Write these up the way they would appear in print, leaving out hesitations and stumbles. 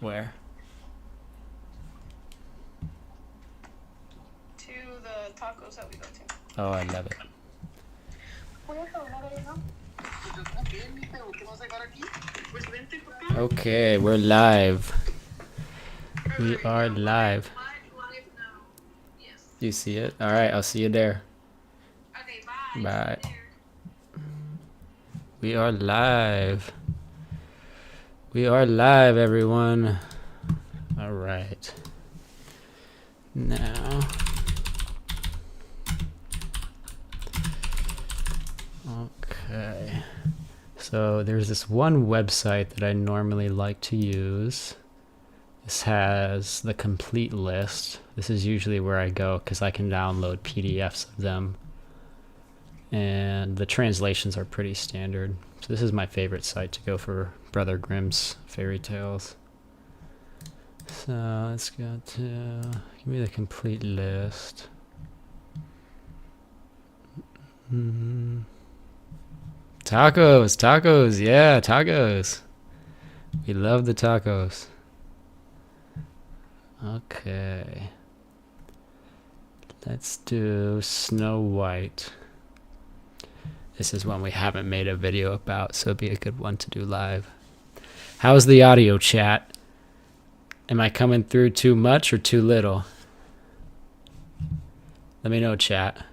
Where? To the tacos that we go to. Oh, I love it. Okay, we're live. We are live. Live now. Yes. You see it? All right, I'll see you there. Okay, bye. Bye. We are live. We are live, everyone. All right. Now. Okay. So there's this one website that I normally like to use. This has the complete list. This is usually where I go because I can download PDFs of them. And the translations are pretty standard. So this is my favorite site to go for Brother Grimm's fairy tales. So let's go to, give me the complete list. Tacos, yeah, tacos. We love the tacos. Okay. Let's do Snow White. This is one we haven't made a video about, so it'd be a good one to do live. How's the audio, chat? Am I coming through too much or too little? Let me know, chat.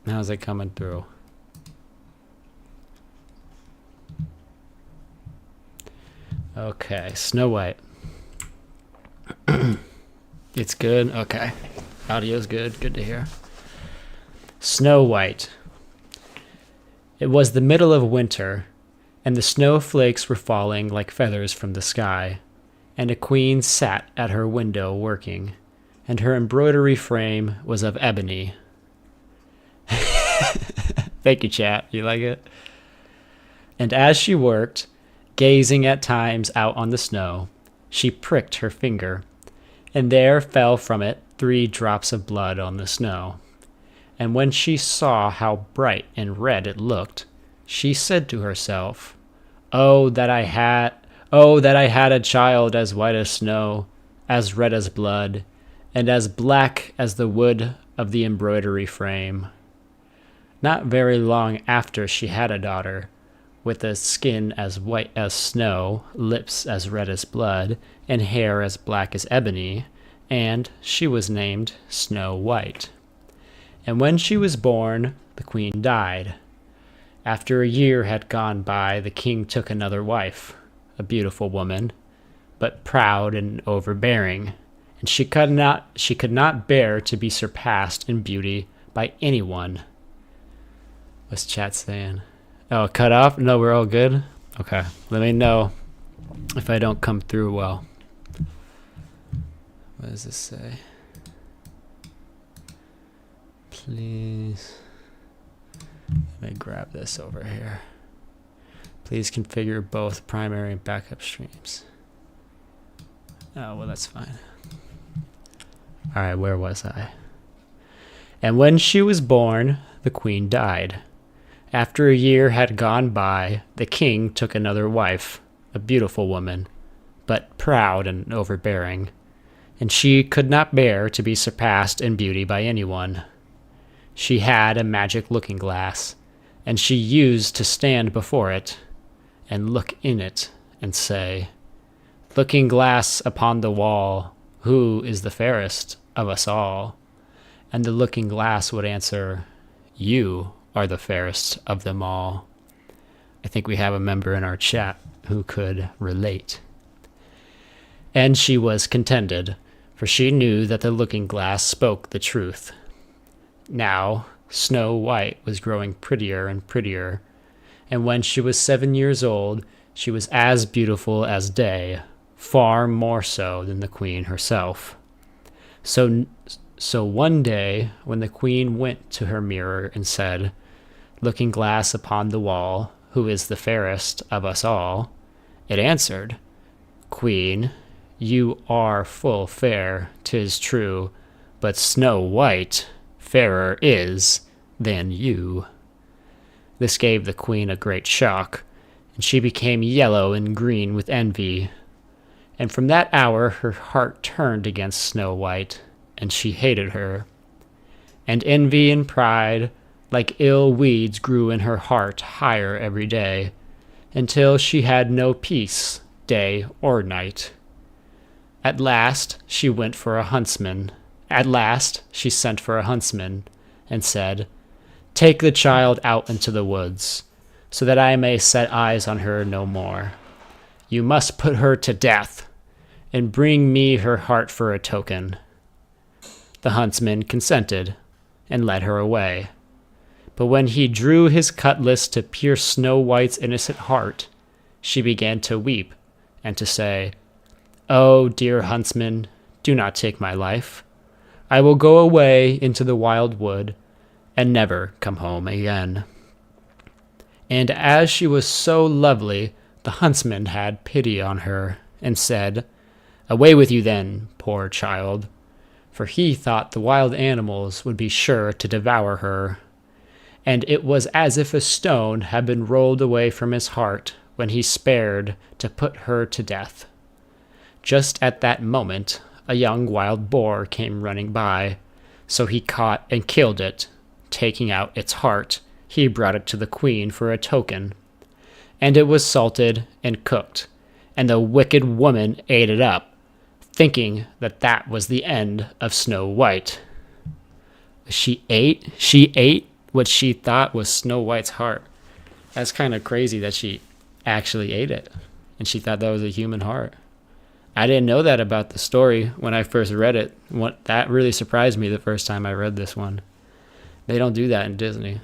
How's it coming through? Okay, Snow White. It's good? Okay. Audio's good. Good to hear. Snow White. It was the middle of winter, and the snowflakes were falling like feathers from the sky, and a queen sat at her window working, and her embroidery frame was of ebony. Thank you, chat. You like it? And as she worked, gazing at times out on the snow, she pricked her finger, and there fell from it 3 drops of blood on the snow. And when she saw how bright and red it looked, she said to herself, "Oh, that I had a child as white as snow, as red as blood, and as black as the wood of the embroidery frame." Not very long after she had a daughter, with a skin as white as snow, lips as red as blood, and hair as black as ebony, and she was named Snow White. And when she was born, the queen died. After a year had gone by, the king took another wife, a beautiful woman, but proud and overbearing, and she could not bear to be surpassed in beauty by anyone. What's chat saying? Oh, cut off? No, we're all good? Okay. Let me know if I don't come through well. What does this say? Please. Let me grab this over here. Please configure both primary and backup streams. Oh, well, that's fine. All right, where was I? And when she was born, the queen died. After a year had gone by, the king took another wife, a beautiful woman, but proud and overbearing, and she could not bear to be surpassed in beauty by anyone. She had a magic looking glass, and she used to stand before it and look in it and say, "Looking glass upon the wall, who is the fairest of us all?" And the looking glass would answer, "You are the fairest of them all." I think we have a member in our chat who could relate. And she was contented, for she knew that the looking glass spoke the truth. Now, Snow White was growing prettier and prettier, and when she was 7 years old, she was as beautiful as day, far more so than the queen herself. So one day, when the queen went to her mirror and said, "Looking glass upon the wall, who is the fairest of us all?" it answered, "Queen, you are full fair, 'tis true, but Snow White fairer is than you." This gave the queen a great shock, and she became yellow and green with envy. And from that hour her heart turned against Snow White, and she hated her. And envy and pride, like ill weeds, grew in her heart higher every day, until she had no peace, day or night. At last she sent for a huntsman, and said, "Take the child out into the woods, so that I may set eyes on her no more. You must put her to death, and bring me her heart for a token." The huntsman consented, and led her away. But when he drew his cutlass to pierce Snow White's innocent heart, she began to weep, and to say, "Oh, dear huntsman, do not take my life. I will go away into the wild wood, and never come home again." And as she was so lovely, the huntsman had pity on her, and said, "Away with you then, poor child," for he thought the wild animals would be sure to devour her. And it was as if a stone had been rolled away from his heart when he spared to put her to death. Just at that moment, a young wild boar came running by, so he caught and killed it. Taking out its heart, he brought it to the queen for a token. And it was salted and cooked, and the wicked woman ate it up, thinking that that was the end of Snow White. She ate what she thought was Snow White's heart. That's kind of crazy that she actually ate it, and she thought that was a human heart. I didn't know that about the story when I first read it. That really surprised me the first time I read this one. They don't do that in Disney.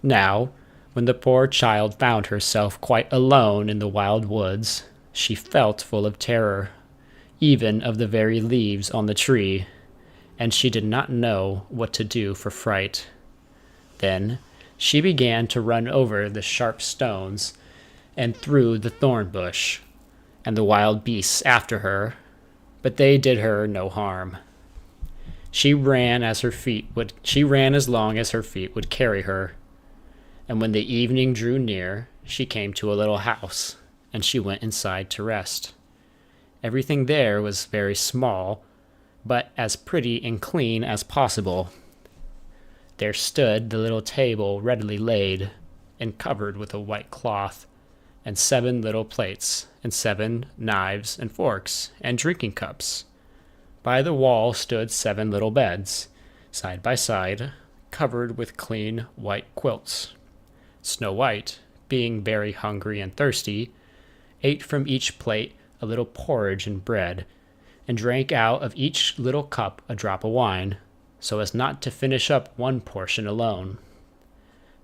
Now, when the poor child found herself quite alone in the wild woods, she felt full of terror, even of the very leaves on the tree, and she did not know what to do for fright. Then she began to run over the sharp stones and through the thorn bush, and the wild beasts after her, but they did her no harm. She ran as long as her feet would carry her, and when the evening drew near, she came to a little house, and she went inside to rest. Everything there was very small, but as pretty and clean as possible. There stood the little table readily laid, and covered with a white cloth, and 7 little plates, and 7 knives and forks, and drinking cups. By the wall stood 7 little beds, side by side, covered with clean white quilts. Snow White, being very hungry and thirsty, ate from each plate a little porridge and bread, and drank out of each little cup a drop of wine, so as not to finish up one portion alone.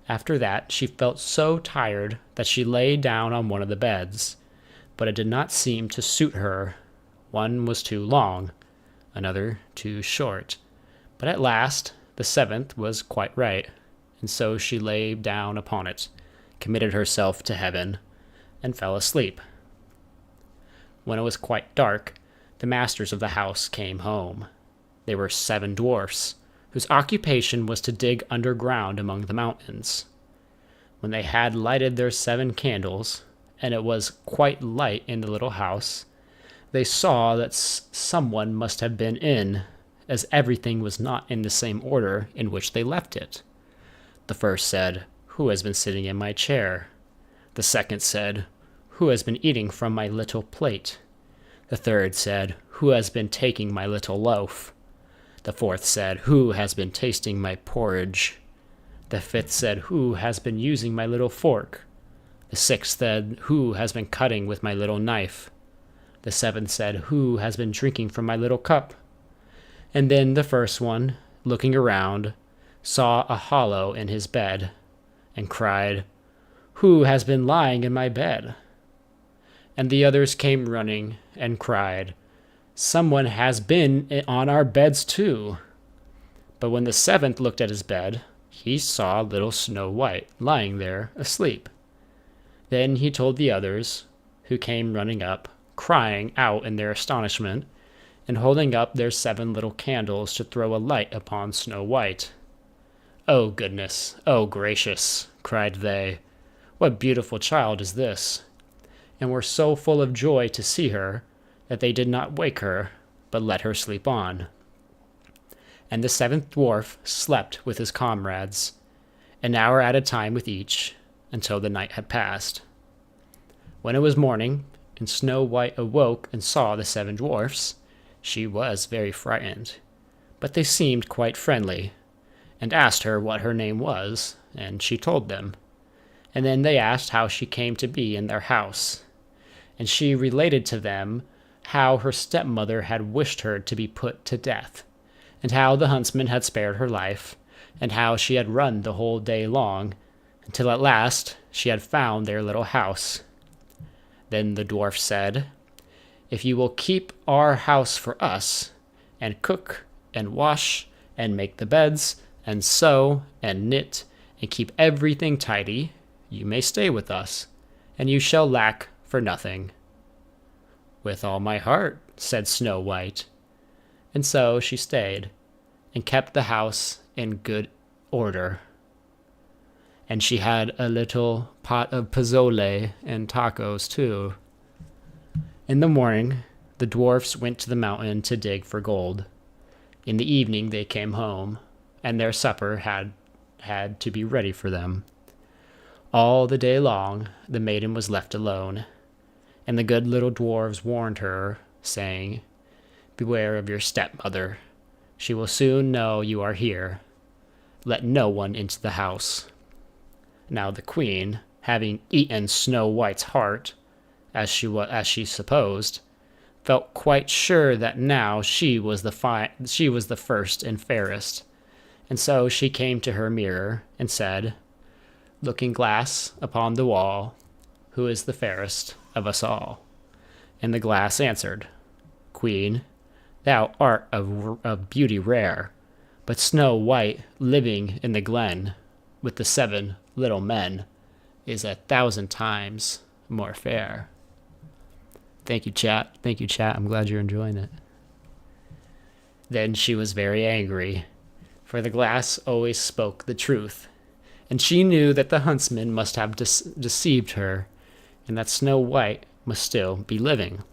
After that she felt so tired that she lay down on one of the beds, but it did not seem to suit her. One was too long, another too short, but at last the 7th was quite right, and so she lay down upon it, committed herself to heaven, and fell asleep. When it was quite dark, the masters of the house came home. They were 7 dwarfs, whose occupation was to dig underground among the mountains. When they had lighted their 7 candles, and it was quite light in the little house, they saw that someone must have been in, as everything was not in the same order in which they left it. The first said, "Who has been sitting in my chair?" The second said, "Who has been eating from my little plate?" The third said, "Who has been taking my little loaf?" The fourth said, "Who has been tasting my porridge?" The fifth said, "Who has been using my little fork?" The sixth said, "Who has been cutting with my little knife?" The seventh said, "Who has been drinking from my little cup?" And then the first one, looking around, saw a hollow in his bed, and cried, "Who has been lying in my bed?" And the others came running, and cried, "Someone has been on our beds too." But when the 7th looked at his bed, he saw little Snow White lying there asleep. Then he told the others, who came running up, crying out in their astonishment, and holding up their 7 little candles to throw a light upon Snow White. "Oh, goodness! Oh, gracious!" cried they. "What beautiful child is this?" And were so full of joy to see her that they did not wake her, but let her sleep on. And the 7th dwarf slept with his comrades, an hour at a time with each, until the night had passed. When it was morning, and Snow White awoke and saw the 7 dwarfs, she was very frightened, but they seemed quite friendly, and asked her what her name was, and she told them. And then they asked how she came to be in their house, and she related to them how her stepmother had wished her to be put to death, and how the huntsman had spared her life, and how she had run the whole day long, until at last she had found their little house. Then the dwarf said, "If you will keep our house for us, and cook, and wash, and make the beds, and sew, and knit, and keep everything tidy, you may stay with us, and you shall lack for nothing." "With all my heart," said Snow White. And so she stayed, and kept the house in good order. And she had a little pot of pozole and tacos too. In the morning, the dwarfs went to the mountain to dig for gold. In the evening they came home, and their supper had to be ready for them. All the day long the maiden was left alone, and the good little dwarves warned her, saying, "Beware of your stepmother. She will soon know you are here. Let no one into the house." Now the queen, having eaten Snow White's heart, as she supposed, felt quite sure that now she was the first and fairest, and so she came to her mirror and said, "Looking glass upon the wall, who is the fairest of us all?" And the glass answered, "Queen, thou art of beauty rare, but Snow White living in the glen with the 7 little men is 1,000 times more fair." Thank you, chat. Thank you, chat. I'm glad you're enjoying it. Then she was very angry, for the glass always spoke the truth, and she knew that the huntsman must have deceived her, and that Snow White must still be living.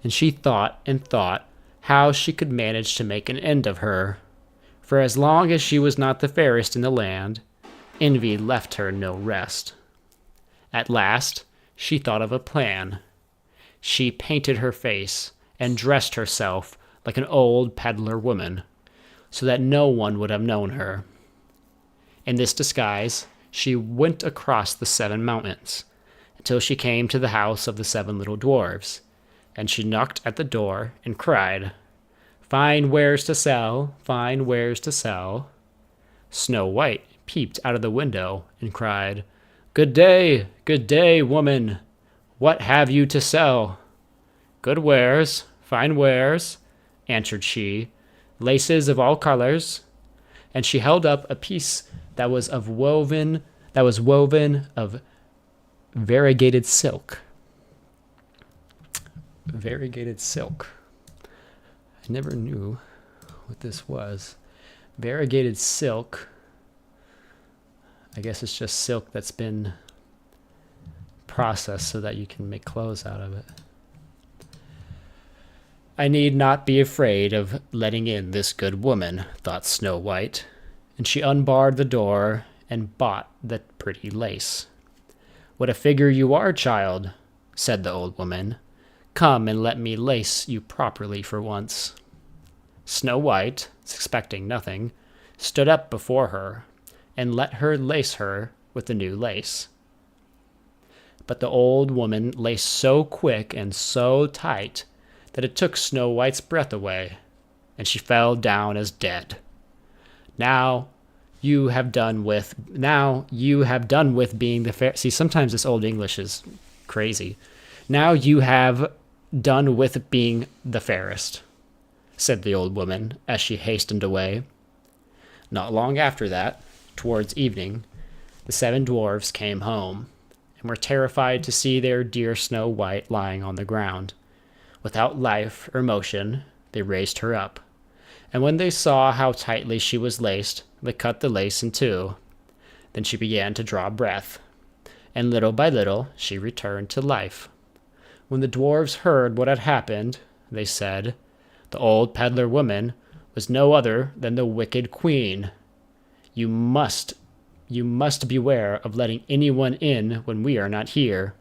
And she thought and thought how she could manage to make an end of her, for as long as she was not the fairest in the land, envy left her no rest. At last she thought of a plan. She painted her face and dressed herself like an old peddler woman, so that no one would have known her. In this disguise she went across the 7 mountains, until she came to the house of the 7 little dwarves, and she knocked at the door and cried, "Fine wares to sell, fine wares to sell." Snow White peeped out of the window and cried, good day, woman. What have you to sell?" "Good wares, fine wares," answered she, "laces of all colors." And she held up a piece that was woven of variegated silk. Variegated silk. I never knew what this was. Variegated silk. I guess it's just silk that's been processed so that you can make clothes out of it. "I need not be afraid of letting in this good woman," thought Snow White, and she unbarred the door and bought the pretty lace. "What a figure you are, child," said the old woman. "Come and let me lace you properly for once." Snow White, suspecting nothing, stood up before her, and let her lace her with the new lace. But the old woman laced so quick and so tight that it took Snow White's breath away, and she fell down as dead. Now you have done with being the fair. See, sometimes this old English is crazy. "Now you have done with being the fairest," said the old woman as she hastened away. Not long after that, towards evening, the 7 dwarves came home, and were terrified to see their dear Snow White lying on the ground, without life or motion, they raised her up. And when they saw how tightly she was laced, they cut the lace in two. Then she began to draw breath, and little by little she returned to life. When the dwarves heard what had happened, they said, "The old peddler woman was no other than the wicked queen. You must beware of letting anyone in when we are not here."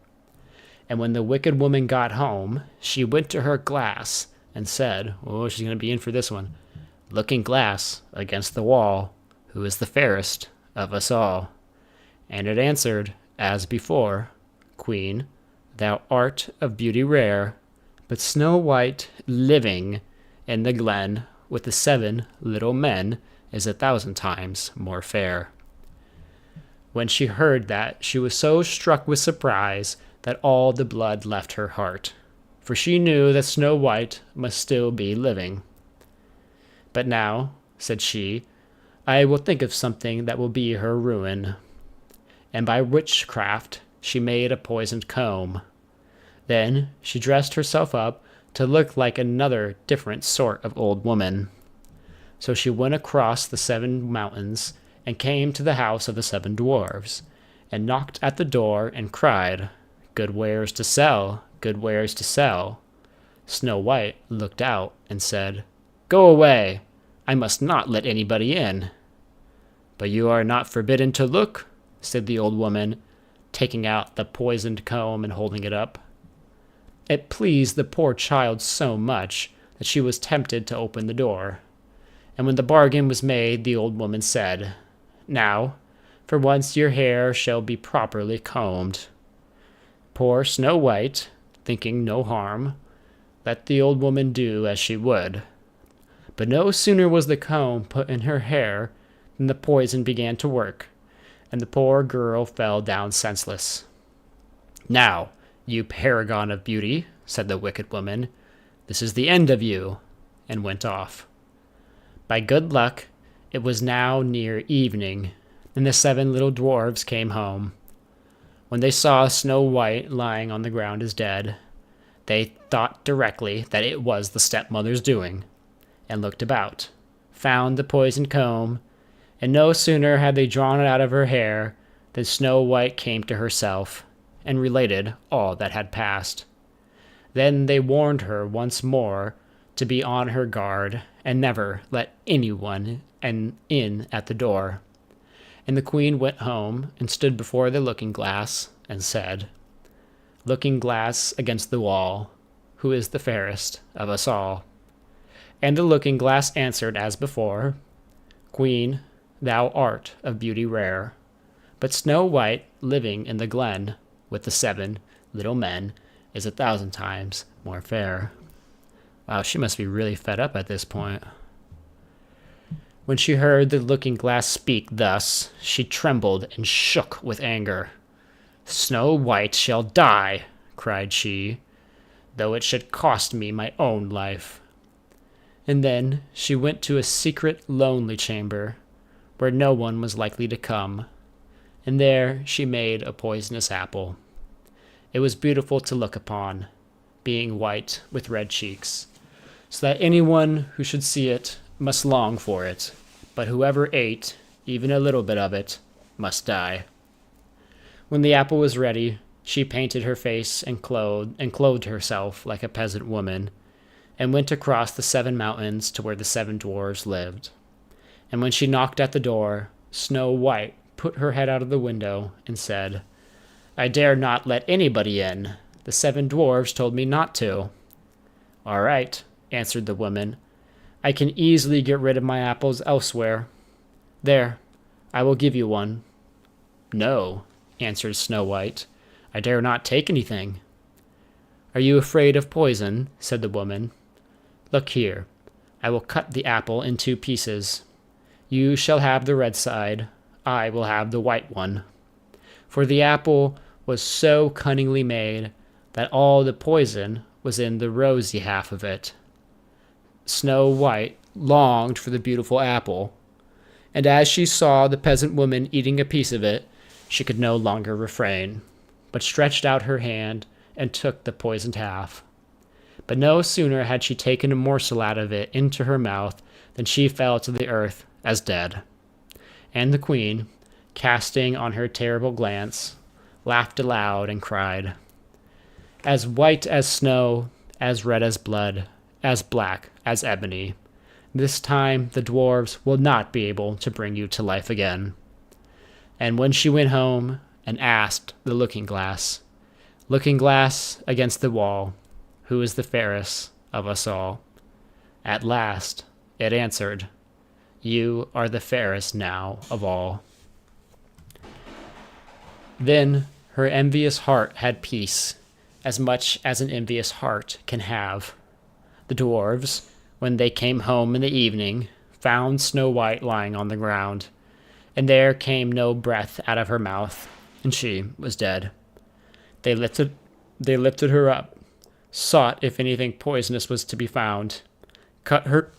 And when the wicked woman got home, she went to her glass and said, oh, she's going to be in for this one, "Looking glass against the wall, who is the fairest of us all?" And it answered, as before, "Queen, thou art of beauty rare, but Snow White, living in the glen with the 7 little men, is 1,000 times more fair." When she heard that, she was so struck with surprise that all the blood left her heart, for she knew that Snow White must still be living. "But now," said she, "I will think of something that will be her ruin." And by witchcraft she made a poisoned comb. Then she dressed herself up to look like another different sort of old woman. So she went across the 7 mountains and came to the house of the 7 dwarves, and knocked at the door and cried, "Good wares to sell, good wares to sell." Snow White looked out and said, "Go away, I must not let anybody in." "But you are not forbidden to look," said the old woman, taking out the poisoned comb and holding it up. It pleased the poor child so much that she was tempted to open the door. And when the bargain was made, the old woman said, "Now, for once your hair shall be properly combed." Poor Snow White, thinking no harm, let the old woman do as she would. But no sooner was the comb put in her hair than the poison began to work, and the poor girl fell down senseless. "Now, you paragon of beauty," said the wicked woman, "this is the end of you," and went off. By good luck, it was now near evening, and the 7 little dwarves came home. When they saw Snow White lying on the ground as dead, they thought directly that it was the stepmother's doing, and looked about, found the poisoned comb, and no sooner had they drawn it out of her hair than Snow White came to herself, and related all that had passed. Then they warned her once more to be on her guard, and never let anyone in at the door. And the queen went home and stood before the looking-glass and said, "Looking glass against the wall, who is the fairest of us all?" And the looking-glass answered as before, "Queen, thou art of beauty rare, but Snow White, living in the glen with the 7 little men, is 1,000 times more fair." Wow, she must be really fed up at this point. When she heard the looking-glass speak thus, she trembled and shook with anger. "Snow White shall die," cried she, "though it should cost me my own life." And then she went to a secret, lonely chamber, where no one was likely to come, and there she made a poisonous apple. It was beautiful to look upon, being white with red cheeks, so that anyone who should see it must long for it, but whoever ate even a little bit of it must die. When the apple was ready, she painted her face and clothed herself like a peasant woman, and went across the 7 mountains to where the 7 dwarves lived. And when she knocked at the door, Snow White put her head out of the window and said, "I dare not let anybody in. The 7 dwarves told me not to." "All right," answered the woman. "I can easily get rid of my apples elsewhere. There, I will give you one." "No," answered Snow White, "I dare not take anything." "Are you afraid of poison?" said the woman. "Look here, I will cut the apple in 2 pieces. You shall have the red side, I will have the white one." For the apple was so cunningly made that all the poison was in the rosy half of it. Snow White longed for the beautiful apple, and as she saw the peasant woman eating a piece of it, she could no longer refrain, but stretched out her hand and took the poisoned half. But no sooner had she taken a morsel out of it into her mouth than she fell to the earth as dead. And the queen, casting on her terrible glance, laughed aloud and cried, "As white as snow, as red as blood, as black as ebony, this time the dwarves will not be able to bring you to life again." And when she went home and asked the looking glass against the wall, who is the fairest of us all, at last it answered, "You are the fairest now of all." Then her envious heart had peace, as much as an envious heart can have. The dwarves, when they came home in the evening, found Snow White lying on the ground, and there came no breath out of her mouth, and she was dead. They lifted her up, sought if anything poisonous was to be found, cut her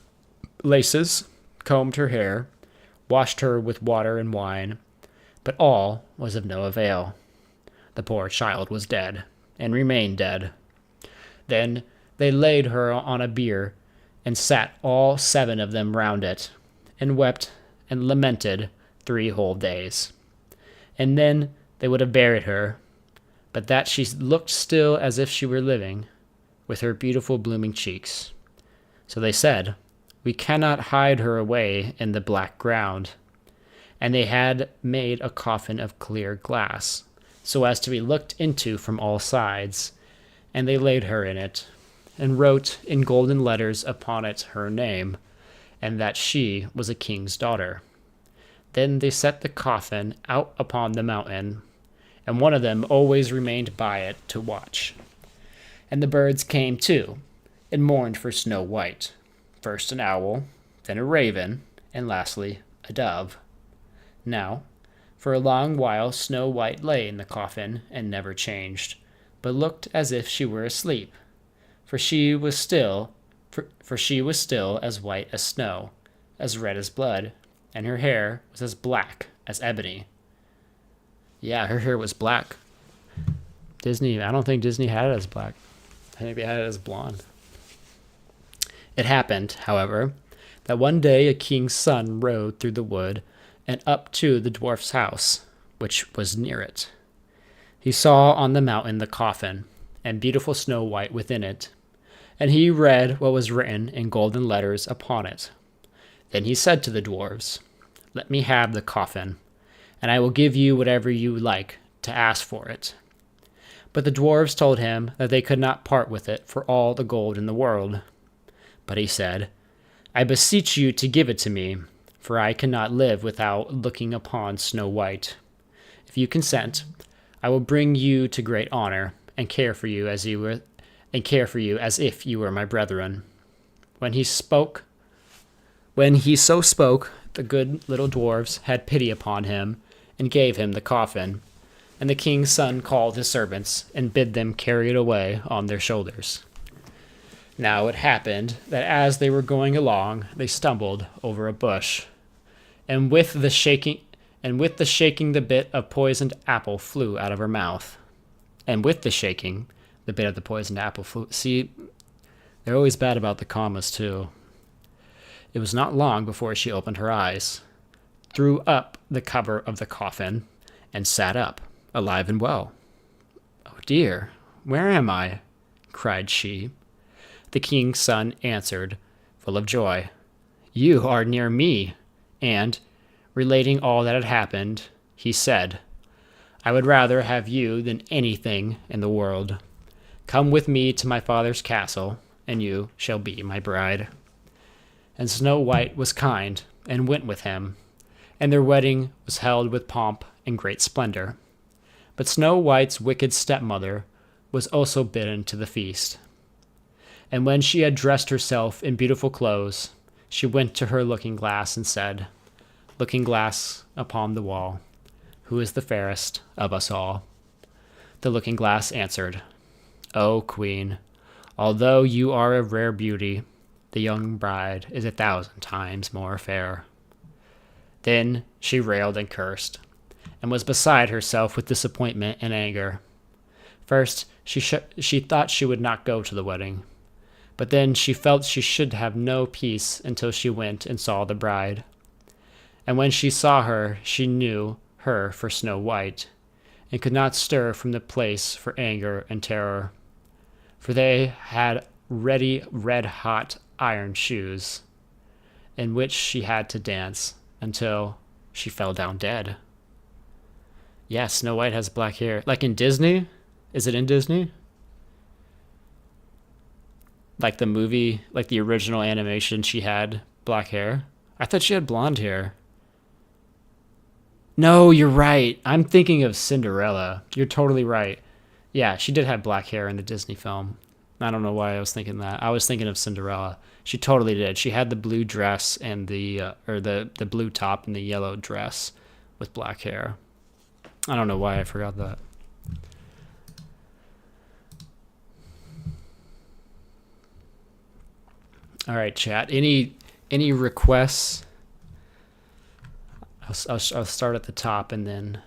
laces, combed her hair, washed her with water and wine, but all was of no avail. The poor child was dead, and remained dead. Then they laid her on a bier, and sat all 7 of them round it, and wept and lamented 3 whole days. And then they would have buried her, but that she looked still as if she were living, with her beautiful blooming cheeks. So they said, "We cannot hide her away in the black ground." And they had made a coffin of clear glass, so as to be looked into from all sides, and they laid her in it, and wrote in golden letters upon it her name, and that she was a king's daughter. Then they set the coffin out upon the mountain, and one of them always remained by it to watch. And the birds came too, and mourned for Snow White, first an owl, then a raven, and lastly a dove. Now, for a long while Snow White lay in the coffin and never changed, but looked as if she were asleep, for she was still as white as snow, as red as blood, and her hair was as black as ebony. Yeah, her hair was black. I don't think Disney had it as black. I think they had it as blonde. It happened, however, that one day a king's son rode through the wood and up to the dwarf's house, which was near it. He saw on the mountain the coffin, and beautiful Snow White within it, and he read what was written in golden letters upon it. Then he said to the dwarves, "Let me have the coffin, and I will give you whatever you like to ask for it." But the dwarves told him that they could not part with it for all the gold in the world. But he said, "I beseech you to give it to me, for I cannot live without looking upon Snow White. If you consent, I will bring you to great honor, and care for you as if you were my brethren." When he so spoke, the good little dwarves had pity upon him, and gave him the coffin. And the king's son called his servants, and bid them carry it away on their shoulders. Now it happened that as they were going along, they stumbled over a bush, and with the shaking the bit of poisoned apple flew out of her mouth. And with the shaking, the bit of the poisoned apple flew. See, they're always bad about the commas too. It was not long before she opened her eyes, threw up the cover of the coffin, and sat up, alive and well. "Oh dear, where am I?" cried she. The king's son answered, full of joy, "You are near me." And, relating all that had happened, he said, "I would rather have you than anything in the world. Come with me to my father's castle, and you shall be my bride." And Snow White was kind, and went with him, and their wedding was held with pomp and great splendor. But Snow White's wicked stepmother was also bidden to the feast. And when she had dressed herself in beautiful clothes, she went to her looking-glass and said, "Looking glass upon the wall, who is the fairest of us all?" The looking-glass answered, "O queen, although you are of rare beauty, the young bride is 1,000 times more fair." Then she railed and cursed, and was beside herself with disappointment and anger. First, she thought she would not go to the wedding, But then she felt she should have no peace until she went and saw the bride. And when she saw her, she knew her for Snow White, and could not stir from the place for anger and terror. For they had ready red-hot iron shoes, in which she had to dance until she fell down dead. Yeah, Snow White has black hair. Like in Disney? Is it in Disney? Like the movie, like the original animation, she had black hair? I thought she had blonde hair. No, you're right. I'm thinking of Cinderella. You're totally right. Yeah, she did have black hair in the Disney film. I don't know why I was thinking that. I was thinking of Cinderella. She totally did. She had the blue dress and the blue top and the yellow dress with black hair. I don't know why I forgot that. All right, chat. Any requests? I'll start at the top and then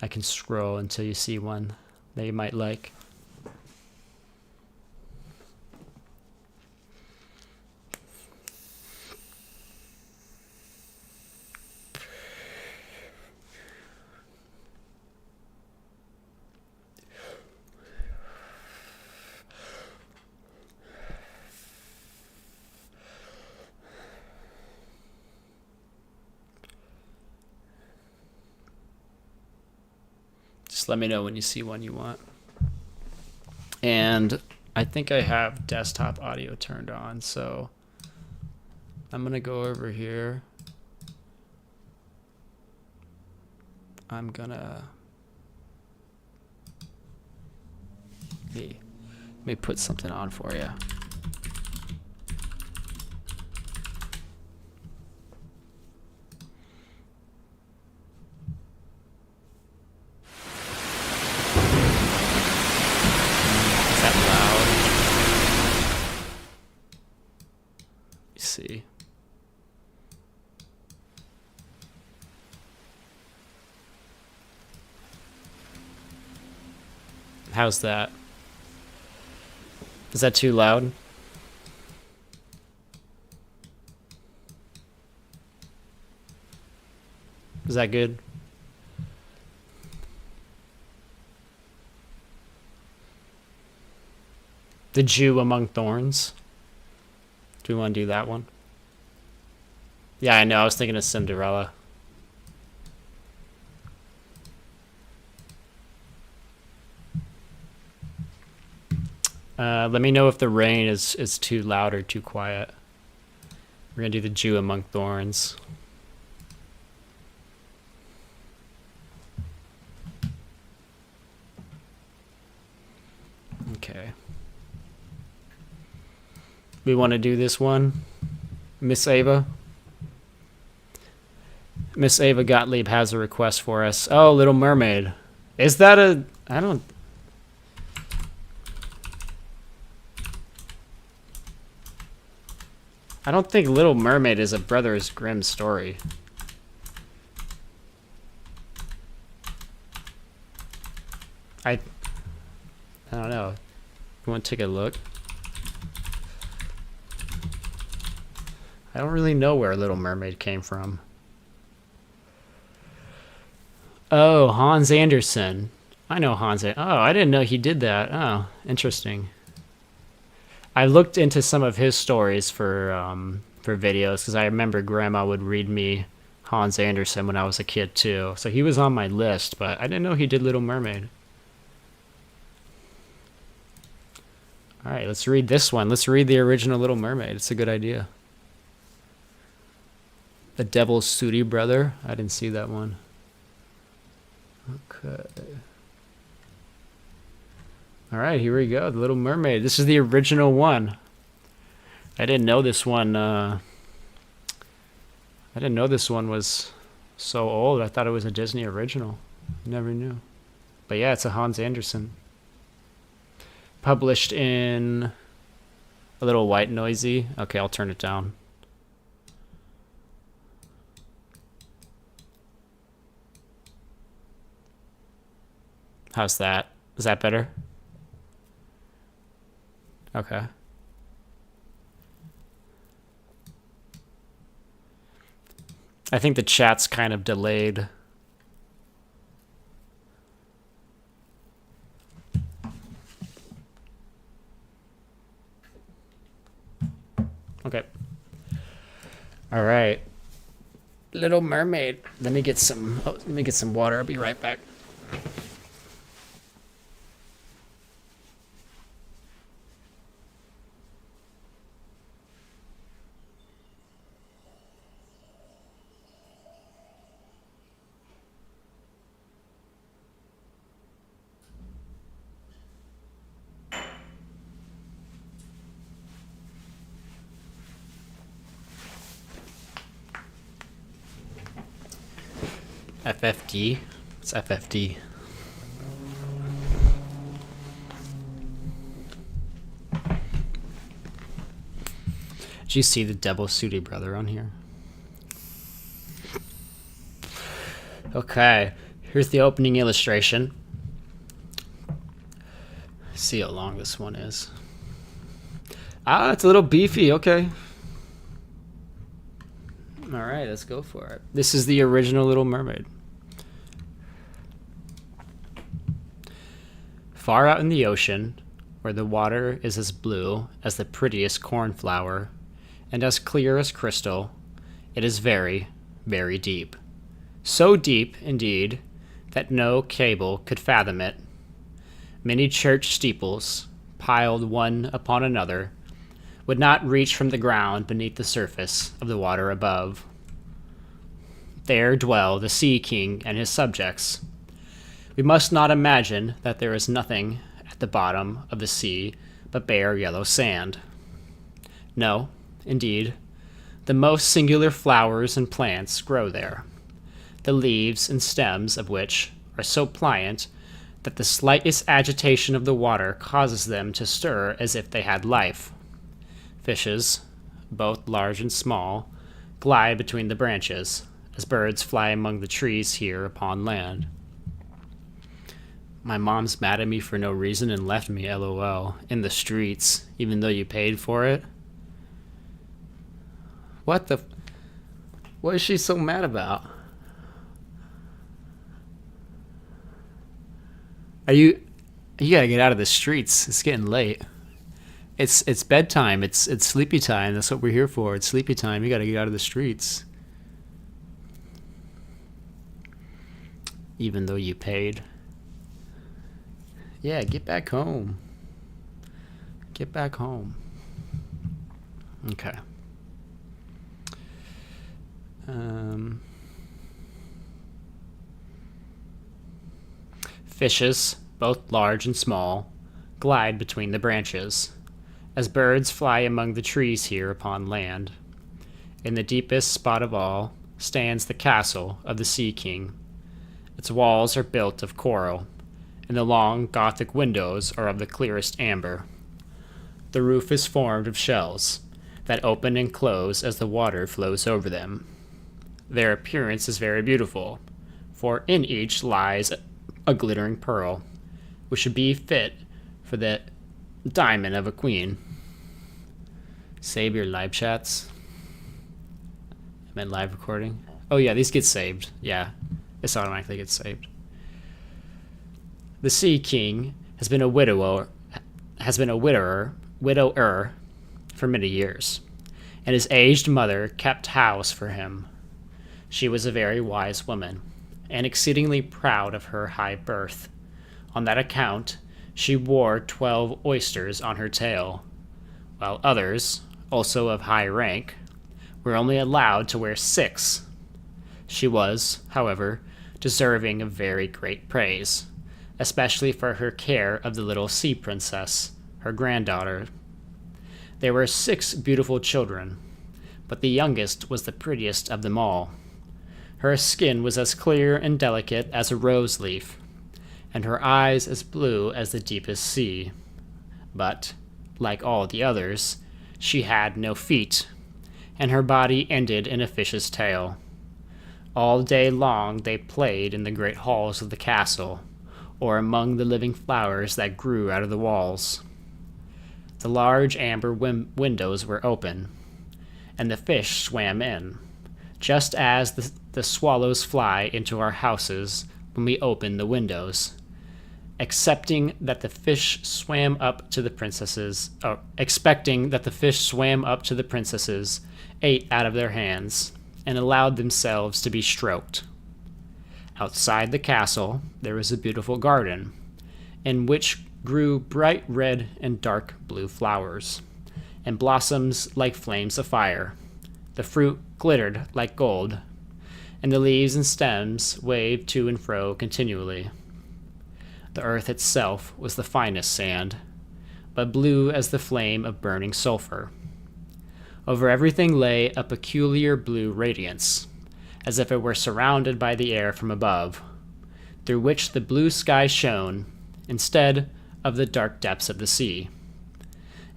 I can scroll until you see one that you might like. Just let me know when you see one you want. And I think I have desktop audio turned on, so I'm going to go over here. I'm going to... Let me put something on for you. See. How's that? Is that too loud? Is that good? The Jew Among Thorns. Do we want to do that one? Yeah, I know. I was thinking of Cinderella. Let me know if the rain is too loud or too quiet. We're going to do the Jew Among Thorns. Okay. We want to do this one. Miss Ava? Miss Ava Gottlieb has a request for us. Oh, Little Mermaid. Is that a... I don't think Little Mermaid is a Brothers Grimm story. I don't know. You want to take a look? I don't really know where Little Mermaid came from. Oh, Hans Andersen. I know Hans. Oh, I didn't know he did that. Oh, interesting. I looked into some of his stories for videos because I remember Grandma would read me Hans Andersen when I was a kid too. So he was on my list, but I didn't know he did Little Mermaid. All right, let's read this one. Let's read the original Little Mermaid. It's a good idea. The Devil's Sooty Brother. I didn't see that one. Okay. All right, here we go. The Little Mermaid. This is the original one. I didn't know this one. I didn't know this one was so old. I thought it was a Disney original. Never knew. But yeah, it's a Hans Andersen. Published in a little white noisy. Okay, I'll turn it down. How's that? Is that better? Okay. I think the chat's kind of delayed. Okay. All right. Little Mermaid. Let me get some water. I'll be right back. FFD? It's FFD. Did you see the Devil Suited Brother on here? Okay, here's the opening illustration. See how long this one is. Ah, it's a little beefy, okay. Alright, let's go for it. This is the original Little Mermaid. Far out in the ocean, where the water is as blue as the prettiest cornflower, and as clear as crystal, it is very, very deep. So deep, indeed, that no cable could fathom it. Many church steeples, piled one upon another, would not reach from the ground beneath the surface of the water above. There dwell the Sea King and his subjects. We must not imagine that there is nothing at the bottom of the sea but bare yellow sand. No, indeed, the most singular flowers and plants grow there, the leaves and stems of which are so pliant that the slightest agitation of the water causes them to stir as if they had life. Fishes, both large and small, glide between the branches, as birds fly among the trees here upon land. My mom's mad at me for no reason and left me, LOL, in the streets, even though you paid for it. What is she so mad about? You gotta get out of the streets. It's getting late. It's bedtime. It's sleepy time. That's what we're here for. It's sleepy time. You gotta get out of the streets. Even though you paid. Yeah, get back home. Get back home. Okay. Fishes, both large and small, glide between the branches, as birds fly among the trees here upon land. In the deepest spot of all stands the castle of the Sea King. Its walls are built of coral, and the long Gothic windows are of the clearest amber. The roof is formed of shells that open and close as the water flows over them. Their appearance is very beautiful, for in each lies a glittering pearl, which should be fit for the diamond of a queen. Save your live chats. I meant live recording. Oh yeah, these get saved. Yeah, this automatically gets saved. The Sea King has been a widower for many years, and his aged mother kept house for him. She was a very wise woman, and exceedingly proud of her high birth. On that account, she wore 12 oysters on her tail, while others, also of high rank, were only allowed to wear 6. She was, however, deserving of very great praise, especially for her care of the little sea princess, her granddaughter. There were 6 beautiful children, but the youngest was the prettiest of them all. Her skin was as clear and delicate as a rose leaf, and her eyes as blue as the deepest sea. But, like all the others, she had no feet, and her body ended in a fish's tail. All day long they played in the great halls of the castle, or among the living flowers that grew out of the walls. The large amber windows were open, and the fish swam in, just as the swallows fly into our houses when we open the windows, expecting that the fish swam up to the princesses, ate out of their hands, and allowed themselves to be stroked. Outside the castle, there was a beautiful garden, in which grew bright red and dark blue flowers, and blossoms like flames of fire. The fruit glittered like gold, and the leaves and stems waved to and fro continually. The earth itself was the finest sand, but blue as the flame of burning sulfur. Over everything lay a peculiar blue radiance, as if it were surrounded by the air from above, through which the blue sky shone, instead of the dark depths of the sea.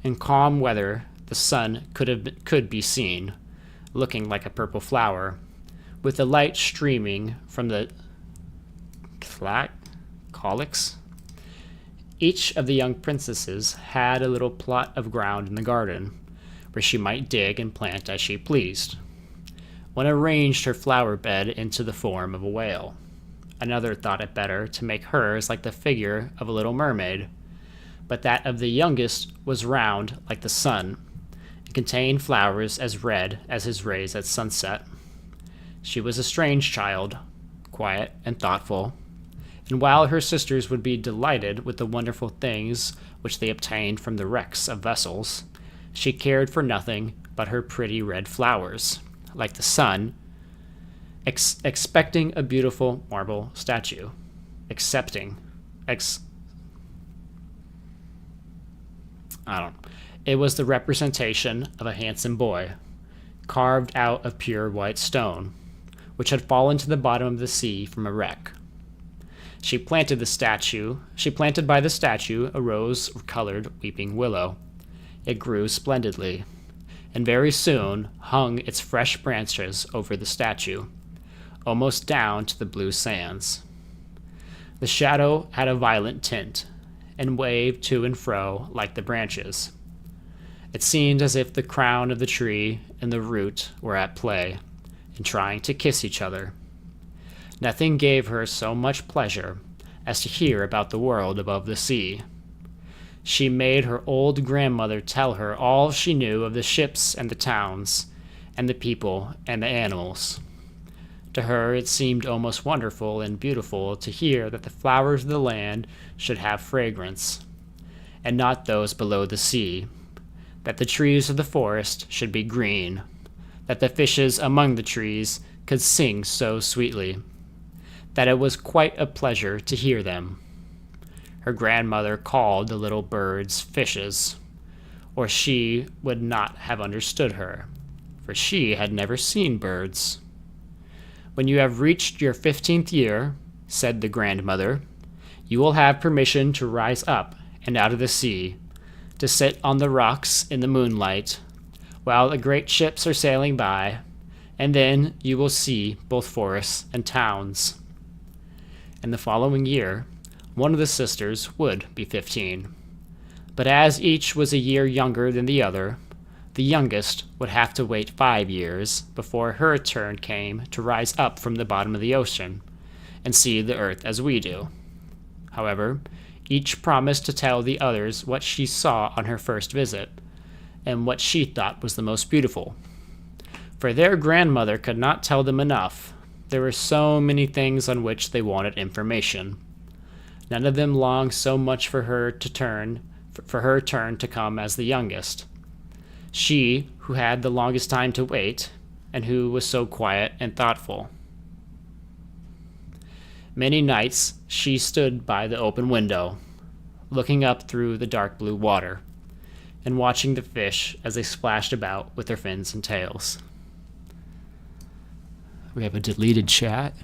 In calm weather, the sun could be seen, looking like a purple flower, with the light streaming from the calyx. Each of the young princesses had a little plot of ground in the garden, where she might dig and plant as she pleased. One arranged her flower bed into the form of a whale. Another thought it better to make hers like the figure of a little mermaid, but that of the youngest was round like the sun, and contained flowers as red as his rays at sunset. She was a strange child, quiet and thoughtful, and while her sisters would be delighted with the wonderful things which they obtained from the wrecks of vessels, she cared for nothing but her pretty red flowers, like the sun, expecting a beautiful marble statue. It was the representation of a handsome boy, carved out of pure white stone, which had fallen to the bottom of the sea from a wreck. She planted by the statue a rose-colored weeping willow. It grew splendidly, and very soon hung its fresh branches over the statue, almost down to the blue sands. The shadow had a violet tint, and waved to and fro like the branches. It seemed as if the crown of the tree and the root were at play, and trying to kiss each other. Nothing gave her so much pleasure as to hear about the world above the sea. She made her old grandmother tell her all she knew of the ships and the towns, and the people and the animals. To her it seemed almost wonderful and beautiful to hear that the flowers of the land should have fragrance, and not those below the sea, that the trees of the forest should be green, that the fishes among the trees could sing so sweetly, that it was quite a pleasure to hear them. Her grandmother called the little birds fishes, or she would not have understood her, for she had never seen birds. When you have reached your 15th year, said the grandmother, you will have permission to rise up and out of the sea, to sit on the rocks in the moonlight, while the great ships are sailing by, and then you will see both forests and towns. And the following year, one of the sisters would be 15. But as each was a year younger than the other, the youngest would have to wait 5 years before her turn came to rise up from the bottom of the ocean and see the earth as we do. However, each promised to tell the others what she saw on her first visit, and what she thought was the most beautiful. For their grandmother could not tell them enough. There were so many things on which they wanted information. None of them longed so much for her turn to come as the youngest. She, who had the longest time to wait, and who was so quiet and thoughtful. Many nights she stood by the open window, looking up through the dark blue water, and watching the fish as they splashed about with their fins and tails. We have a deleted chat.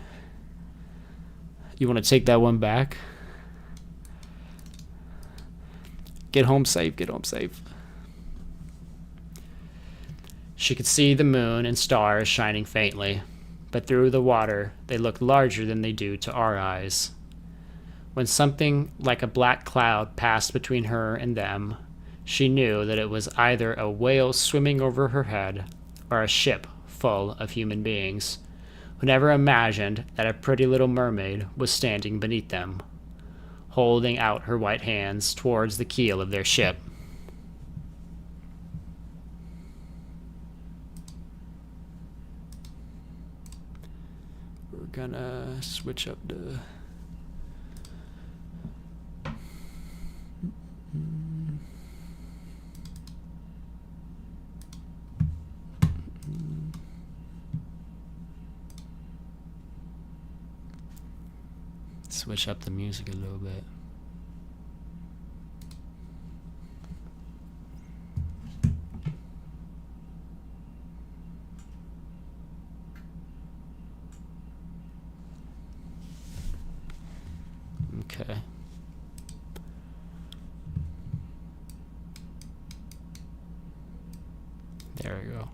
You want to take that one back? Get home safe, get home safe. She could see the moon and stars shining faintly, but through the water they looked larger than they do to our eyes. When something like a black cloud passed between her and them, she knew that it was either a whale swimming over her head or a ship full of human beings, who never imagined that a pretty little mermaid was standing beneath them, holding out her white hands towards the keel of their ship. We're gonna switch up the... switch up the music a little bit. Okay. There we go.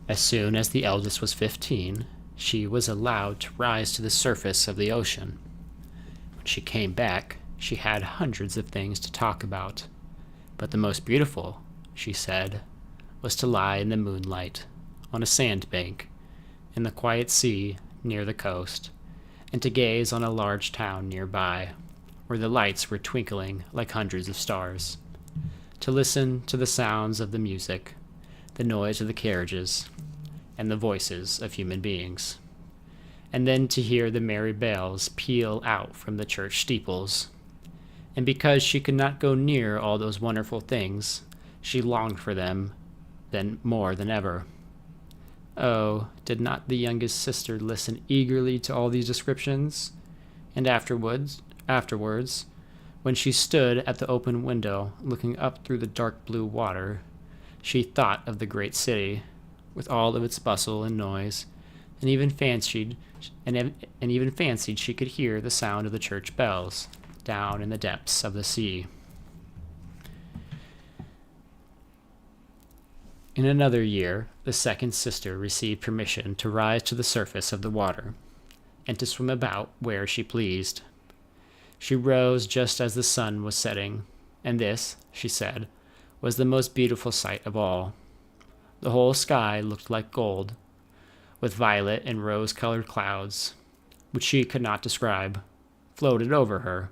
As soon as the eldest was 15, she was allowed to rise to the surface of the ocean. When she came back, she had hundreds of things to talk about, but the most beautiful, she said, was to lie in the moonlight on a sandbank in the quiet sea near the coast, and to gaze on a large town nearby, where the lights were twinkling like hundreds of stars, to listen to the sounds of the music, the noise of the carriages, and the voices of human beings, and then to hear the merry bells peal out from the church steeples. And because she could not go near all those wonderful things, she longed for them then more than ever. Oh, did not the youngest sister listen eagerly to all these descriptions? And afterwards, when she stood at the open window looking up through the dark blue water, she thought of the great city, with all of its bustle and noise, and even fancied she could hear the sound of the church bells down in the depths of the sea. In another year, the second sister received permission to rise to the surface of the water, and to swim about where she pleased. She rose just as the sun was setting, and this, she said, was the most beautiful sight of all. The whole sky looked like gold, with violet and rose-colored clouds, which she could not describe, floated over her,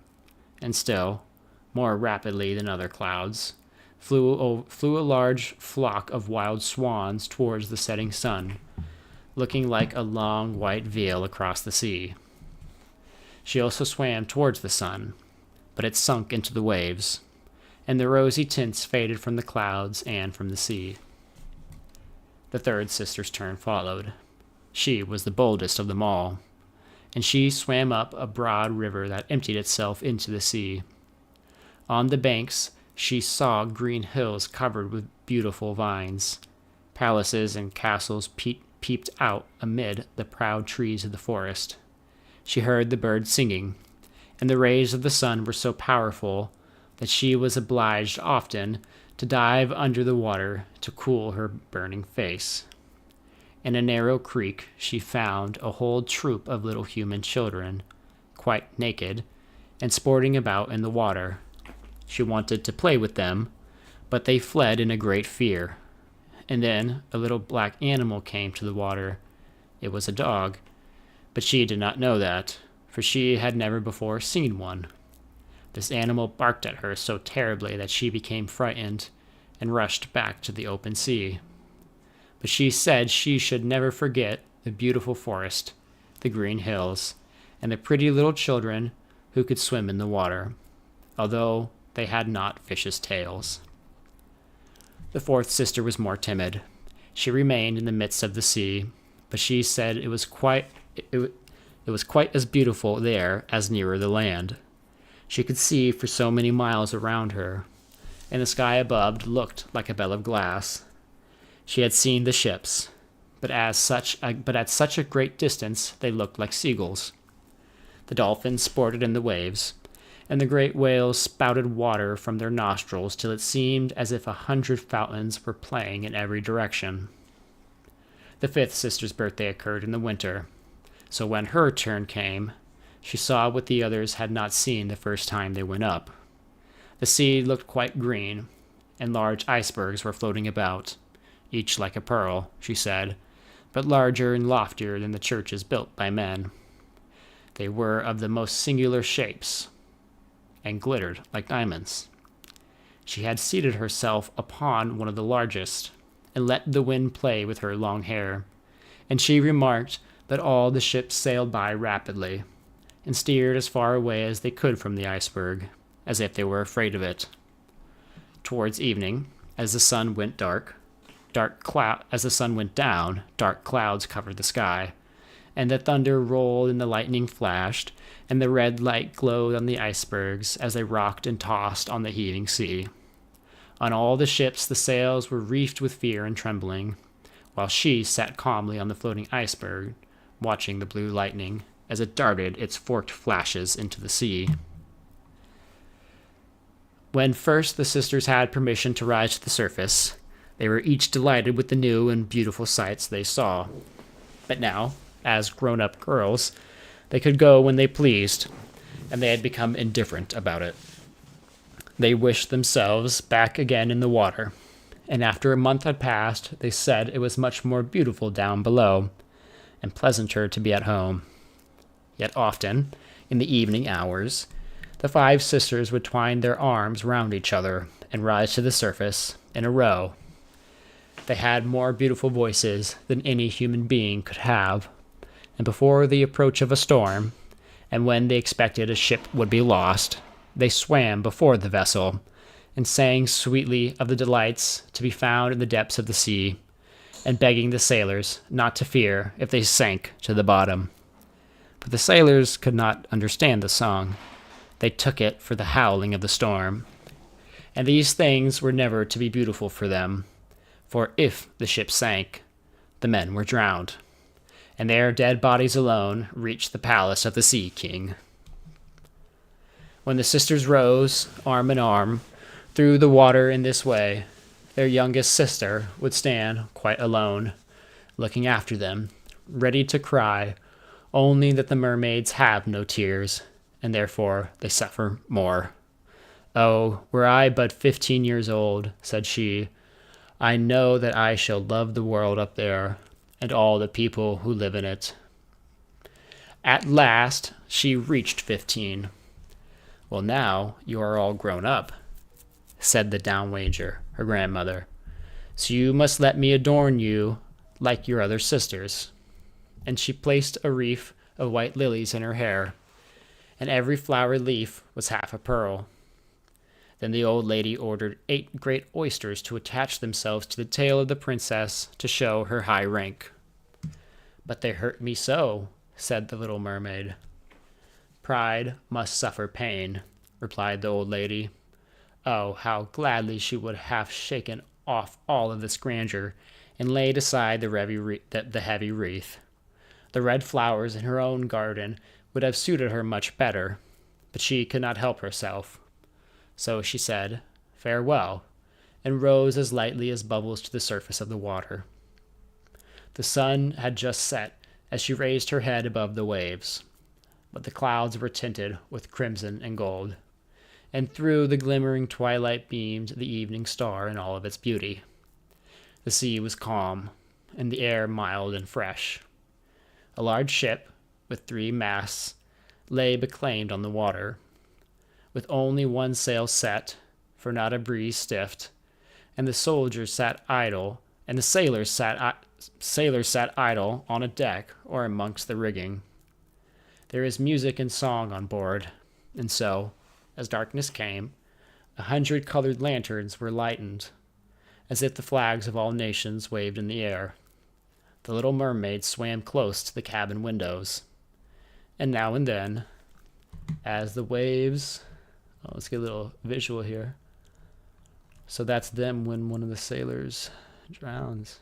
and still, more rapidly than other clouds, flew a large flock of wild swans towards the setting sun, looking like a long white veil across the sea. She also swam towards the sun, but it sunk into the waves, and the rosy tints faded from the clouds and from the sea. The third sister's turn followed. She was the boldest of them all, and she swam up a broad river that emptied itself into the sea. On the banks she saw green hills covered with beautiful vines. Palaces and castles peeped out amid the proud trees of the forest. She heard the birds singing, and the rays of the sun were so powerful that she was obliged often to dive under the water to cool her burning face. In a narrow creek she found a whole troop of little human children, quite naked, and sporting about in the water. She wanted to play with them, but they fled in a great fear. And then a little black animal came to the water. It was a dog, but she did not know that, for she had never before seen one. This animal barked at her so terribly that she became frightened and rushed back to the open sea. But she said she should never forget the beautiful forest, the green hills, and the pretty little children who could swim in the water, although they had not fishes' tails. The fourth sister was more timid. She remained in the midst of the sea, but she said it was quite as beautiful there as nearer the land. She could see for so many miles around her, and the sky above looked like a bell of glass. She had seen the ships, but at such a great distance they looked like seagulls. The dolphins sported in the waves, and the great whales spouted water from their nostrils till it seemed as if 100 fountains were playing in every direction. The fifth sister's birthday occurred in the winter, so when her turn came, she saw what the others had not seen the first time they went up. The sea looked quite green, and large icebergs were floating about, each like a pearl, she said, but larger and loftier than the churches built by men. They were of the most singular shapes, and glittered like diamonds. She had seated herself upon one of the largest, and let the wind play with her long hair, and she remarked that all the ships sailed by rapidly, and steered as far away as they could from the iceberg, as if they were afraid of it. Towards evening, as the sun went down, dark clouds covered the sky, and the thunder rolled and the lightning flashed, and the red light glowed on the icebergs as they rocked and tossed on the heaving sea. On all the ships the sails were reefed with fear and trembling, while she sat calmly on the floating iceberg, watching the blue lightning as it darted its forked flashes into the sea. When first the sisters had permission to rise to the surface, they were each delighted with the new and beautiful sights they saw. But now, as grown-up girls, they could go when they pleased, and they had become indifferent about it. They wished themselves back again in the water, and after a month had passed, they said it was much more beautiful down below, and pleasanter to be at home. Yet often, in the evening hours, the 5 sisters would twine their arms round each other and rise to the surface in a row. They had more beautiful voices than any human being could have, and before the approach of a storm, and when they expected a ship would be lost, they swam before the vessel, and sang sweetly of the delights to be found in the depths of the sea, and begging the sailors not to fear if they sank to the bottom. But the sailors could not understand the song. They took it for the howling of the storm. And these things were never to be beautiful for them, for if the ship sank, the men were drowned, and their dead bodies alone reached the palace of the Sea King. When the sisters rose, arm in arm, through the water in this way, their youngest sister would stand quite alone, looking after them, ready to cry, only that the mermaids have no tears, and therefore they suffer more. "Oh, were I but 15 years old," said she, "I know that I shall love the world up there, and all the people who live in it." At last she reached 15. "Well, now you are all grown up," said the dowager, her grandmother, "so you must let me adorn you like your other sisters." And she placed a wreath of white lilies in her hair, and every flower leaf was half a pearl. Then the old lady ordered 8 great oysters to attach themselves to the tail of the princess to show her high rank. "But they hurt me so," said the little mermaid. "Pride must suffer pain," replied the old lady. Oh, how gladly she would have shaken off all of this grandeur and laid aside the heavy wreath. The red flowers in her own garden would have suited her much better, but she could not help herself. So she said, "Farewell," and rose as lightly as bubbles to the surface of the water. The sun had just set as she raised her head above the waves, but the clouds were tinted with crimson and gold, and through the glimmering twilight beamed the evening star in all of its beauty. The sea was calm, and the air mild and fresh. A large ship, with 3 masts, lay beclaimed on the water, with only one sail set, for not a breeze stiffed, and the soldiers sat idle, and the sailors sat idle on a deck or amongst the rigging. There is music and song on board, and so, as darkness came, 100 colored lanterns were lightened, as if the flags of all nations waved in the air. The little mermaid swam close to the cabin windows, and now and then, as the waves... Oh, let's get a little visual here. So that's them when one of the sailors drowns.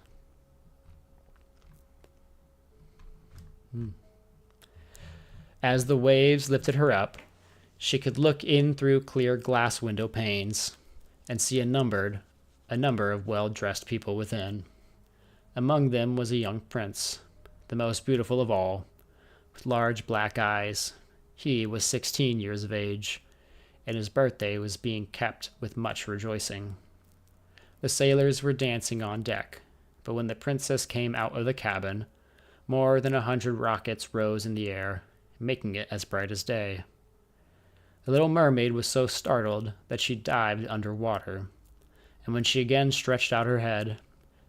As the waves lifted her up, She could look in through clear glass window panes and see a number of well-dressed people within. Among them was a young prince, the most beautiful of all, with large black eyes. He was 16 years of age, and his birthday was being kept with much rejoicing. The sailors were dancing on deck, but when the princess came out of the cabin, more than 100 rockets rose in the air, making it as bright as day. The little mermaid was so startled that she dived under water, and when she again stretched out her head,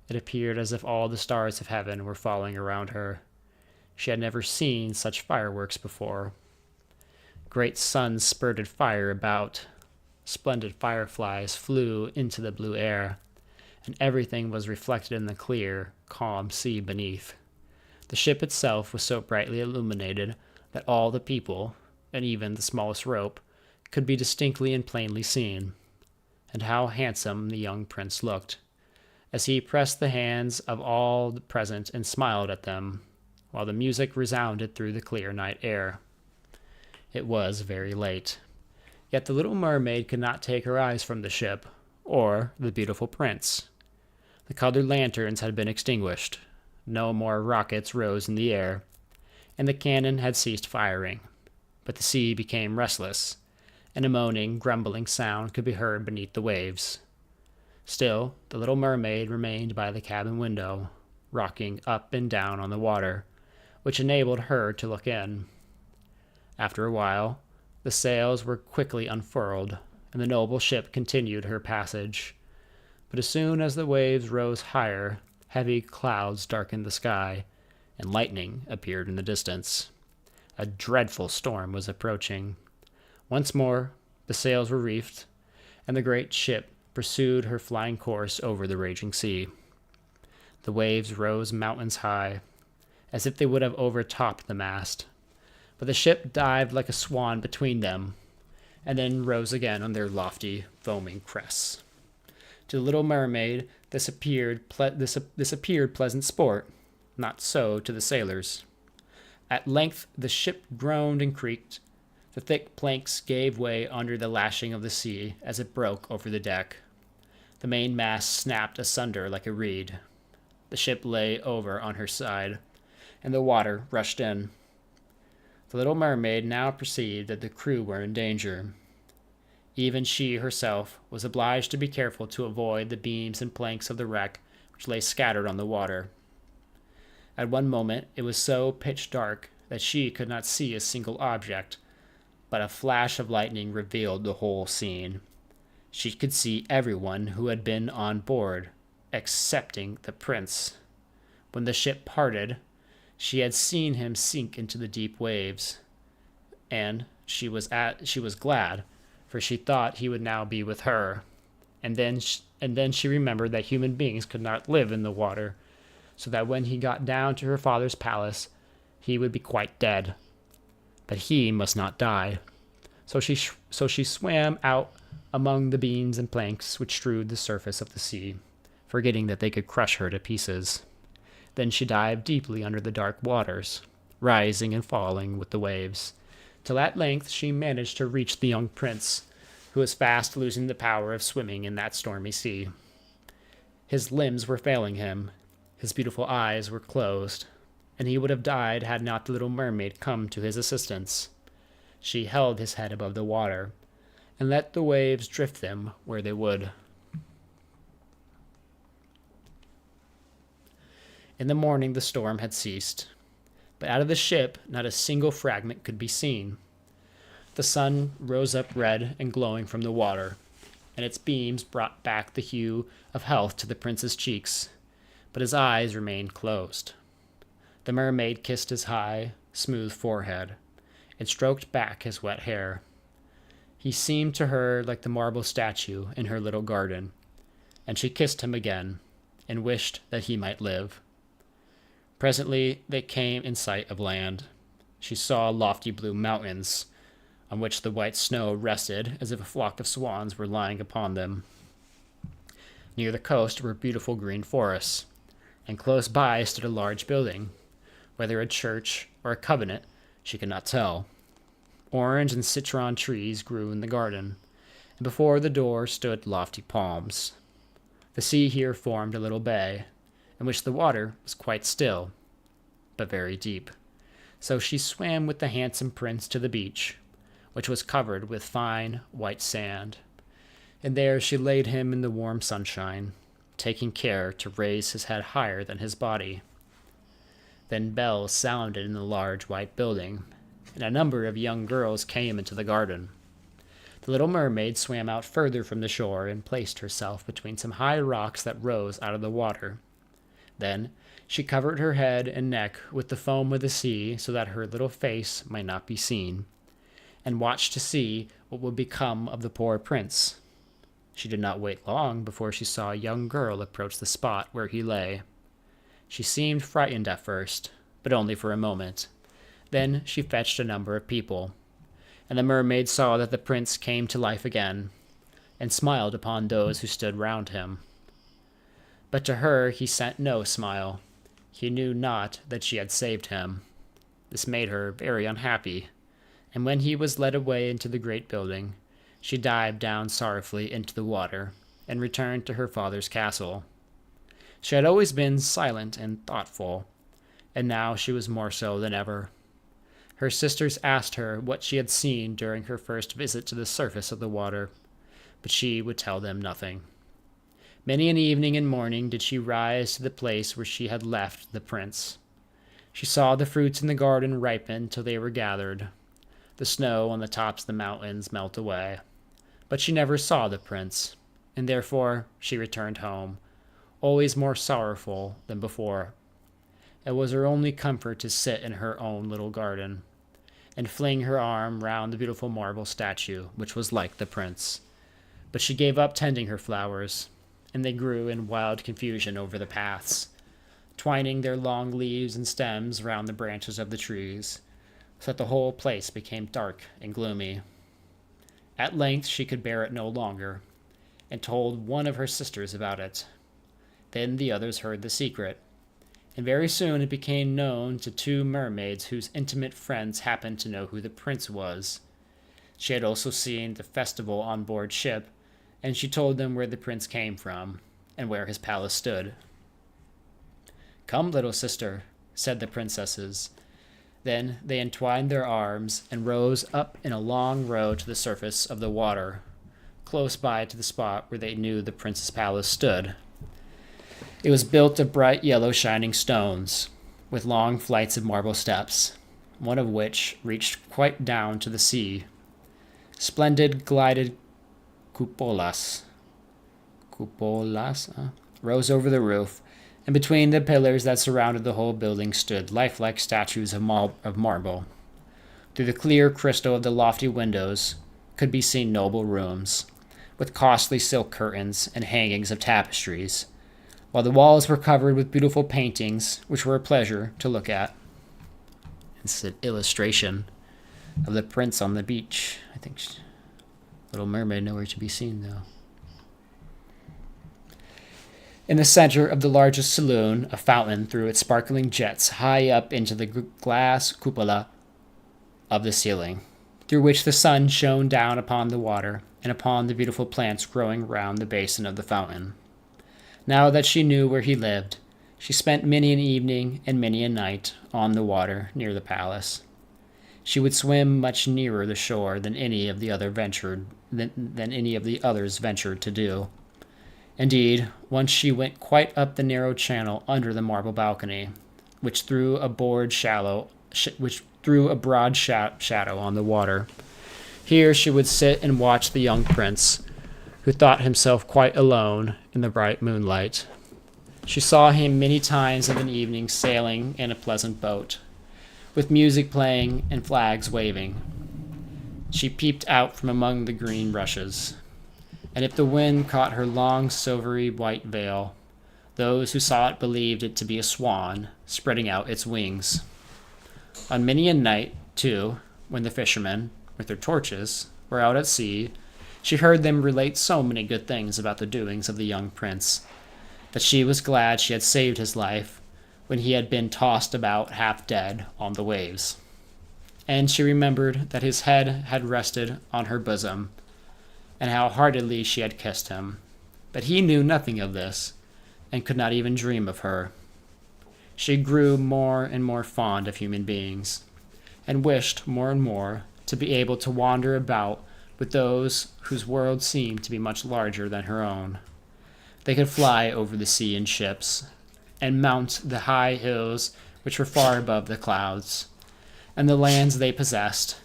it appeared as if all the stars of heaven were falling around her. She had never seen such fireworks before. Great suns spurted fire about. Splendid fireflies flew into the blue air, and everything was reflected in the clear, calm sea beneath. The ship itself was so brightly illuminated that all the people, and even the smallest rope, could be distinctly and plainly seen. And how handsome the young prince looked, as he pressed the hands of all present and smiled at them, while the music resounded through the clear night air. It was very late, yet the little mermaid could not take her eyes from the ship, or the beautiful prince. The colored lanterns had been extinguished, no more rockets rose in the air, and the cannon had ceased firing, but the sea became restless, and a moaning, grumbling sound could be heard beneath the waves. Still, the little mermaid remained by the cabin window, rocking up and down on the water, which enabled her to look in. After a while, the sails were quickly unfurled, and the noble ship continued her passage. But as soon as the waves rose higher, heavy clouds darkened the sky, and lightning appeared in the distance. A dreadful storm was approaching. Once more, the sails were reefed, and the great ship pursued her flying course over the raging sea. The waves rose mountains high, as if they would have overtopped the mast, but the ship dived like a swan between them, and then rose again on their lofty, foaming crests. To the little mermaid, this appeared pleasant sport, not so to the sailors. At length the ship groaned and creaked. The thick planks gave way under the lashing of the sea as it broke over the deck. The mainmast snapped asunder like a reed. The ship lay over on her side, and the water rushed in. The little mermaid now perceived that the crew were in danger. Even she herself was obliged to be careful to avoid the beams and planks of the wreck which lay scattered on the water. At one moment it was so pitch dark that she could not see a single object, but a flash of lightning revealed the whole scene. She could see everyone who had been on board, excepting the prince. When the ship parted, she had seen him sink into the deep waves, and she was glad, for she thought he would now be with her. And then she remembered that human beings could not live in the water, so that when he got down to her father's palace, he would be quite dead. But he must not die. So she swam out among the beams and planks which strewed the surface of the sea, forgetting that they could crush her to pieces. Then she dived deeply under the dark waters, rising and falling with the waves, till at length she managed to reach the young prince, who was fast losing the power of swimming in that stormy sea. His limbs were failing him, his beautiful eyes were closed, and he would have died had not the little mermaid come to his assistance. She held his head above the water, and let the waves drift them where they would. In the morning the storm had ceased, but out of the ship not a single fragment could be seen. The sun rose up red and glowing from the water, and its beams brought back the hue of health to the prince's cheeks, but his eyes remained closed. The mermaid kissed his high, smooth forehead, and stroked back his wet hair. He seemed to her like the marble statue in her little garden, and she kissed him again, and wished that he might live. Presently they came in sight of land. She saw lofty blue mountains, on which the white snow rested as if a flock of swans were lying upon them. Near the coast were beautiful green forests, and close by stood a large building, whether a church or a convent she could not tell. Orange and citron trees grew in the garden, and before the door stood lofty palms. The sea here formed a little bay, in which the water was quite still, but very deep. So she swam with the handsome prince to the beach, which was covered with fine white sand, and there she laid him in the warm sunshine, taking care to raise his head higher than his body. Then bells sounded in the large white building, and a number of young girls came into the garden. The little mermaid swam out further from the shore and placed herself between some high rocks that rose out of the water. Then she covered her head and neck with the foam of the sea so that her little face might not be seen, and watched to see what would become of the poor prince. She did not wait long before she saw a young girl approach the spot where he lay. She seemed frightened at first, but only for a moment. Then she fetched a number of people, and the mermaid saw that the prince came to life again, and smiled upon those who stood round him. But to her he sent no smile. He knew not that she had saved him. This made her very unhappy, and when he was led away into the great building, she dived down sorrowfully into the water, and returned to her father's castle. She had always been silent and thoughtful, and now she was more so than ever. Her sisters asked her what she had seen during her first visit to the surface of the water, but she would tell them nothing. Many an evening and morning did she rise to the place where she had left the prince. She saw the fruits in the garden ripen till they were gathered, the snow on the tops of the mountains melt away. But she never saw the prince, and therefore she returned home, always more sorrowful than before. It was her only comfort to sit in her own little garden, and fling her arm round the beautiful marble statue, which was like the prince. But she gave up tending her flowers, and they grew in wild confusion over the paths, twining their long leaves and stems round the branches of the trees, so that the whole place became dark and gloomy. At length she could bear it no longer, and told one of her sisters about it. Then the others heard the secret, and very soon it became known to two mermaids whose intimate friends happened to know who the prince was. She had also seen the festival on board ship, and she told them where the prince came from, and where his palace stood. "Come, little sister," said the princesses. Then they entwined their arms and rose up in a long row to the surface of the water, close by to the spot where they knew the prince's palace stood. It was built of bright yellow shining stones, with long flights of marble steps, one of which reached quite down to the sea. Splendid glided cupolas rose over the roof, and between the pillars that surrounded the whole building stood lifelike statues of marble. Through the clear crystal of the lofty windows could be seen noble rooms, with costly silk curtains and hangings of tapestries, while the walls were covered with beautiful paintings, which were a pleasure to look at. It's an illustration of the prince on the beach. I think Little Mermaid nowhere to be seen, though. In the center of the largest saloon, a fountain threw its sparkling jets high up into the glass cupola of the ceiling, through which the sun shone down upon the water and upon the beautiful plants growing round the basin of the fountain. Now that she knew where he lived, she spent many an evening and many a night on the water near the palace. She would swim much nearer the shore than any of the others ventured to do. Indeed, once she went quite up the narrow channel under the marble balcony, which threw a broad shadow on the water. Here she would sit and watch the young prince, who thought himself quite alone in the bright moonlight. She saw him many times of an evening sailing in a pleasant boat, with music playing and flags waving. She peeped out from among the green rushes, and if the wind caught her long silvery white veil, those who saw it believed it to be a swan spreading out its wings. On many a night, too, when the fishermen, with their torches, were out at sea, she heard them relate so many good things about the doings of the young prince, that she was glad she had saved his life when he had been tossed about half dead on the waves. and she remembered that his head had rested on her bosom, and how heartily she had kissed him. But he knew nothing of this, and could not even dream of her. She grew more and more fond of human beings, and wished more and more to be able to wander about with those whose world seemed to be much larger than her own. They could fly over the sea in ships, and mount the high hills which were far above the clouds, and the lands they possessed,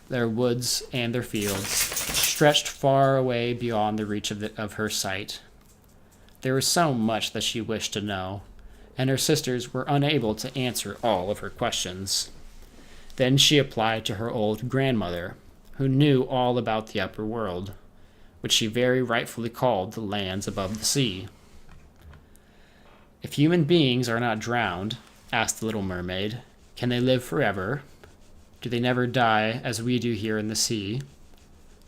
their woods and their fields, stretched far away beyond the reach of her sight. There was so much that she wished to know, and her sisters were unable to answer all of her questions. Then she applied to her old grandmother, who knew all about the upper world, which she very rightfully called the lands above the sea. "If human beings are not drowned," asked the little mermaid, "can they live forever? Do they never die as we do here in the sea?"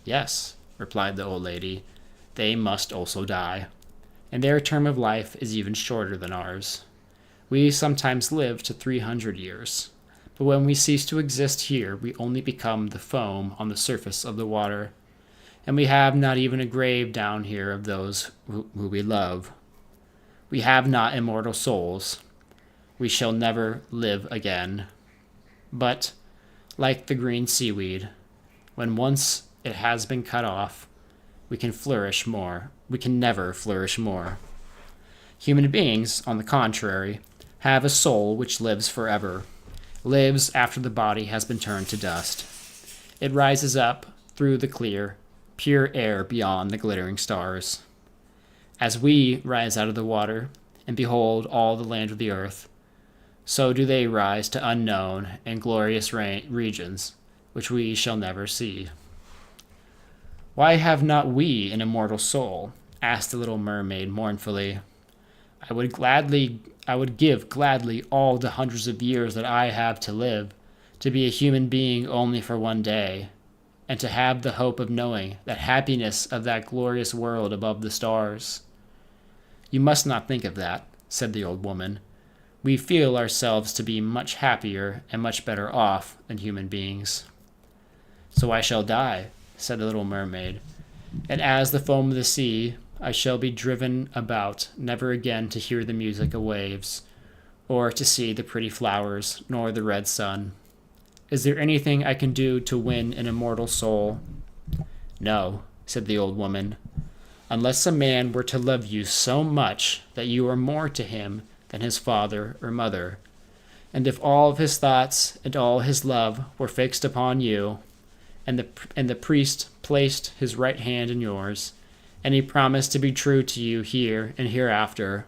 "Yes," replied the old lady, "they must also die, and their term of life is even shorter than ours. We sometimes live to 300 years, but when we cease to exist here, we only become the foam on the surface of the water, and we have not even a grave down here of those who we love. We have not immortal souls. We shall never live again. But, like the green seaweed, when once it has been cut off, we can never flourish more. Human beings, on the contrary, have a soul which lives forever, lives after the body has been turned to dust. It rises up through the clear, pure air beyond the glittering stars. As we rise out of the water and behold all the land of the earth, so do they rise to unknown and glorious regions, which we shall never see." "Why have not we an immortal soul?" asked the little mermaid mournfully. I would give gladly all the hundreds of years that I have to live, to be a human being only for one day, and to have the hope of knowing that happiness of that glorious world above the stars." "You must not think of that," said the old woman. "We feel ourselves to be much happier and much better off than human beings." "So I shall die," said the little mermaid, "and as the foam of the sea, I shall be driven about, never again to hear the music of waves, or to see the pretty flowers, nor the red sun. Is there anything I can do to win an immortal soul?" "No," said the old woman, "unless a man were to love you so much that you are more to him than his father or mother, and if all of his thoughts and all his love were fixed upon you, and the priest placed his right hand in yours, and he promised to be true to you here and hereafter,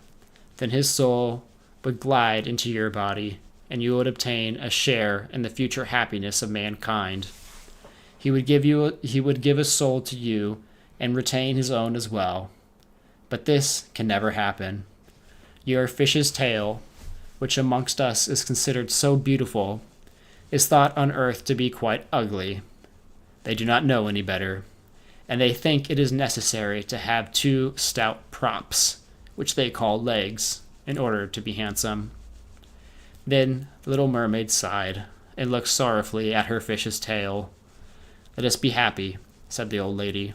then his soul would glide into your body, and you would obtain a share in the future happiness of mankind. He would give a soul to you and retain his own as well. But this can never happen. Your fish's tail, which amongst us is considered so beautiful, is thought on earth to be quite ugly. They do not know any better, and they think it is necessary to have 2 stout props, which they call legs, in order to be handsome." Then the little mermaid sighed, and looked sorrowfully at her fish's tail. "Let us be happy," said the old lady,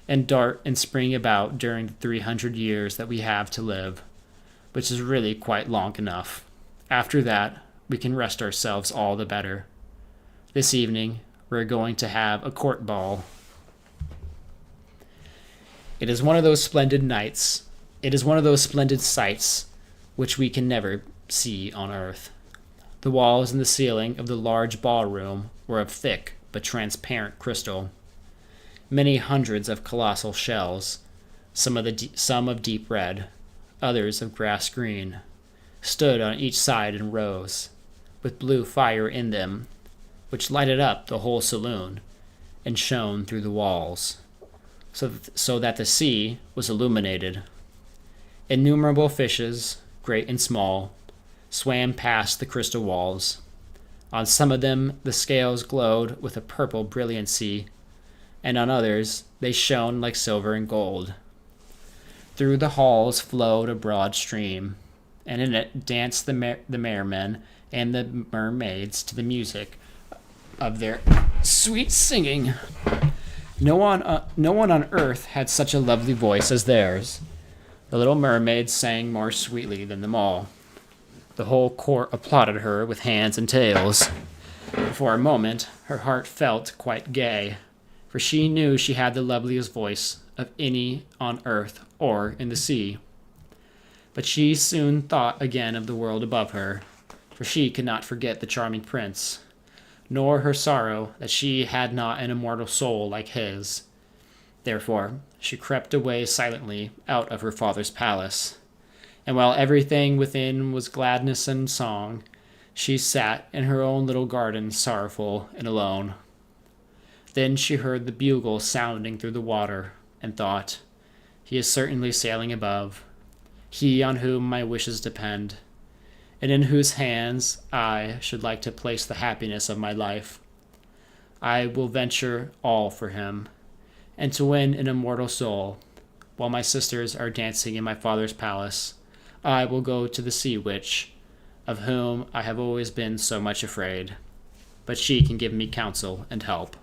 "and dart and spring about during the 300 years that we have to live, which is really quite long enough. After that, we can rest ourselves all the better. This evening, we're going to have a court ball. It is one of those splendid sights which we can never see on earth. The walls and the ceiling of the large ballroom were of thick but transparent crystal. Many hundreds of colossal shells, some of deep red, others of grass green, stood on each side in rows, with blue fire in them, which lighted up the whole saloon and shone through the walls, so that the sea was illuminated. Innumerable fishes, great and small, swam past the crystal walls. On some of them the scales glowed with a purple brilliancy, and on others they shone like silver and gold. Through the halls flowed a broad stream, and in it danced the mermen and the mermaids to the music of their sweet singing. No one on earth had such a lovely voice as theirs. The little mermaid sang more sweetly than them all. The whole court applauded her with hands and tails. For a moment, her heart felt quite gay, for she knew she had the loveliest voice of any on earth or in the sea. But she soon thought again of the world above her, for she could not forget the charming prince, nor her sorrow that she had not an immortal soul like his. Therefore, she crept away silently out of her father's palace, and while everything within was gladness and song, she sat in her own little garden, sorrowful and alone. Then she heard the bugle sounding through the water, and thought, "He is certainly sailing above, he on whom my wishes depend, and in whose hands I should like to place the happiness of my life. I will venture all for him, and to win an immortal soul, while my sisters are dancing in my father's palace, I will go to the sea witch, of whom I have always been so much afraid, but she can give me counsel and help."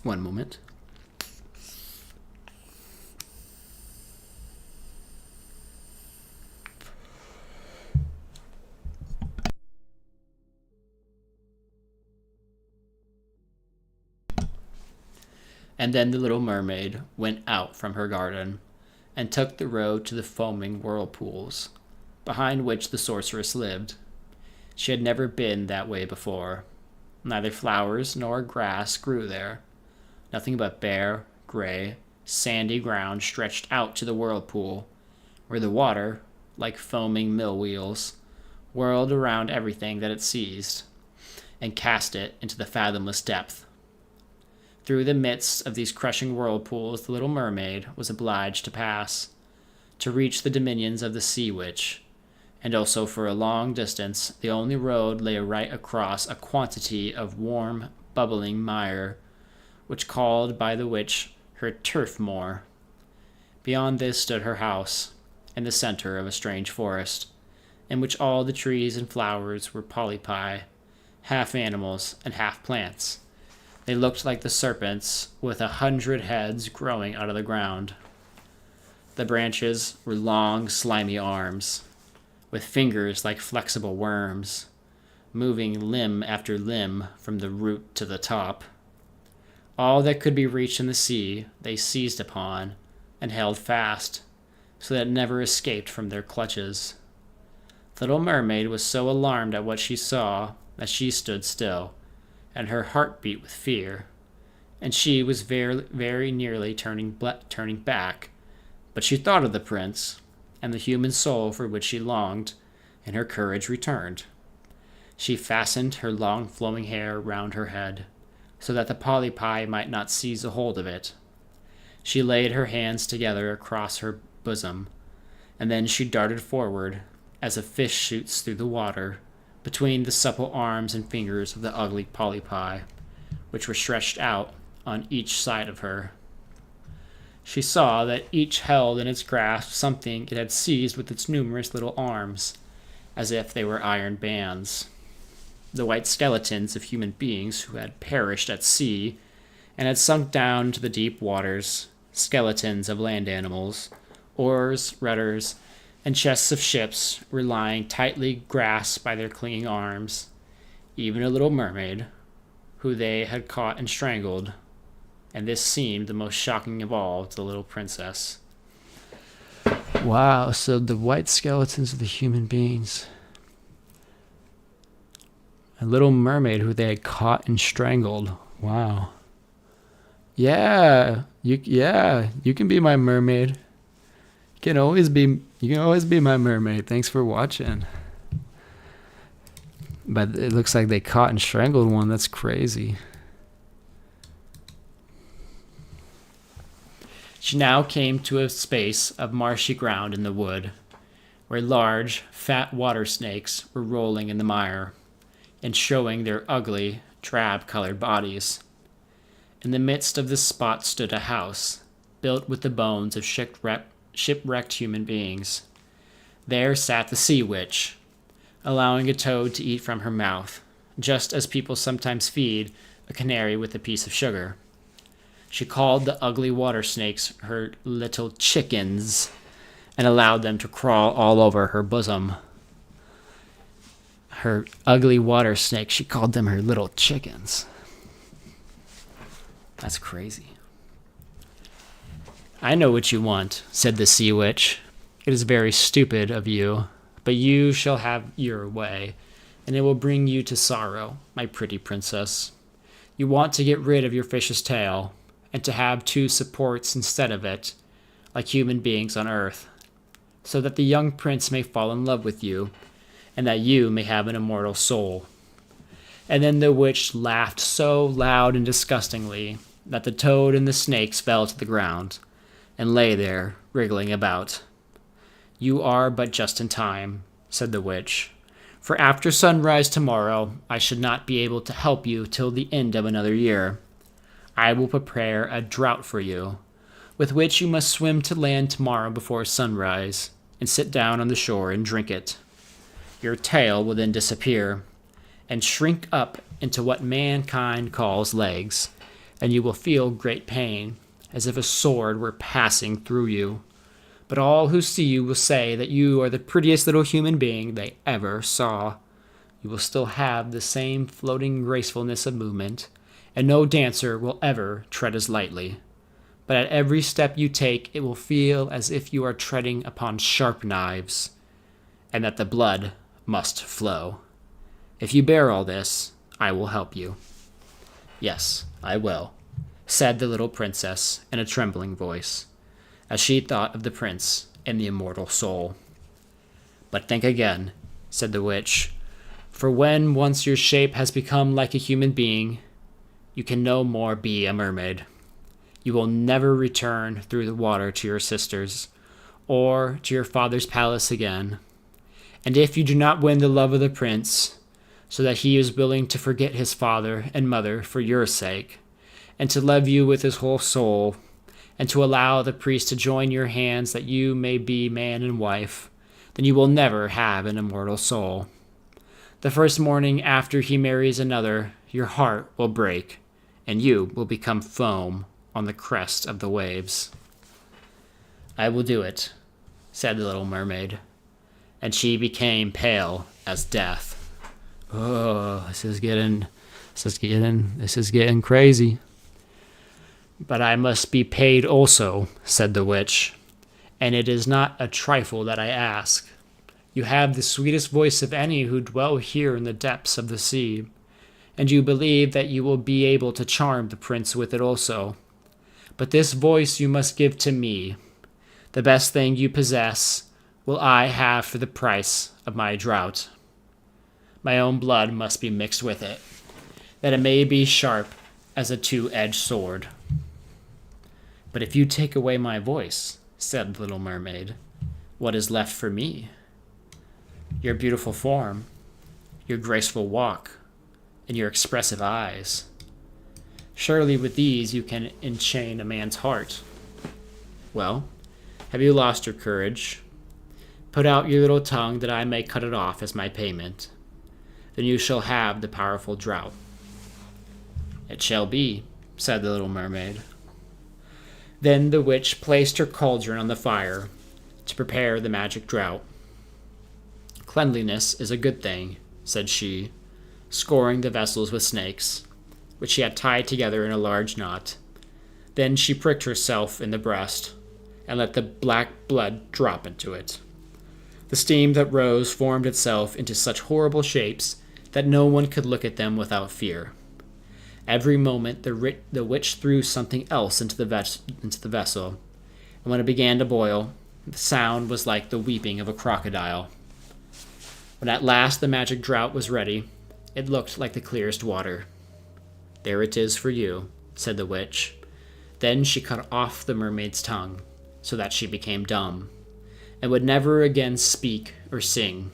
One moment. And then the little mermaid went out from her garden, and took the road to the foaming whirlpools, behind which the sorceress lived. She had never been that way before. Neither flowers nor grass grew there. Nothing but bare, gray, sandy ground stretched out to the whirlpool, where the water, like foaming mill wheels, whirled around everything that it seized, and cast it into the fathomless depth. Through the midst of these crushing whirlpools the little mermaid was obliged to pass, to reach the dominions of the sea witch, and also for a long distance the only road lay right across a quantity of warm, bubbling mire, which called by the witch her turf moor. Beyond this stood her house, in the center of a strange forest, in which all the trees and flowers were polypi, half animals and half plants. They looked like the serpents with 100 heads growing out of the ground. The branches were long, slimy arms, with fingers like flexible worms, moving limb after limb from the root to the top. All that could be reached in the sea they seized upon and held fast, so that it never escaped from their clutches. The little mermaid was so alarmed at what she saw that she stood still, and her heart beat with fear, and she was very, very nearly turning back, but she thought of the prince, and the human soul for which she longed, and her courage returned. She fastened her long flowing hair round her head, so that the polypi might not seize a hold of it. She laid her hands together across her bosom, and then she darted forward, as a fish shoots through the water, between the supple arms and fingers of the ugly polypi, which were stretched out on each side of her. She saw that each held in its grasp something it had seized with its numerous little arms, as if they were iron bands. The white skeletons of human beings who had perished at sea and had sunk down to the deep waters, skeletons of land animals, oars, rudders, and chests of ships were lying tightly grasped by their clinging arms, even a little mermaid, who they had caught and strangled, and this seemed the most shocking of all to the little princess. Wow, so the white skeletons of the human beings. A little mermaid who they had caught and strangled. Wow. Yeah, you can be my mermaid. You can always be my mermaid. Thanks for watching. But it looks like they caught and strangled one. That's crazy. She now came to a space of marshy ground in the wood, where large, fat water snakes were rolling in the mire and showing their ugly, drab-colored bodies. In the midst of this spot stood a house, built with the bones of shipwrecked human beings. There sat the sea witch, allowing a toad to eat from her mouth, just as people sometimes feed a canary with a piece of sugar. She called the ugly water snakes her little chickens and allowed them to crawl all over her bosom. Her ugly water snakes, she called them her little chickens. That's crazy. I know what you want, said the sea witch. It is very stupid of you, but you shall have your way, and it will bring you to sorrow, my pretty princess. You want to get rid of your fish's tail, and to have two supports instead of it, like human beings on earth, so that the young prince may fall in love with you, and that you may have an immortal soul. And then the witch laughed so loud and disgustingly that the toad and the snakes fell to the ground, and lay there, wriggling about. You are but just in time, said the witch, for after sunrise tomorrow I should not be able to help you till the end of another year. I will prepare a draught for you, with which you must swim to land tomorrow before sunrise, and sit down on the shore and drink it. Your tail will then disappear, and shrink up into what mankind calls legs, and you will feel great pain, as if a sword were passing through you. But all who see you will say that you are the prettiest little human being they ever saw. You will still have the same floating gracefulness of movement, and no dancer will ever tread as lightly. But at every step you take, it will feel as if you are treading upon sharp knives, and that the blood must flow. If you bear all this, I will help you. Yes, I will, said the little princess in a trembling voice, as she thought of the prince and the immortal soul. But think again, said the witch, for when once your shape has become like a human being, you can no more be a mermaid. You will never return through the water to your sisters, or to your father's palace again. And if you do not win the love of the prince, so that he is willing to forget his father and mother for your sake, and to love you with his whole soul, and to allow the priest to join your hands that you may be man and wife, then you will never have an immortal soul. The first morning after he marries another, your heart will break, and you will become foam on the crest of the waves. I will do it, said the little mermaid, and she became pale as death. Oh, this is getting crazy. But I must be paid also, said the witch, and it is not a trifle that I ask. You have the sweetest voice of any who dwell here in the depths of the sea, and you believe that you will be able to charm the prince with it also. But this voice you must give to me. The best thing you possess will I have for the price of my draught. My own blood must be mixed with it, that it may be sharp as a two-edged sword. But if you take away my voice, said the little mermaid, what is left for me? Your beautiful form, your graceful walk, and your expressive eyes. Surely with these you can enchain a man's heart. Well, have you lost your courage? Put out your little tongue that I may cut it off as my payment. Then you shall have the powerful draught. It shall be, said the little mermaid. Then the witch placed her cauldron on the fire to prepare the magic draught. Cleanliness is a good thing, said she, scoring the vessels with snakes, which she had tied together in a large knot. Then she pricked herself in the breast, and let the black blood drop into it. The steam that rose formed itself into such horrible shapes that no one could look at them without fear. Every moment the witch threw something else into the vessel, and when it began to boil, the sound was like the weeping of a crocodile. When at last the magic draught was ready, it looked like the clearest water. There it is for you, said the witch. Then she cut off the mermaid's tongue, so that she became dumb, and would never again speak or sing.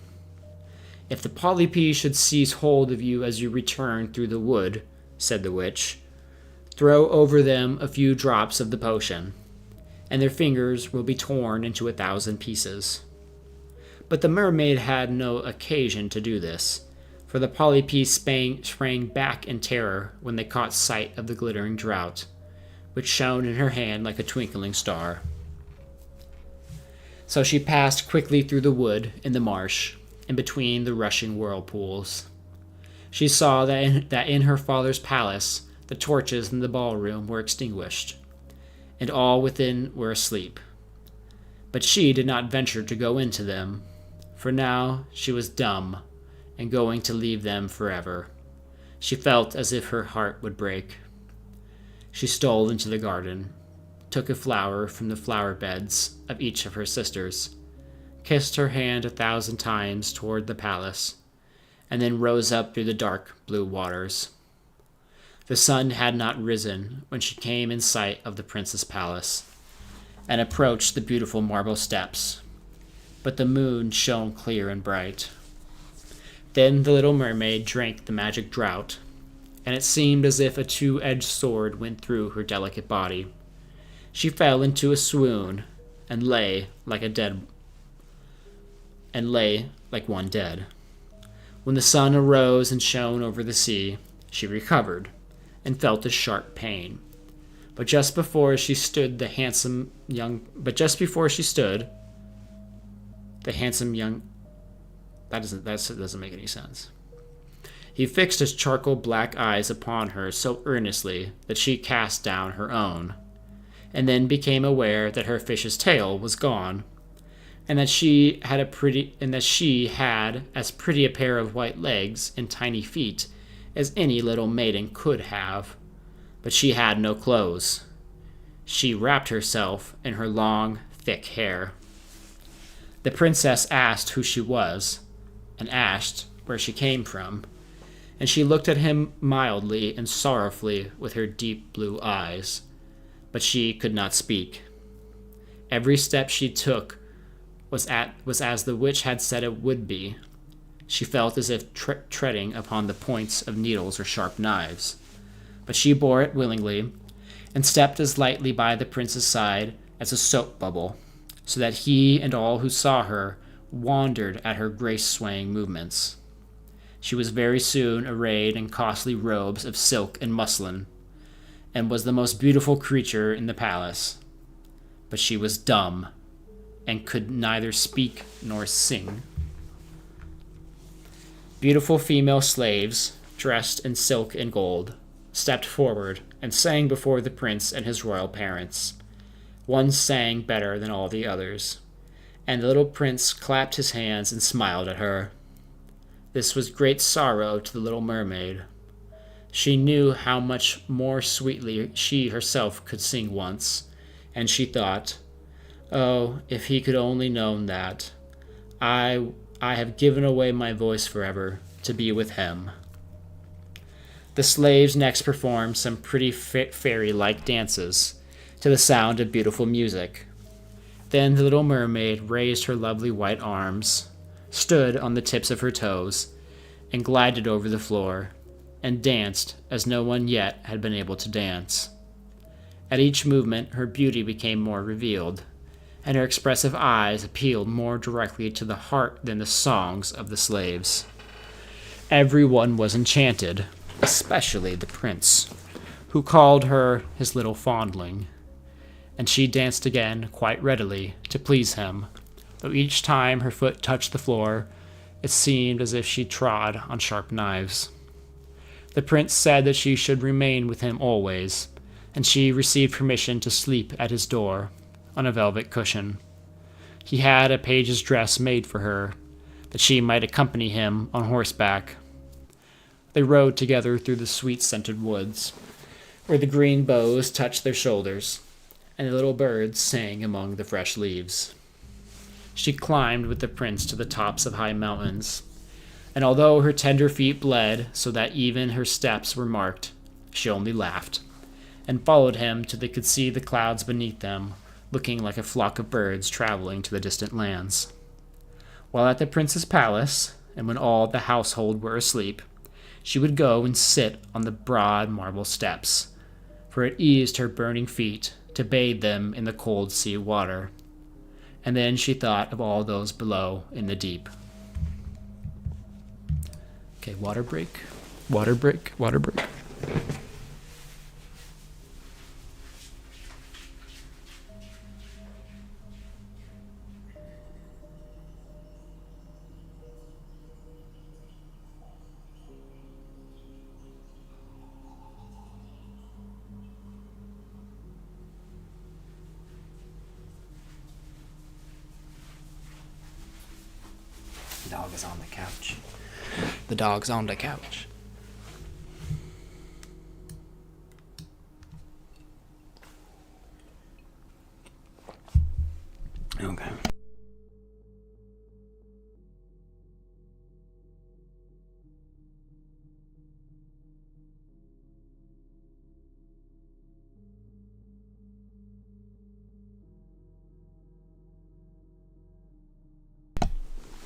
If the polypi should seize hold of you as you return through the wood, said the witch, throw over them a few drops of the potion, and their fingers will be torn into 1,000 pieces. But the mermaid had no occasion to do this, for the polypi sprang back in terror when they caught sight of the glittering draught, which shone in her hand like a twinkling star. So she passed quickly through the wood and the marsh, and between the rushing whirlpools. She saw that in her father's palace the torches in the ballroom were extinguished, and all within were asleep. But she did not venture to go into them, for now she was dumb and going to leave them forever. She felt as if her heart would break. She stole into the garden, took a flower from the flower beds of each of her sisters, kissed her hand 1,000 times toward the palace, and then rose up through the dark blue waters. The sun had not risen when she came in sight of the prince's palace, and approached the beautiful marble steps, but the moon shone clear and bright. Then the little mermaid drank the magic draught, and it seemed as if a two-edged sword went through her delicate body. She fell into a swoon and lay like one dead. When the sun arose and shone over the sea, she recovered and felt a sharp pain. But just before she stood, the handsome young that doesn't make any sense. He fixed his charcoal black eyes upon her so earnestly that she cast down her own, and then became aware that her fish's tail was gone, and that she had as pretty a pair of white legs and tiny feet as any little maiden could have. But she had no clothes. She wrapped herself in her long, thick hair. The princess asked who she was, and asked where she came from, and she looked at him mildly and sorrowfully with her deep blue eyes, but she could not speak. Every step she took was as the witch had said it would be. She felt as if treading upon the points of needles or sharp knives, but she bore it willingly, and stepped as lightly by the prince's side as a soap bubble, so that he and all who saw her wondered at her grace-swaying movements. She was very soon arrayed in costly robes of silk and muslin, and was the most beautiful creature in the palace. But she was dumb, and could neither speak nor sing. Beautiful female slaves, dressed in silk and gold, stepped forward and sang before the prince and his royal parents. One sang better than all the others, and the little prince clapped his hands and smiled at her. This was great sorrow to the little mermaid. She knew how much more sweetly she herself could sing once, and she thought, "Oh, if he could only known that. I have given away my voice forever to be with him." The slaves next performed some pretty fairy-like dances to the sound of beautiful music. Then the little mermaid raised her lovely white arms, stood on the tips of her toes, and glided over the floor, and danced as no one yet had been able to dance. At each movement her beauty became more revealed, and her expressive eyes appealed more directly to the heart than the songs of the slaves. Everyone was enchanted, especially the prince, who called her his little fondling, and she danced again quite readily to please him, though each time her foot touched the floor, it seemed as if she trod on sharp knives. The prince said that she should remain with him always, and she received permission to sleep at his door, on a velvet cushion. He had a page's dress made for her, that she might accompany him on horseback. They rode together through the sweet-scented woods, where the green boughs touched their shoulders, and the little birds sang among the fresh leaves. She climbed with the prince to the tops of high mountains, and although her tender feet bled so that even her steps were marked, she only laughed, and followed him till they could see the clouds beneath them, looking like a flock of birds traveling to the distant lands. While at the prince's palace, and when all the household were asleep, she would go and sit on the broad marble steps, for it eased her burning feet to bathe them in the cold sea water. And then she thought of all those below in the deep. Okay, water break. Water break. Water break. The dog is on the couch. The dog's on the couch. Okay.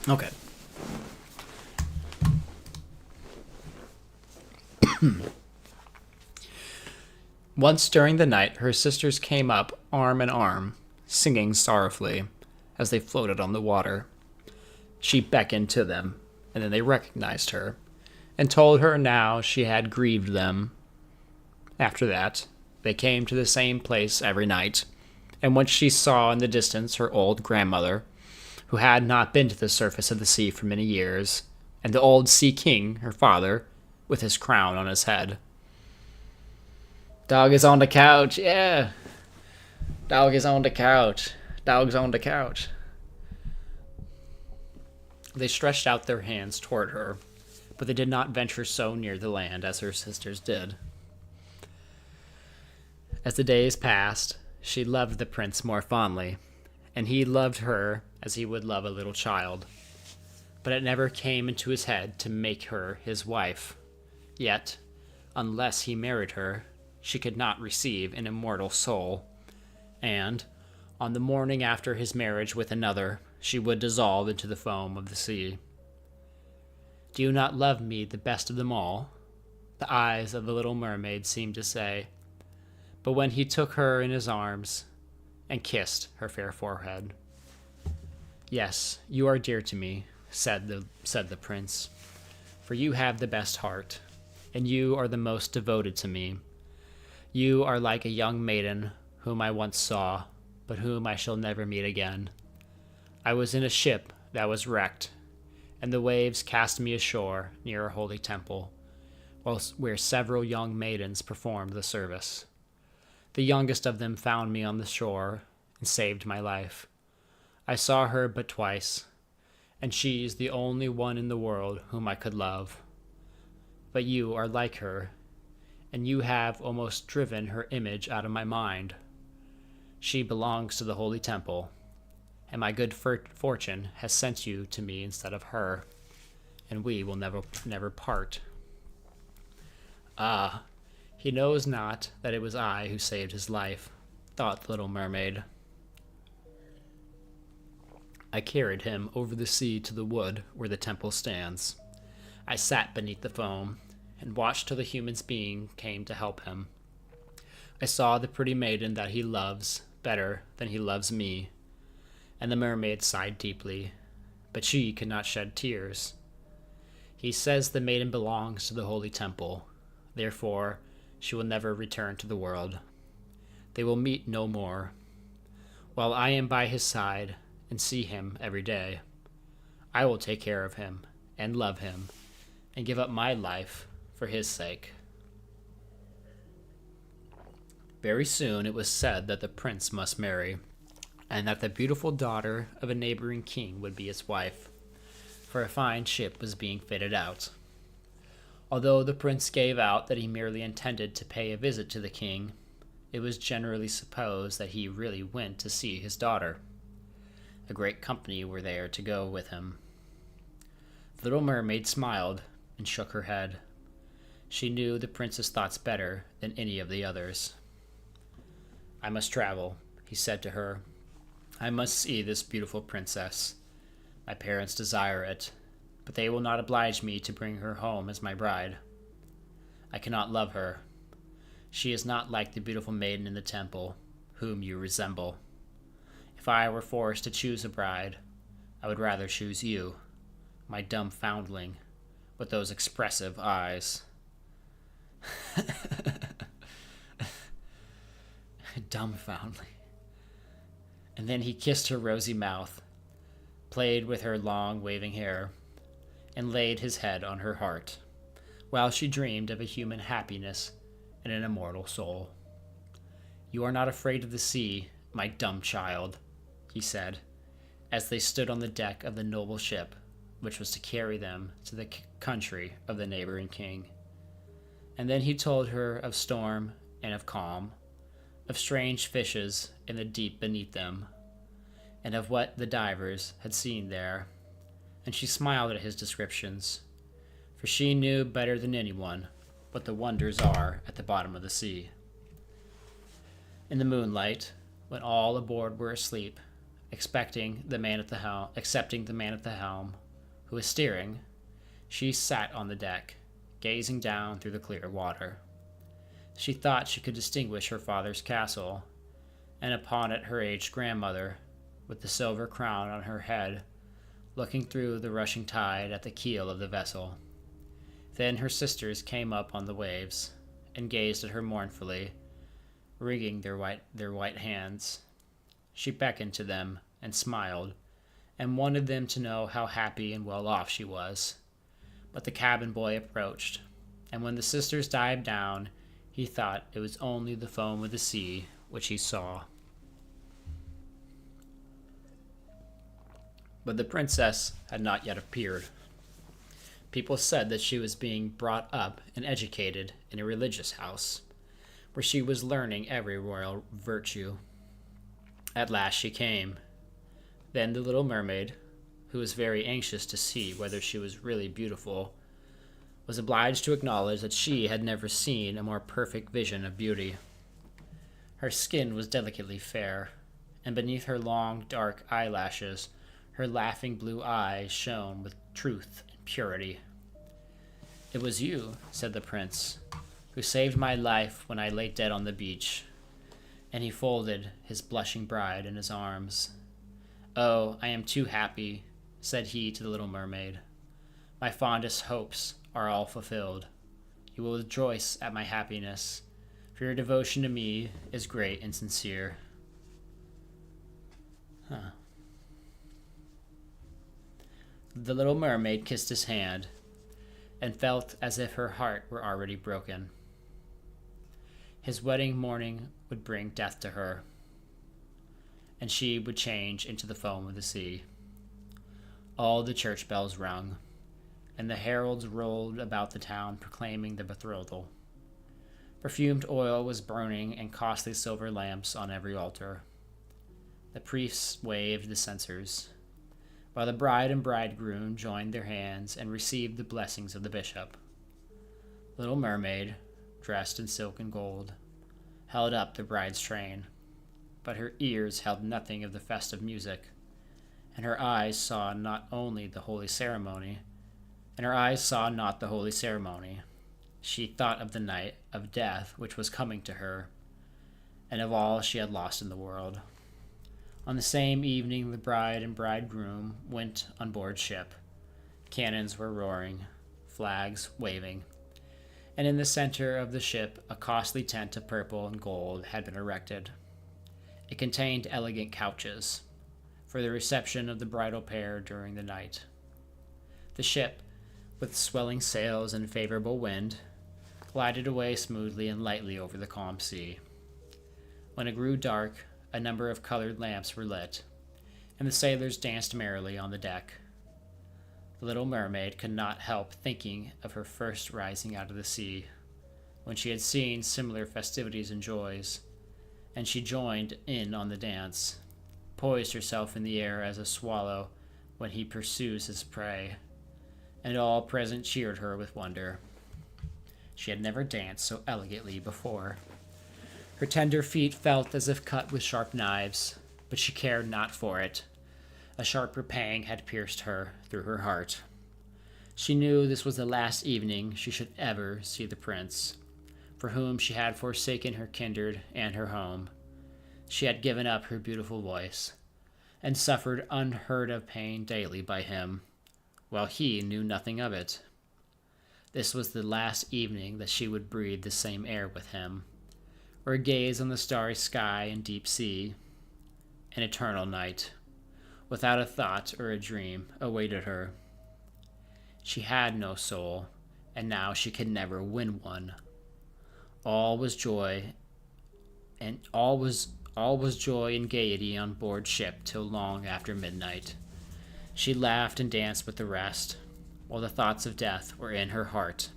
Okay. Once during the night, her sisters came up arm in arm, singing sorrowfully as they floated on the water. She beckoned to them, and then they recognized her, and told her now she had grieved them. After that, they came to the same place every night, and once she saw in the distance her old grandmother, who had not been to the surface of the sea for many years, and the old sea king, her father, with his crown on his head. Dog is on the couch, yeah. Dog is on the couch. Dog's on the couch. They stretched out their hands toward her, but they did not venture so near the land as her sisters did. As the days passed, she loved the prince more fondly, and he loved her as he would love a little child. But it never came into his head to make her his wife. Yet, unless he married her, she could not receive an immortal soul, and, on the morning after his marriage with another, she would dissolve into the foam of the sea. Do you not love me the best of them all? The eyes of the little mermaid seemed to say. But when he took her in his arms and kissed her fair forehead. Yes, you are dear to me, said the prince, for you have the best heart, and you are the most devoted to me. You are like a young maiden whom I once saw, but whom I shall never meet again. I was in a ship that was wrecked, and the waves cast me ashore near a holy temple, where several young maidens performed the service. The youngest of them found me on the shore and saved my life. I saw her but twice, and she is the only one in the world whom I could love. But you are like her, and you have almost driven her image out of my mind. She belongs to the holy temple, and my good fortune has sent you to me instead of her, and we will never part. Ah, he knows not that it was I who saved his life, thought the little mermaid. I carried him over the sea to the wood where the temple stands. I sat beneath the foam and watched till the human being came to help him. I saw the pretty maiden that he loves better than he loves me, and the mermaid sighed deeply, but she could not shed tears. He says the maiden belongs to the holy temple, therefore she will never return to the world. They will meet no more, while I am by his side and see him every day. I will take care of him and love him and give up my life for his sake. Very soon it was said that the prince must marry, and that the beautiful daughter of a neighboring king would be his wife, for a fine ship was being fitted out. Although the prince gave out that he merely intended to pay a visit to the king, it was generally supposed that he really went to see his daughter. A great company were there to go with him. The little mermaid smiled and shook her head. She knew the prince's thoughts better than any of the others. I must travel, he said to her. I must see this beautiful princess. My parents desire it, but they will not oblige me to bring her home as my bride. I cannot love her. She is not like the beautiful maiden in the temple, whom you resemble. If I were forced to choose a bride, I would rather choose you, my dumb foundling, with those expressive eyes. Dumb foundling. And then he kissed her rosy mouth, played with her long waving hair, and laid his head on her heart, while she dreamed of a human happiness and an immortal soul. You are not afraid of the sea, my dumb child, he said, as they stood on the deck of the noble ship which was to carry them to the country of the neighboring king. And then he told her of storm and of calm, of strange fishes in the deep beneath them, and of what the divers had seen there. And she smiled at his descriptions, for she knew better than anyone what the wonders are at the bottom of the sea. In the moonlight, when all aboard were asleep, accepting the man at the helm, who was steering, she sat on the deck, gazing down through the clear water. She thought she could distinguish her father's castle, and upon it her aged grandmother, with the silver crown on her head, looking through the rushing tide at the keel of the vessel. Then her sisters came up on the waves, and gazed at her mournfully, wringing their white hands. She beckoned to them, and smiled, and wanted them to know how happy and well off she was. But the cabin boy approached, and when the sisters dived down, he thought it was only the foam of the sea which he saw. But the princess had not yet appeared. People said that she was being brought up and educated in a religious house, where she was learning every royal virtue. At last she came. Then the little mermaid, who was very anxious to see whether she was really beautiful, was obliged to acknowledge that she had never seen a more perfect vision of beauty. Her skin was delicately fair, and beneath her long, dark eyelashes, her laughing blue eyes shone with truth and purity. "It was you," said the prince, "who saved my life when I lay dead on the beach." And he folded his blushing bride in his arms. "Oh, I am too happy," said he to the little mermaid. "My fondest hopes are all fulfilled. You will rejoice at my happiness, for your devotion to me is great and sincere." The little mermaid kissed his hand, and felt as if her heart were already broken. His wedding morning would bring death to her, and she would change into the foam of the sea. All the church bells rung, and the heralds rolled about the town proclaiming the betrothal. Perfumed oil was burning and costly silver lamps on every altar. The priests waved the censers, while the bride and bridegroom joined their hands and received the blessings of the bishop. Little mermaid, dressed in silk and gold, held up the bride's train, but her ears held nothing of the festive music, and her eyes saw not the holy ceremony. She thought of the night of death which was coming to her, and of all she had lost in the world. On the same evening, the bride and bridegroom went on board ship. Cannons were roaring, flags waving, and in the center of the ship a costly tent of purple and gold had been erected. It contained elegant couches for the reception of the bridal pair during the night. The ship, with swelling sails and favorable wind, glided away smoothly and lightly over the calm sea. When it grew dark, a number of colored lamps were lit, and the sailors danced merrily on the deck. The little mermaid could not help thinking of her first rising out of the sea, when she had seen similar festivities and joys, and she joined in on the dance, poised herself in the air as a swallow when he pursues his prey, and all present cheered her with wonder. She had never danced so elegantly before. Her tender feet felt as if cut with sharp knives, but she cared not for it. A sharper pang had pierced her through her heart. She knew this was the last evening she should ever see the prince, for whom she had forsaken her kindred and her home. She had given up her beautiful voice, and suffered unheard of pain daily by him, while he knew nothing of it. This was the last evening that she would breathe the same air with him, or gaze on the starry sky and deep sea. An eternal night, without a thought or a dream, awaited her. She had no soul, and now she could never win one. All was joy, and all was joy and gaiety on board ship till long after midnight. She laughed and danced with the rest, while the thoughts of death were in her heart.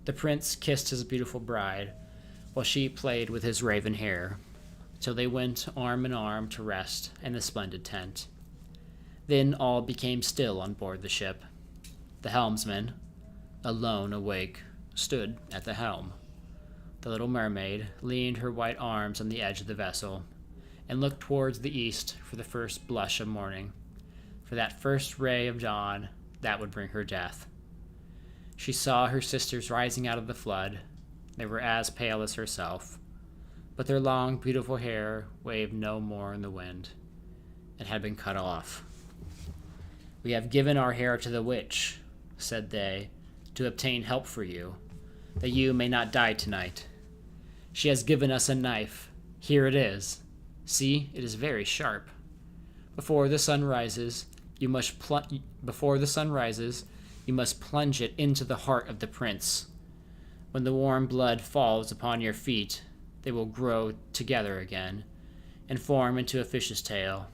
The prince kissed his beautiful bride, while she played with his raven hair, till they went arm in arm to rest in the splendid tent. Then all became still on board the ship. The helmsman, alone awake, stood at the helm. The little mermaid leaned her white arms on the edge of the vessel, and looked towards the east for the first blush of morning, for that first ray of dawn that would bring her death. She saw her sisters rising out of the flood. They were as pale as herself, but their long, beautiful hair waved no more in the wind. It had been cut off. "We have given our hair to the witch," said they, "to obtain help for you, that you may not die tonight. She has given us a knife. Here it is. See, it is very sharp. Before the sun rises, you must plunge it into the heart of the prince. When the warm blood falls upon your feet, they will grow together again, and form into a fish's tail,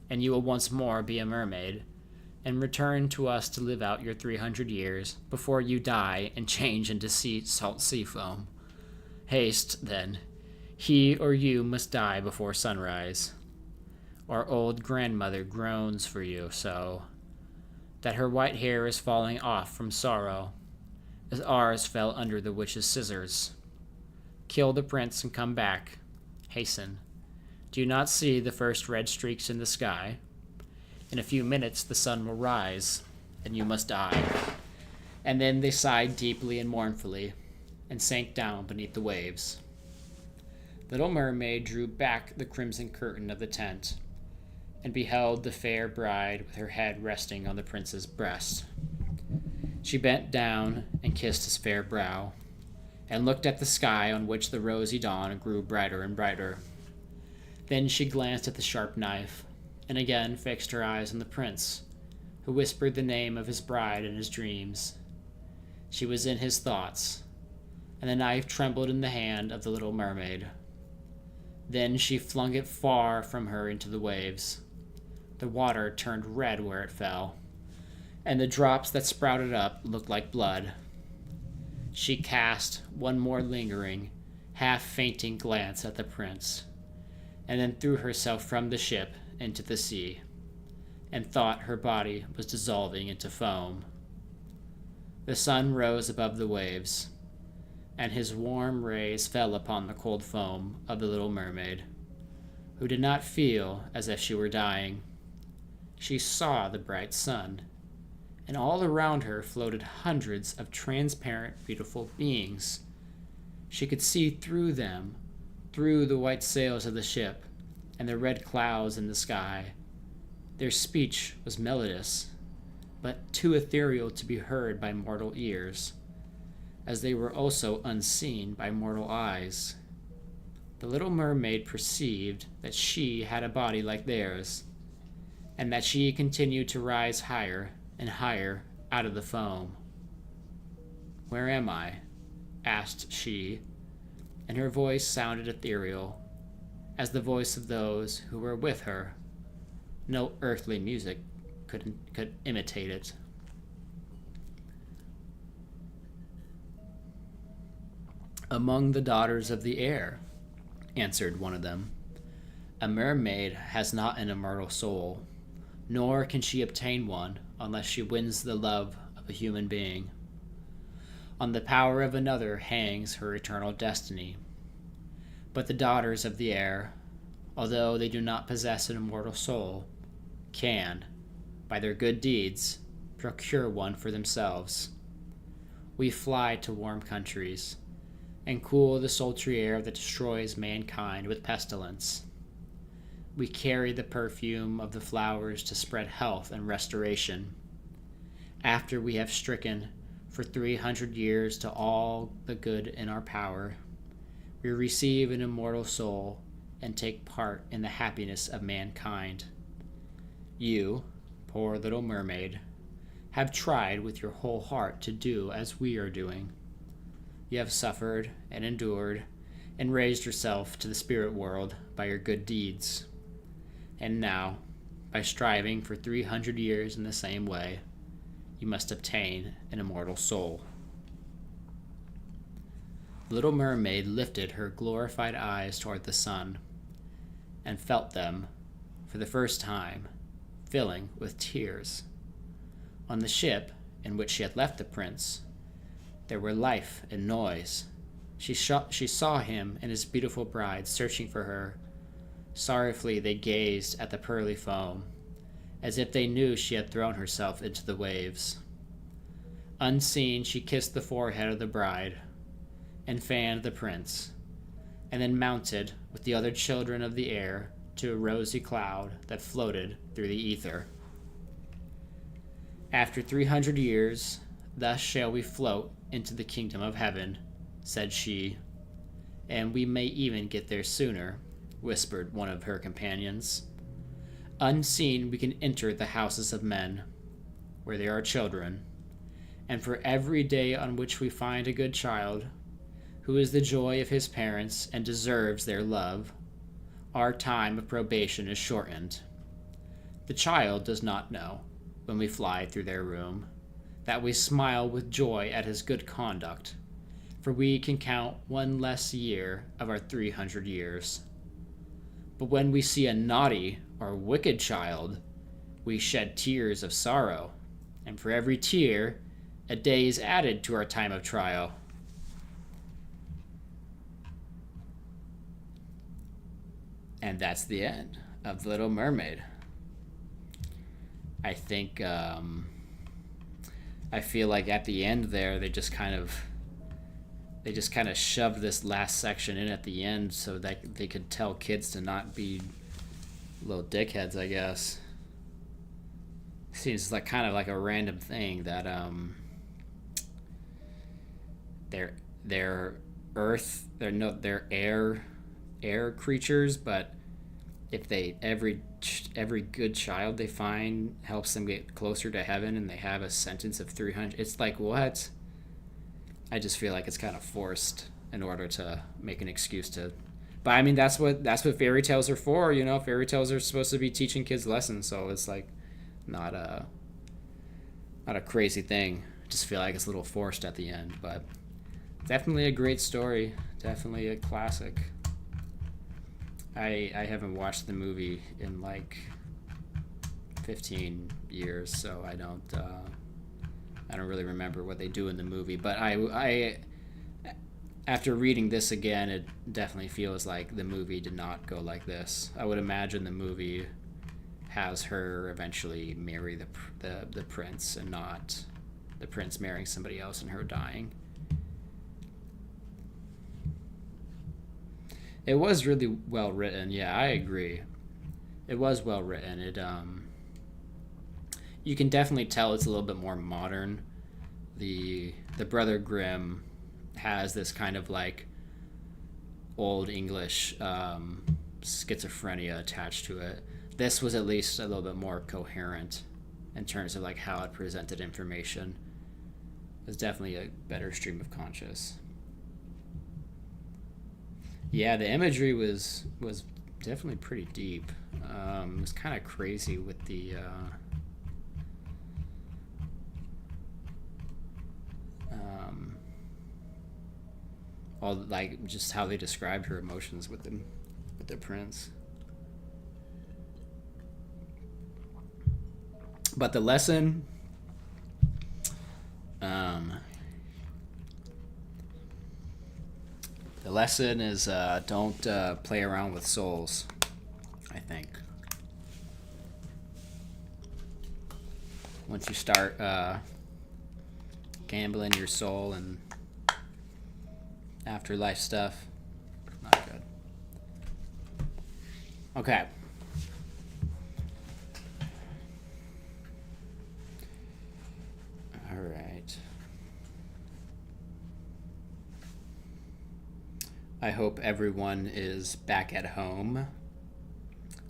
and you will once more be a mermaid, and return to us to live out your 300 years before you die and change into salt sea foam. Haste, then. He or you must die before sunrise. Our old grandmother groans for you so, that her white hair is falling off from sorrow, as ours fell under the witch's scissors. Kill the prince and come back. Hasten. Do you not see the first red streaks in the sky? In a few minutes the sun will rise, and you must die." And then they sighed deeply and mournfully, and sank down beneath the waves. The little mermaid drew back the crimson curtain of the tent, and beheld the fair bride with her head resting on the prince's breast. She bent down and kissed his fair brow, and looked at the sky on which the rosy dawn grew brighter and brighter. Then she glanced at the sharp knife, and again fixed her eyes on the prince, who whispered the name of his bride in his dreams. She was in his thoughts, and the knife trembled in the hand of the little mermaid. Then she flung it far from her into the waves. The water turned red where it fell, and the drops that sprouted up looked like blood. She cast one more lingering, half-fainting glance at the prince, and then threw herself from the ship into the sea, and thought her body was dissolving into foam. The sun rose above the waves, and his warm rays fell upon the cold foam of the little mermaid, who did not feel as if she were dying. She saw the bright sun, and all around her floated hundreds of transparent, beautiful beings. She could see through them, through the white sails of the ship and the red clouds in the sky. Their speech was melodious, but too ethereal to be heard by mortal ears, as they were also unseen by mortal eyes. The little mermaid perceived that she had a body like theirs, and that she continued to rise higher and higher out of the foam. "Where am I?" asked she, and her voice sounded ethereal, as the voice of those who were with her. No earthly music could imitate it. "Among the daughters of the air," answered one of them. "A mermaid has not an immortal soul, nor can she obtain one unless she wins the love of a human being. On the power of another hangs her eternal destiny. But the daughters of the air, although they do not possess an immortal soul, can, by their good deeds, procure one for themselves. We fly to warm countries, and cool the sultry air that destroys mankind with pestilence. We carry the perfume of the flowers to spread health and restoration. After we have stricken for 300 years to all the good in our power, we receive an immortal soul and take part in the happiness of mankind. You, poor little mermaid, have tried with your whole heart to do as we are doing. You have suffered and endured and raised yourself to the spirit world by your good deeds. And now, by striving for 300 years in the same way, you must obtain an immortal soul. The little mermaid lifted her glorified eyes toward the sun and felt them, for the first time, filling with tears. On the ship in which she had left the prince, there were life and noise. She saw him and his beautiful bride searching for her. Sorrowfully they gazed at the pearly foam, as if they knew she had thrown herself into the waves. Unseen, she kissed the forehead of the bride and fanned the prince, and then mounted with the other children of the air to a rosy cloud that floated through the ether. After 300 years, thus shall we float into the kingdom of heaven, said she, and we may even get there sooner, whispered one of her companions. Unseen, we can enter the houses of men, where there are children, and for every day on which we find a good child, who is the joy of his parents and deserves their love, our time of probation is shortened. The child does not know, when we fly through their room, that we smile with joy at his good conduct, for we can count one less year of our 300 years. But when we see a naughty or wicked child, we shed tears of sorrow, and for every tear, a day is added to our time of trial. And that's the end of The Little Mermaid. I think, I feel like at the end there, they just kind of shoved this last section in at the end so that they could tell kids to not be little dickheads, I guess. Seems like kind of like a random thing that they're air creatures, but if they every good child they find helps them get closer to heaven, and they have a sentence of 300, it's like, what? I just feel like it's kind of forced in order to make an excuse to. But I mean, that's what fairy tales are for, you know. Fairy tales are supposed to be teaching kids lessons, so it's like not a crazy thing. I just feel like it's a little forced at the end, but definitely a great story, definitely a classic. I haven't watched the movie in like 15 years, so I don't really remember what they do in the movie. But I after reading this again, it definitely feels like the movie did not go like this. I would imagine the movie has her eventually marry the prince, and not the prince marrying somebody else and her dying. It was really well written. Yeah, I agree. It was well written. It you can definitely tell it's a little bit more modern. The Brother Grimm has this kind of like old English schizophrenia attached to it. This was at least a little bit more coherent in terms of like how it presented information. It was definitely a better stream of conscious. Yeah, the imagery was definitely pretty deep. It was kind of crazy with the all like just how they described her emotions with the prince. But the lesson, is don't play around with souls, I think. Once you start gambling your soul and afterlife stuff, not good. Okay. All right. I hope everyone is back at home.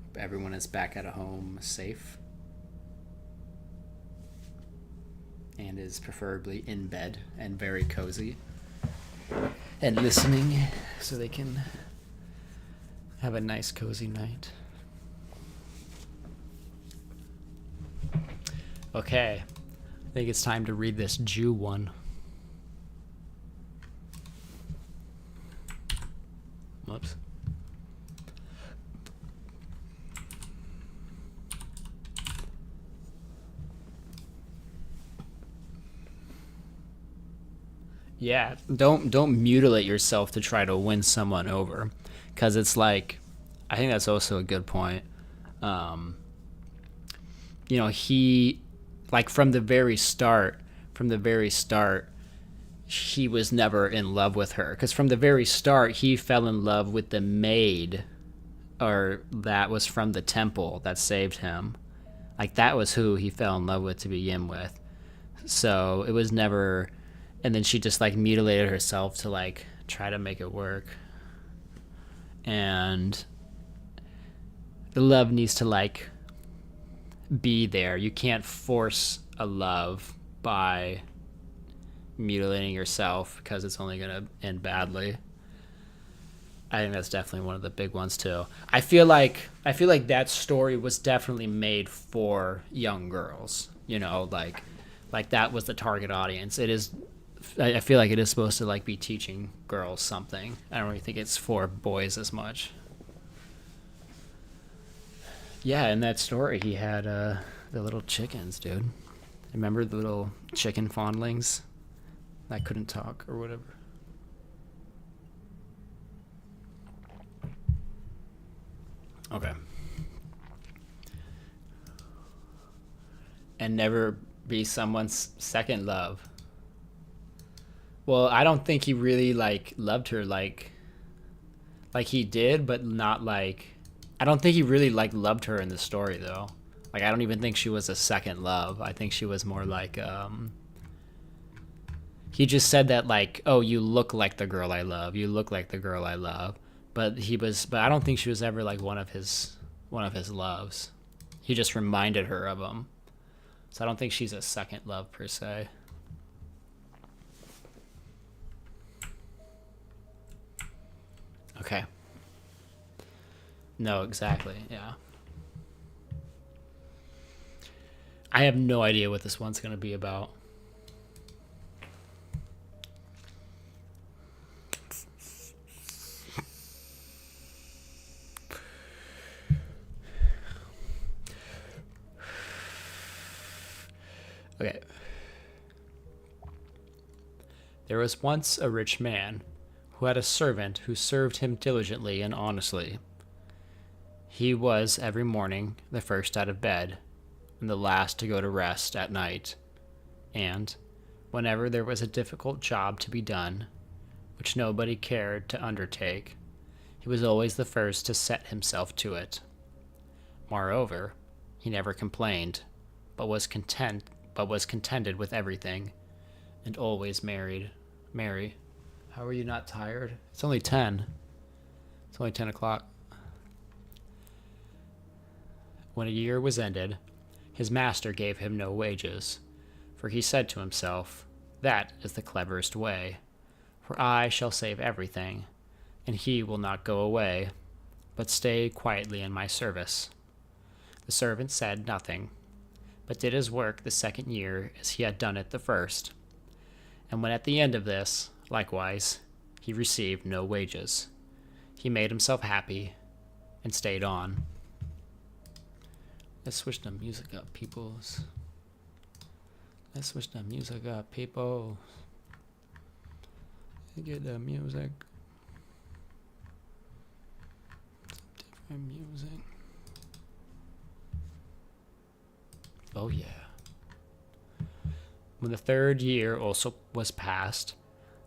Hope everyone is back at home safe. And is preferably in bed and very cozy. And listening so they can have a nice cozy night. Okay. I think it's time to read this Jew one. Whoops. Yeah, don't mutilate yourself to try to win someone over, because it's like, I think that's also a good point. He, like from the very start, he was never in love with her, because from the very start he fell in love with the maid, or that was from the temple that saved him. Like that was who he fell in love with to begin with. So it was never. And then she just like mutilated herself to like try to make it work. And the love needs to like be there. You can't force a love by mutilating yourself, because it's only going to end badly. I think that's definitely one of the big ones too. I feel like that story was definitely made for young girls, like that was the target audience. It is. I feel like it is supposed to like be teaching girls something. I don't really think it's for boys as much. Yeah, in that story he had the little chickens, dude. Remember the little chicken fondlings that couldn't talk or whatever? Okay. And never be someone's second love. Well, I don't think he really like loved her like he did, but not like, I don't think he really like loved her in the story though. Like I don't even think she was a second love. I think she was more like he just said that like, "Oh, you look like the girl I love. You look like the girl I love." But I don't think she was ever like one of his loves. He just reminded her of him. So I don't think she's a second love per se. Okay. No, exactly. Yeah. I have no idea what this one's going to be about. Okay. There was once a rich man who had a servant who served him diligently and honestly. He was every morning the first out of bed and the last to go to rest at night. And whenever there was a difficult job to be done, which nobody cared to undertake, he was always the first to set himself to it. Moreover, he never complained, but was contented with everything, and always merry. How are you not tired? It's only 10. It's only 10 o'clock. When a year was ended, his master gave him no wages, for he said to himself, "That is the cleverest way, for I shall save everything, and he will not go away, but stay quietly in my service." The servant said nothing, but did his work the second year as he had done it the first. And when at the end of this, likewise, he received no wages, he made himself happy and stayed on. Let's switch the music up, peoples. Let's switch the music up, people. Get the music. Some different music. Oh yeah. When the third year also was past,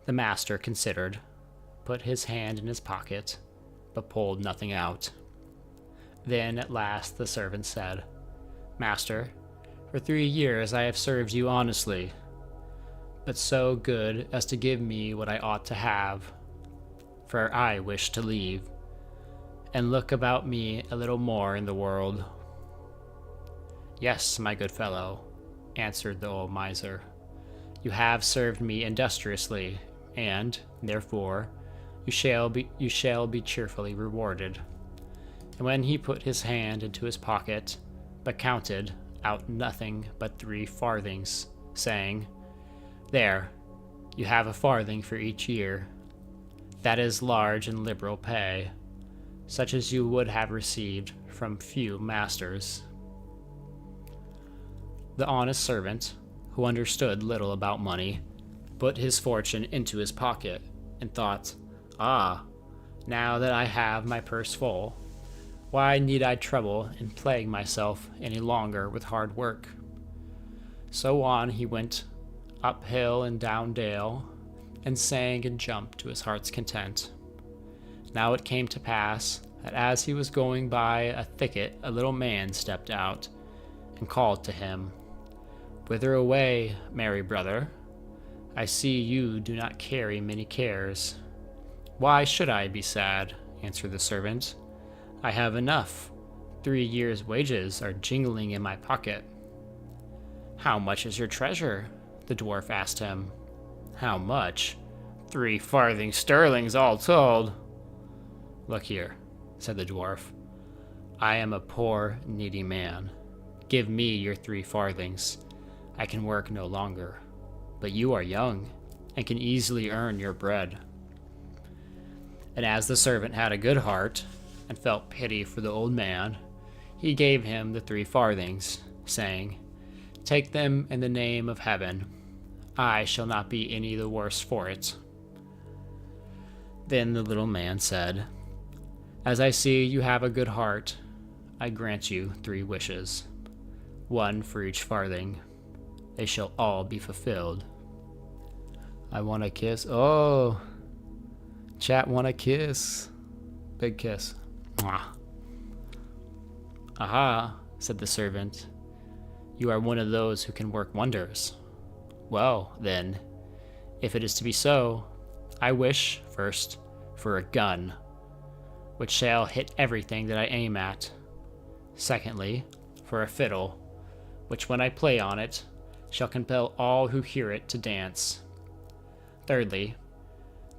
the master considered, put his hand in his pocket, but pulled nothing out. Then at last the servant said, "Master, for 3 years I have served you honestly, but so good as to give me what I ought to have, for I wish to leave, and look about me a little more in the world. Yes, my good fellow, answered the old miser, you have served me industriously, and, therefore, you shall be cheerfully rewarded. And when he put his hand into his pocket, but counted out nothing but 3 farthings, saying, There, you have a farthing for each year. That is large and liberal pay, such as you would have received from few masters. The honest servant, who understood little about money, put his fortune into his pocket, and thought, Ah, now that I have my purse full, why need I trouble and plague myself any longer with hard work? So on he went, up hill and down dale, and sang and jumped to his heart's content. Now it came to pass that as he was going by a thicket, a little man stepped out and called to him, Whither away, merry brother? I see you do not carry many cares. Why should I be sad? Answered the servant. I have enough. 3 years' wages are jingling in my pocket. How much is your treasure? The dwarf asked him. How much? 3 farthing sterlings all told. Look here, said the dwarf. I am a poor, needy man. Give me your 3 farthings. I can work no longer, but you are young and can easily earn your bread. And as the servant had a good heart and felt pity for the old man, he gave him the 3 farthings, saying, Take them in the name of heaven. I shall not be any the worse for it. Then the little man said, As I see you have a good heart, I grant you 3 wishes, 1 for each farthing. They shall all be fulfilled. I want a kiss. Oh, chat want a kiss. Big kiss. Mwah. Aha, said the servant. You are one of those who can work wonders. Well, then, if it is to be so, I wish, first, for a gun, which shall hit everything that I aim at. Secondly, for a fiddle, which when I play on it, shall compel all who hear it to dance. Thirdly,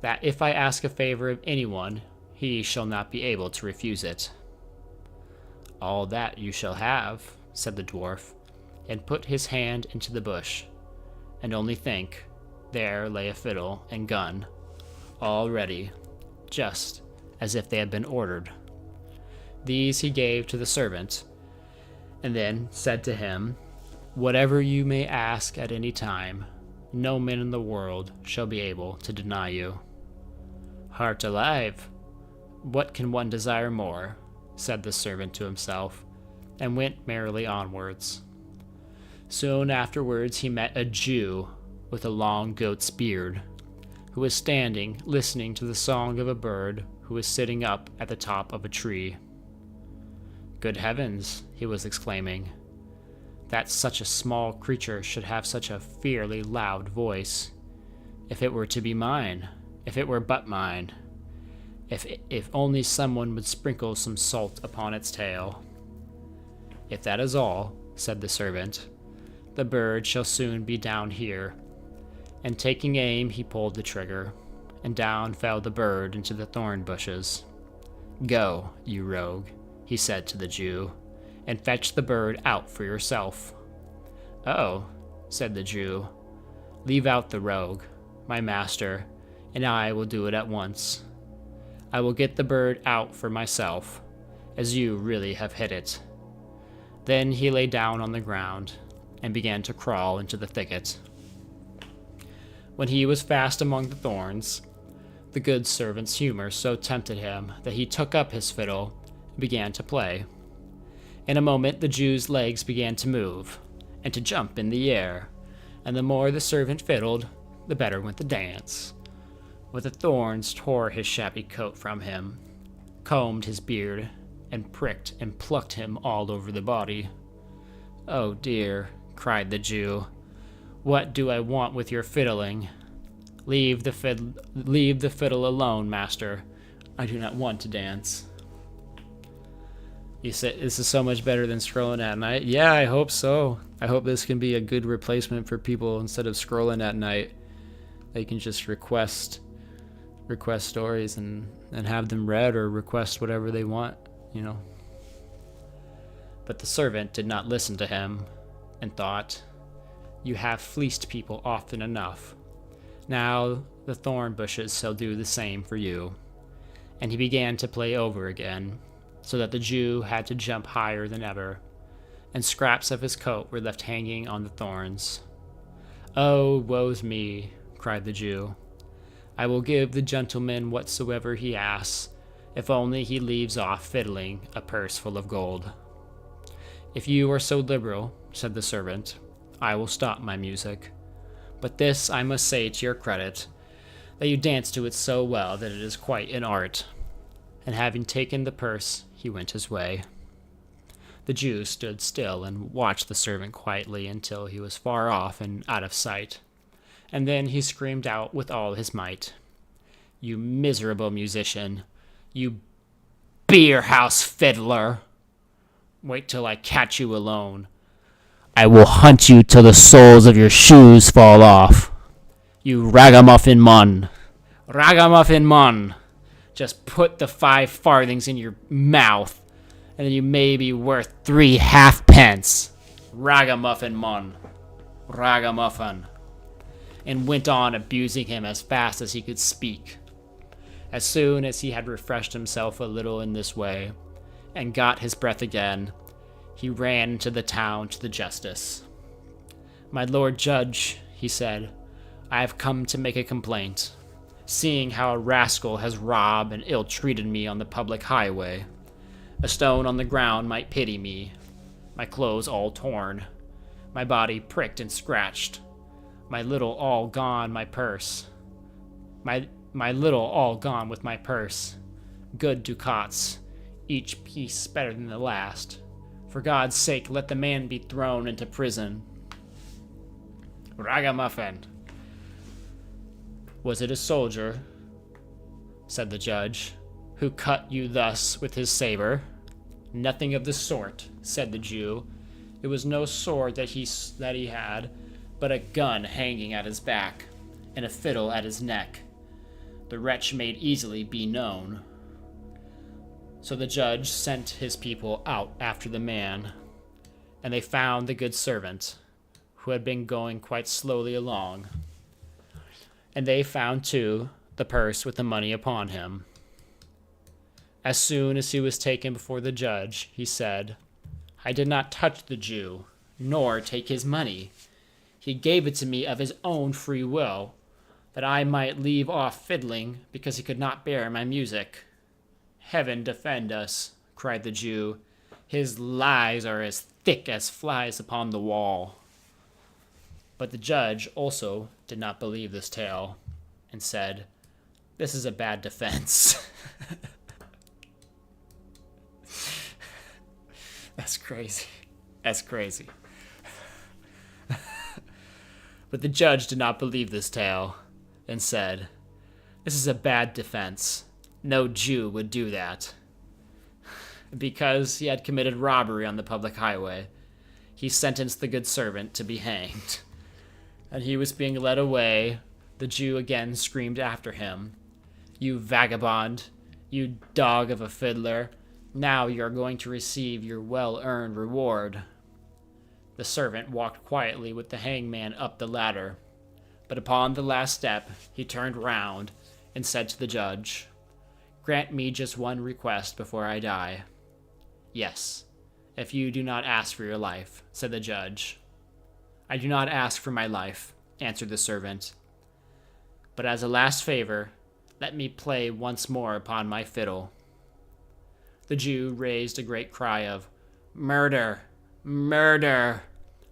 that if I ask a favor of anyone, he shall not be able to refuse it. All that you shall have, said the dwarf, and put his hand into the bush. And only think, there lay a fiddle and gun, all ready, just as if they had been ordered. These he gave to the servant, and then said to him, Whatever you may ask at any time, no man in the world shall be able to deny you. Heart alive, what can one desire more? Said the servant to himself, and went merrily onwards. Soon afterwards he met a Jew with a long goat's beard, who was standing listening to the song of a bird who was sitting up at the top of a tree. Good heavens, he was exclaiming, that such a small creature should have such a fearfully loud voice. If it were to be mine, if it were but mine, if only someone would sprinkle some salt upon its tail. If that is all, said the servant, the bird shall soon be down here. And taking aim, he pulled the trigger, and down fell the bird into the thorn bushes. Go, you rogue, he said to the Jew, and fetch the bird out for yourself. Oh, said the Jew, leave out the rogue, my master, and I will do it at once. I will get the bird out for myself, as you really have hit it. Then he lay down on the ground, and began to crawl into the thicket. When he was fast among the thorns, the good servant's humor so tempted him that he took up his fiddle and began to play. In a moment the Jew's legs began to move, and to jump in the air, and the more the servant fiddled, the better went the dance. But the thorns tore his shabby coat from him, combed his beard, and pricked and plucked him all over the body. Oh dear, cried the Jew, What do I want with your fiddling? Leave the fiddle alone, master. I do not want to dance. You said this is so much better than scrolling at night. Yeah, I hope so. I hope this can be a good replacement for people. Instead of scrolling at night, they can just request stories and have them read, or request whatever they want, you know. But the servant did not listen to him and thought, "You have fleeced people often enough. Now the thorn bushes shall do the same for you." And he began to play over again, so that the Jew had to jump higher than ever, and scraps of his coat were left hanging on the thorns. "Oh, woe's me," cried the Jew. "I will give the gentleman whatsoever he asks, if only he leaves off fiddling a purse full of gold." "If you are so liberal," said the servant, "I will stop my music. But this I must say to your credit, that you dance to it so well that it is quite an art." And having taken the purse, he went his way. The Jew stood still and watched the servant quietly until he was far off and out of sight, and then he screamed out with all his might, "You miserable musician! You beer-house fiddler! Wait till I catch you alone. I will hunt you till the soles of your shoes fall off. You ragamuffin mon! Ragamuffin mon! Just put the 5 farthings in your mouth, and then you may be worth 3 halfpence. Ragamuffin mon! Ragamuffin!" And went on abusing him as fast as he could speak. As soon as he had refreshed himself a little in this way, and got his breath again, he ran into the town to the justice. "My lord judge," he said, "I have come to make a complaint, seeing how a rascal has robbed and ill-treated me on the public highway. A stone on the ground might pity me, my clothes all torn, my body pricked and scratched, my little all gone my purse, my little all gone with my purse, good ducats, each piece better than the last. For God's sake, let the man be thrown into prison." "Ragamuffin! Was it a soldier," said the judge, "who cut you thus with his saber?" "Nothing of the sort," said the Jew. "It was no sword that he had, but a gun hanging at his back, and a fiddle at his neck. The wretch may easily be known." So the judge sent his people out after the man, and they found the good servant, who had been going quite slowly along. And they found, too, the purse with the money upon him. As soon as he was taken before the judge, he said, "I did not touch the Jew, nor take his money. He gave it to me of his own free will, that I might leave off fiddling, because he could not bear my music." "Heaven defend us," cried the Jew. "His lies are as thick as flies upon the wall." But the judge also did not believe this tale, and said, "This is a bad defense." That's crazy. That's crazy. But the judge did not believe this tale, and said, "This is a bad defense. No Jew would do that." Because he had committed robbery on the public highway, he sentenced the good servant to be hanged. And he was being led away. The Jew again screamed after him, "You vagabond, you dog of a fiddler, now you are going to receive your well-earned reward." The servant walked quietly with the hangman up the ladder, but upon the last step he turned round and said to the judge, "Grant me just one request before I die." "Yes, if you do not ask for your life," said the judge. "I do not ask for my life," answered the servant. "But as a last favor, let me play once more upon my fiddle." The Jew raised a great cry of, "Murder! Murder!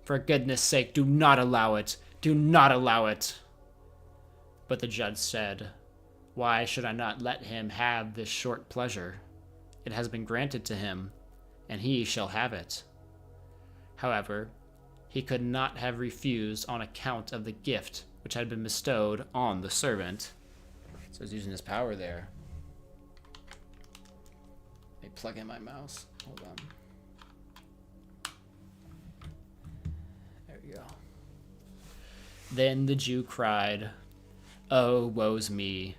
For goodness' sake, do not allow it! Do not allow it!" But the judge said, "Why should I not let him have this short pleasure? It has been granted to him, and he shall have it." However, he could not have refused on account of the gift which had been bestowed on the servant. So he's using his power there. Let me plug in my mouse. Hold on. There we go. Then the Jew cried, "Oh, woe's me.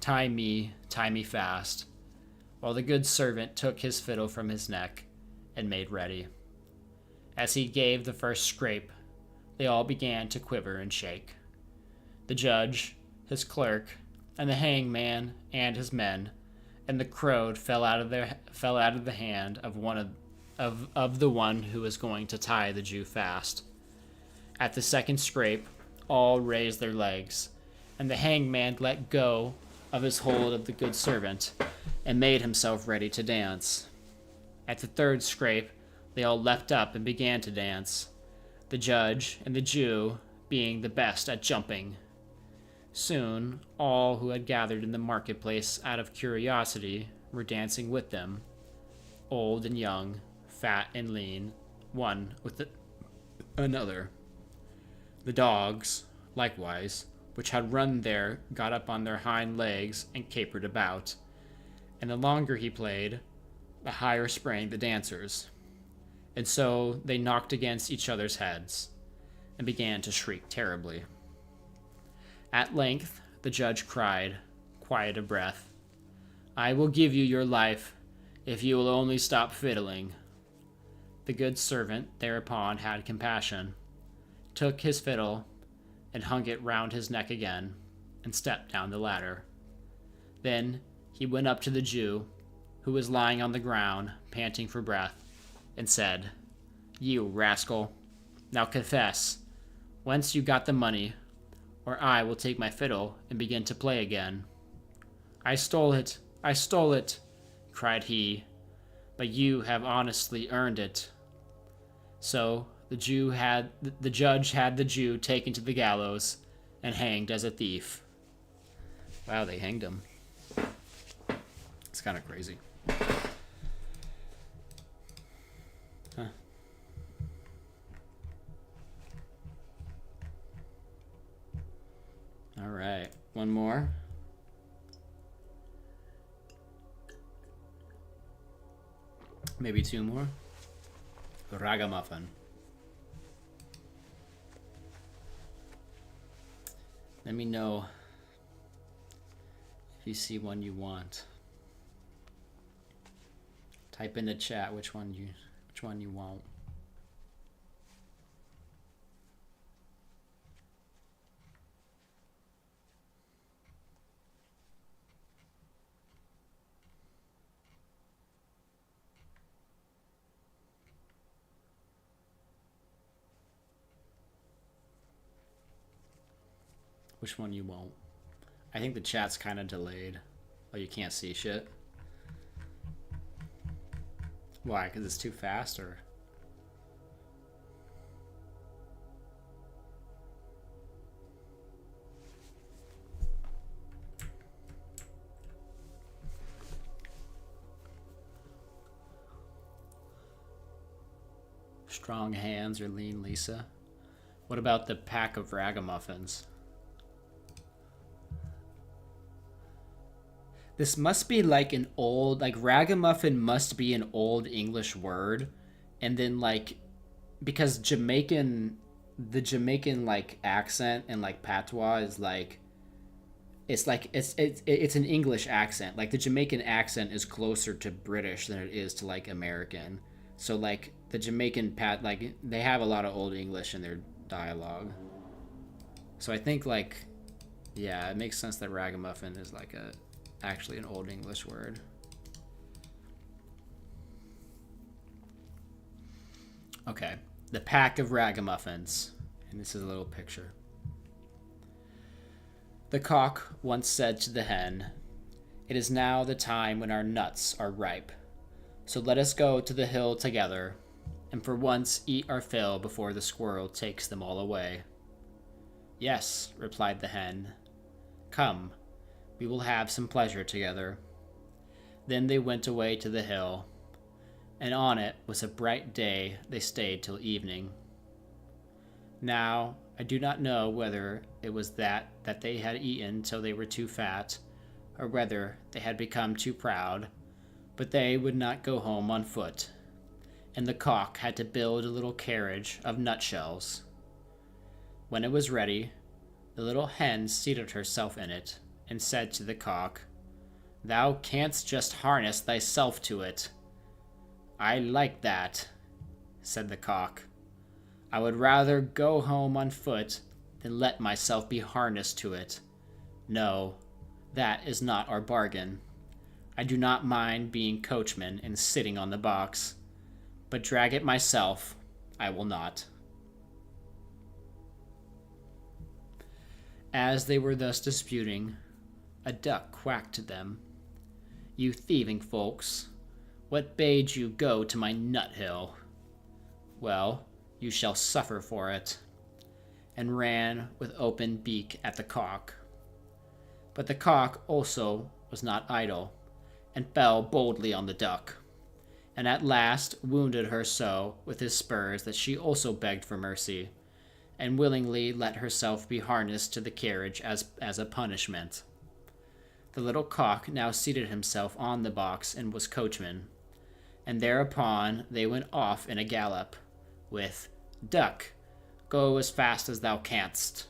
Tie me fast," while the good servant took his fiddle from his neck and made ready. As he gave the first scrape, they all began to quiver and shake. The judge, his clerk, and the hangman and his men, and the crowd fell out of the hand of the one who was going to tie the Jew fast. At the second scrape, all raised their legs, and the hangman let go of his hold of the good servant and made himself ready to dance. At the third scrape, they all leapt up and began to dance, the judge and the Jew being the best at jumping. Soon, all who had gathered in the marketplace out of curiosity were dancing with them, old and young, fat and lean, one with another. The dogs, likewise, which had run there, got up on their hind legs and capered about, and the longer he played, the higher sprang the dancers. And so they knocked against each other's heads and began to shriek terribly. At length, the judge cried, quiet of breath, "I will give you your life if you will only stop fiddling." The good servant thereupon had compassion, took his fiddle, and hung it round his neck again, and stepped down the ladder. Then he went up to the Jew, who was lying on the ground, panting for breath, and said, "You rascal, now confess, whence you got the money, or I will take my fiddle and begin to play again." I stole it, cried he, "but you have honestly earned it." So the judge had the Jew taken to the gallows and hanged as a thief. Wow, they hanged him. It's kind of crazy. Huh. All right, one more. Maybe two more. Ragamuffin. Let me know if you see one you want. Type in the chat which one you want. Which one you won't. I think the chat's kind of delayed. Oh, you can't see shit? Why? Because it's too fast, or? Strong hands or lean Lisa? What about the pack of ragamuffins? This must be like an old, like ragamuffin must be an old English word. And then like, because the Jamaican like accent and like patois is like, it's an English accent. Like the Jamaican accent is closer to British than it is to like American. So like the Jamaican like they have a lot of old English in their dialogue. So I think like, yeah, it makes sense that ragamuffin is like actually an old English word. Okay, the pack of ragamuffins. And this is a little picture. The cock once said to the hen, "It is now the time when our nuts are ripe. So let us go to the hill together, and for once eat our fill before the squirrel takes them all away." "Yes," replied the hen. "Come, we will have some pleasure together." Then they went away to the hill, and on it was a bright day. They stayed till evening. Now, I do not know whether it was that they had eaten till they were too fat, or whether they had become too proud, but they would not go home on foot, and the cock had to build a little carriage of nutshells. When it was ready, the little hen seated herself in it, and said to the cock, "Thou canst just harness thyself to it." "I like that," said the cock. "I would rather go home on foot than let myself be harnessed to it. No, that is not our bargain. I do not mind being coachman and sitting on the box, but drag it myself I will not." As they were thus disputing, a duck quacked to them. "You thieving folks, what bade you go to my nut hill? Well, you shall suffer for it," and ran with open beak at the cock. But the cock also was not idle, and fell boldly on the duck, and at last wounded her so with his spurs that she also begged for mercy, and willingly let herself be harnessed to the carriage as a punishment. The little cock now seated himself on the box and was coachman, and thereupon they went off in a gallop, with "Duck, go as fast as thou canst."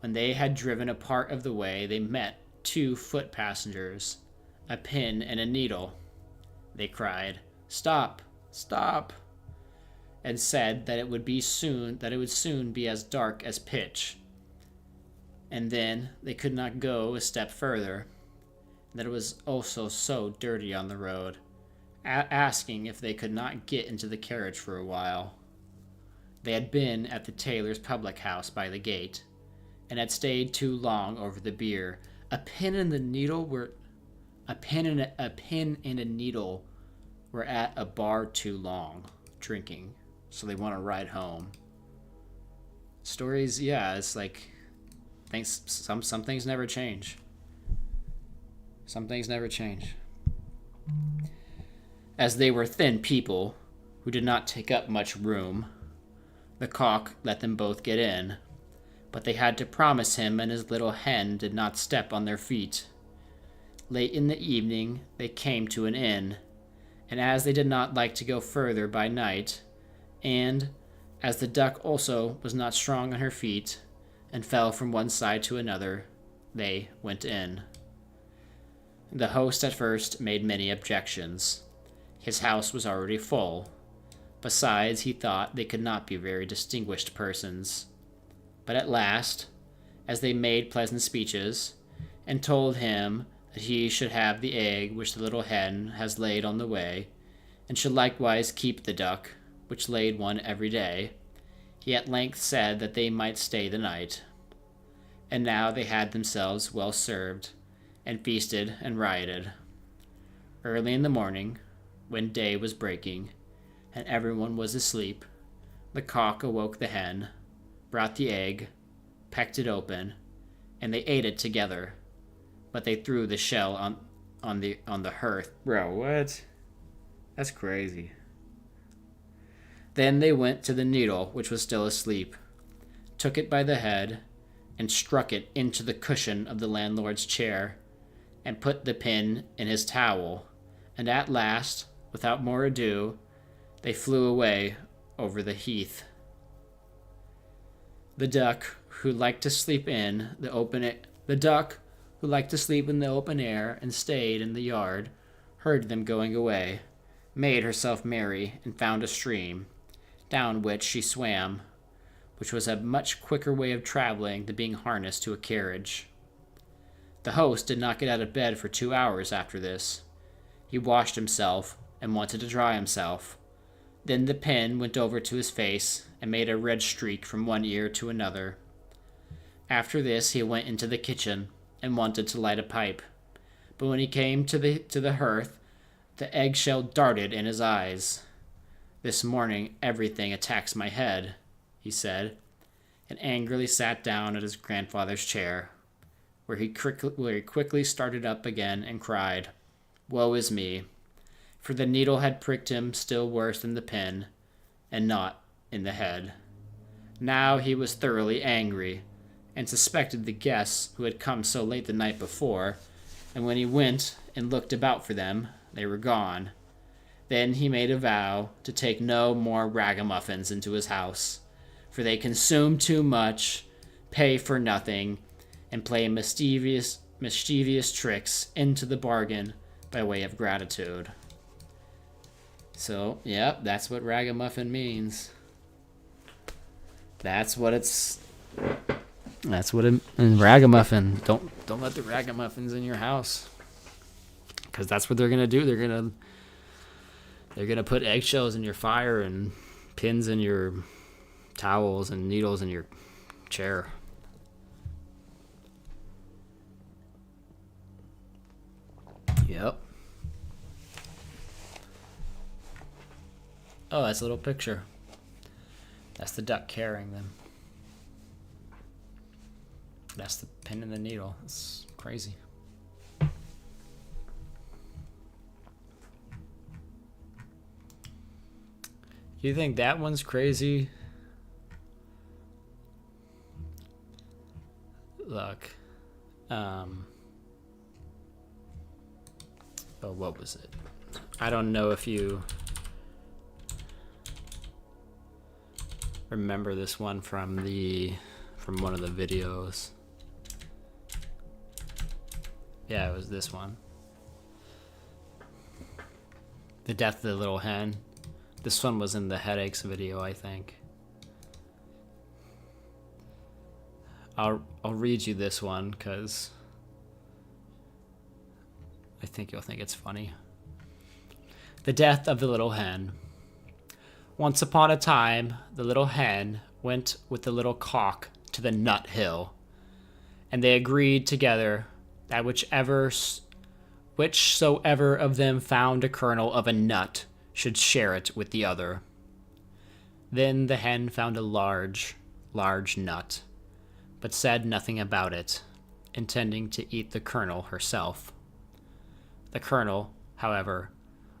When they had driven a part of the way, they met 2 foot passengers, a pin and a needle. They cried, "Stop, stop," and said that it would soon be as dark as pitch, and then they could not go a step further, that it was also so dirty on the road, asking if they could not get into the carriage for a while. They had been at the tailor's public house by the gate, and had stayed too long over the beer. A pin and a needle were at a bar too long, drinking, so they want to ride home. Stories, yeah, it's like some things never change. Some things never change. As they were thin people who did not take up much room, the cock let them both get in, but they had to promise him and his little hen did not step on their feet. Late in the evening they came to an inn, and as they did not like to go further by night, and as the duck also was not strong on her feet, and fell from one side to another, they went in. The host at first made many objections. His house was already full. Besides, he thought they could not be very distinguished persons. But at last, as they made pleasant speeches, and told him that he should have the egg which the little hen has laid on the way, and should likewise keep the duck, which laid one every day, he at length said that they might stay the night. And now they had themselves well served, and feasted and rioted. Early in the morning, when day was breaking, and everyone was asleep, the cock awoke the hen, brought the egg, pecked it open, and they ate it together. But they threw the shell on the hearth. Bro, what? That's crazy. Then they went to the needle, which was still asleep, took it by the head, and struck it into the cushion of the landlord's chair, and put the pin in his towel, and at last, without more ado, they flew away over the heath. The duck who liked to sleep in the open air and stayed in the yard, heard them going away, made herself merry, and found a stream, down which she swam, which was a much quicker way of traveling than being harnessed to a carriage. The host did not get out of bed for 2 hours after this. He washed himself and wanted to dry himself. Then the pin went over to his face and made a red streak from one ear to another. After this he went into the kitchen and wanted to light a pipe, but when he came to the hearth, the eggshell darted in his eyes. "This morning everything attacks my head," he said, and angrily sat down at his grandfather's chair, where he quickly started up again and cried, "Woe is me!" For the needle had pricked him still worse than the pin, and not in the head. Now he was thoroughly angry, and suspected the guests who had come so late the night before, and when he went and looked about for them, they were gone. Then he made a vow to take no more ragamuffins into his house, for they consume too much, pay for nothing, and play mischievous tricks into the bargain by way of gratitude. So, yep, that's what ragamuffin means. That's what it. And ragamuffin. Don't let the ragamuffins in your house, because that's what they're gonna do. They're gonna put eggshells in your fire and pins in your towels and needles in your chair. Yep. Oh, that's a little picture. That's the duck carrying them. That's the pin and the needle. It's crazy. You think that one's crazy? Look. Oh, what was it? I don't know if you remember this one from one of the videos. Yeah, it was this one. The Death of the Little Hen. This one was in the Headaches video, I think. I'll read you this one because I think you'll think it's funny. The Death of the Little Hen. Once upon a time, the little hen went with the little cock to the nut hill, and they agreed together that whichsoever of them found a kernel of a nut should share it with the other. Then the hen found a large, large nut, but said nothing about it, intending to eat the kernel herself. The kernel, however,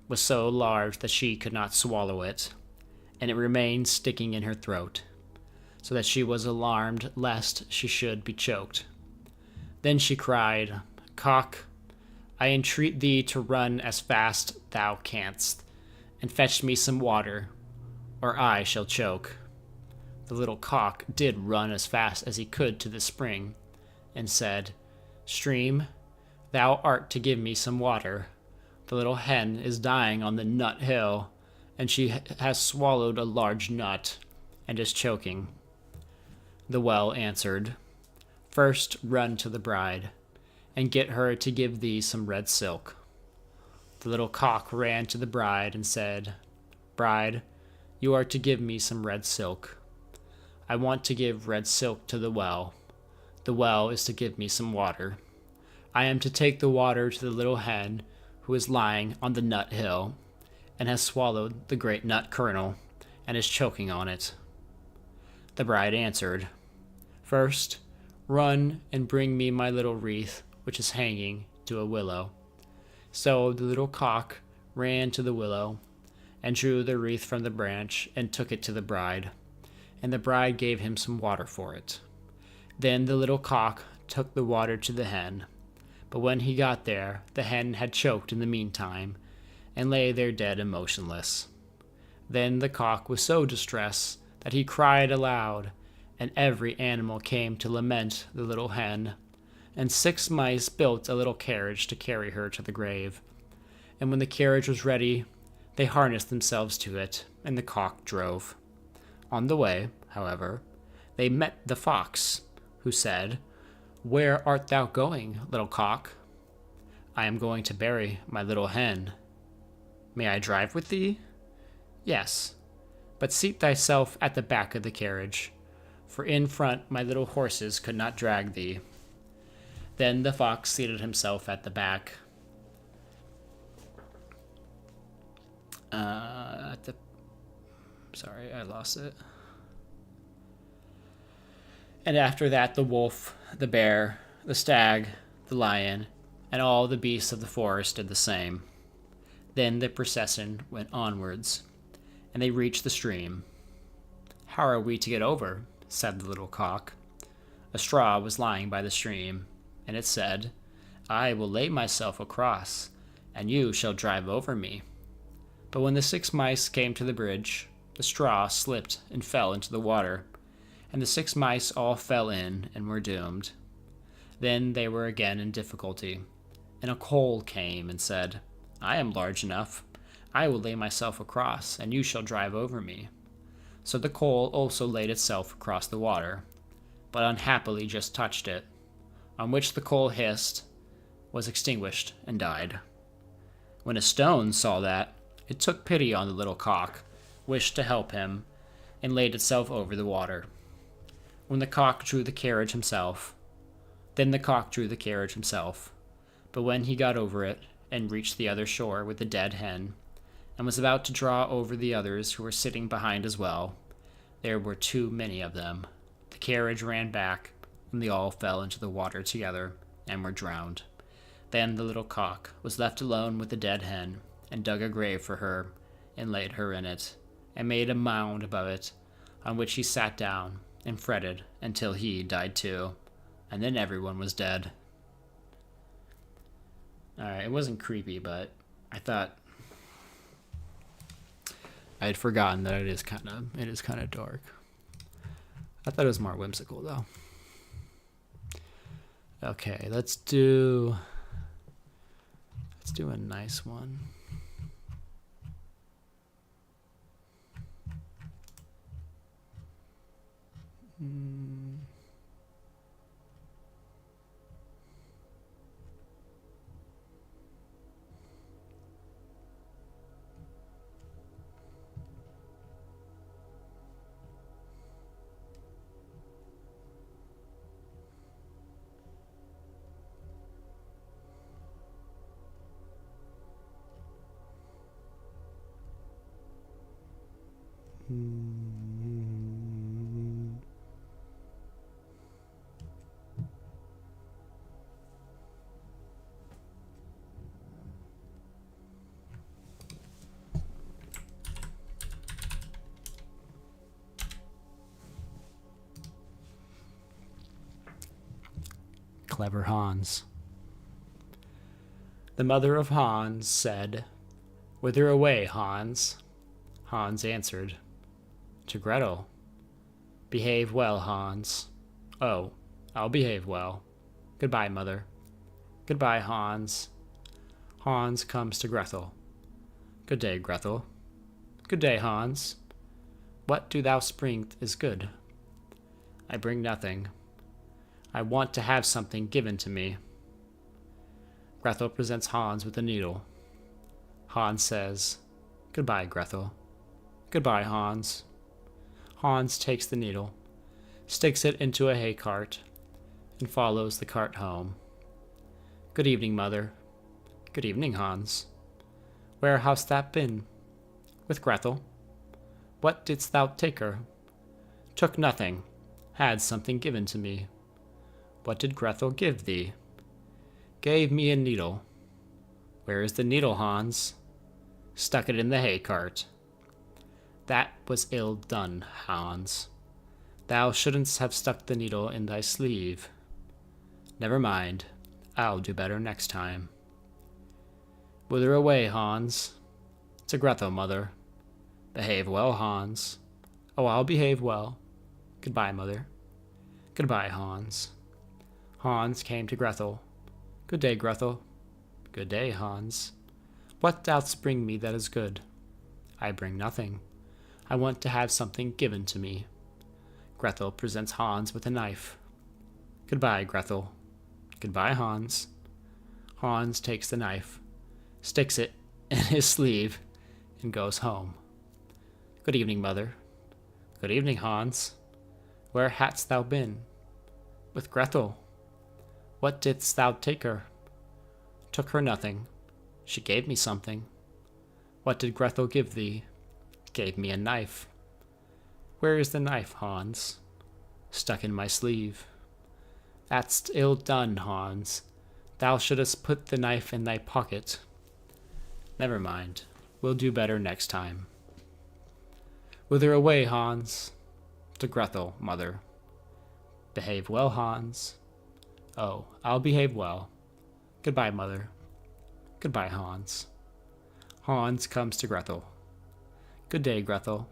was so large that she could not swallow it, and it remained sticking in her throat, so that she was alarmed lest she should be choked. Then she cried, "Cock, I entreat thee to run as fast thou canst, and fetch me some water, or I shall choke." The little cock did run as fast as he could to the spring, and said, "Stream, thou art to give me some water. The little hen is dying on the nut hill, and she has swallowed a large nut, and is choking." The well answered, "First run to the bride, and get her to give thee some red silk." The little cock ran to the bride and said, "Bride, you are to give me some red silk." "I want to give red silk to the well. The well is to give me some water. I am to take the water to the little hen who is lying on the nut hill, and has swallowed the great nut kernel, and is choking on it." The bride answered, "First, run and bring me my little wreath, which is hanging to a willow." So the little cock ran to the willow, and drew the wreath from the branch, and took it to the bride, and the bride gave him some water for it. Then the little cock took the water to the hen, but when he got there, the hen had choked in the meantime, and lay there dead and motionless. Then the cock was so distressed that he cried aloud, and every animal came to lament the little hen, and 6 mice built a little carriage to carry her to the grave. And when the carriage was ready, they harnessed themselves to it, and the cock drove. On the way, however, they met the fox, who said, "Where art thou going, little cock?" "I am going to bury my little hen." "May I drive with thee?" "Yes, but seat thyself at the back of the carriage, for in front my little horses could not drag thee." Then the fox seated himself at the back. Sorry, I lost it. And after that the wolf, the bear, the stag, the lion, and all the beasts of the forest did the same. Then the procession went onwards, and they reached the stream. How are we to get over? Said the little cock. A straw was lying by the stream, and it said, I will lay myself across, and you shall drive over me. But when the 6 mice came to the bridge, the straw slipped and fell into the water, and the 6 mice all fell in and were doomed. Then they were again in difficulty, and a coal came and said, I am large enough. I will lay myself across, and you shall drive over me. So the coal also laid itself across the water, but unhappily just touched it, on which the coal hissed, was extinguished, and died. When a stone saw that, it took pity on the little cock, wished to help him, and laid itself over the water. Then the cock drew the carriage himself, but when he got over it, and reached the other shore with the dead hen, and was about to draw over the others who were sitting behind as well, there were too many of them. The carriage ran back, and they all fell into the water together, and were drowned. Then the little cock was left alone with the dead hen, and dug a grave for her, and laid her in it, and made a mound above it, on which he sat down, and fretted until he died too, and then everyone was dead. Alright, it wasn't creepy, but I thought I had forgotten that it is kind of dark. I thought it was more whimsical though. Okay, let's do a nice one. Clever Hans. The mother of Hans said, Whither away, Hans? Hans answered, To Gretel. Behave well, Hans. Oh, I'll behave well. Goodbye, mother. Goodbye, Hans. Hans comes to Gretel. Good day, Gretel. Good day, Hans. What do thou bring is good? I bring nothing. I want to have something given to me. Gretel presents Hans with a needle. Hans says, Goodbye, Gretel. Goodbye, Hans. Hans takes the needle, sticks it into a hay cart, and follows the cart home. Good evening, mother. Good evening, Hans. Where hast thou been? With Gretel. What didst thou take her? Took nothing. Had something given to me. What did Gretel give thee? Gave me a needle. Where is the needle, Hans? Stuck it in the hay cart. That was ill done, Hans. Thou shouldn't have stuck the needle in thy sleeve. Never mind. I'll do better next time. Whither away, Hans? To Gretel, mother. Behave well, Hans. Oh, I'll behave well. Goodbye, mother. Goodbye, Hans. Hans came to Gretel. Good day, Gretel. Good day, Hans. What dost bring me that is good? I bring nothing. I want to have something given to me. Gretel presents Hans with a knife. Goodbye, Gretel. Goodbye, Hans. Hans takes the knife, sticks it in his sleeve, and goes home. Good evening, mother. Good evening, Hans. Where hadst thou been? With Gretel. What didst thou take her? Took her nothing. She gave me something. What did Gretel give thee? Gave me a knife. Where is the knife, Hans? Stuck in my sleeve. That's ill done, Hans. Thou shouldst put the knife in thy pocket. Never mind. We'll do better next time. Whither away, Hans? To Gretel, mother. Behave well, Hans. Oh, I'll behave well. Goodbye, mother. Goodbye, Hans. Hans comes to Gretel. Good day, Gretel.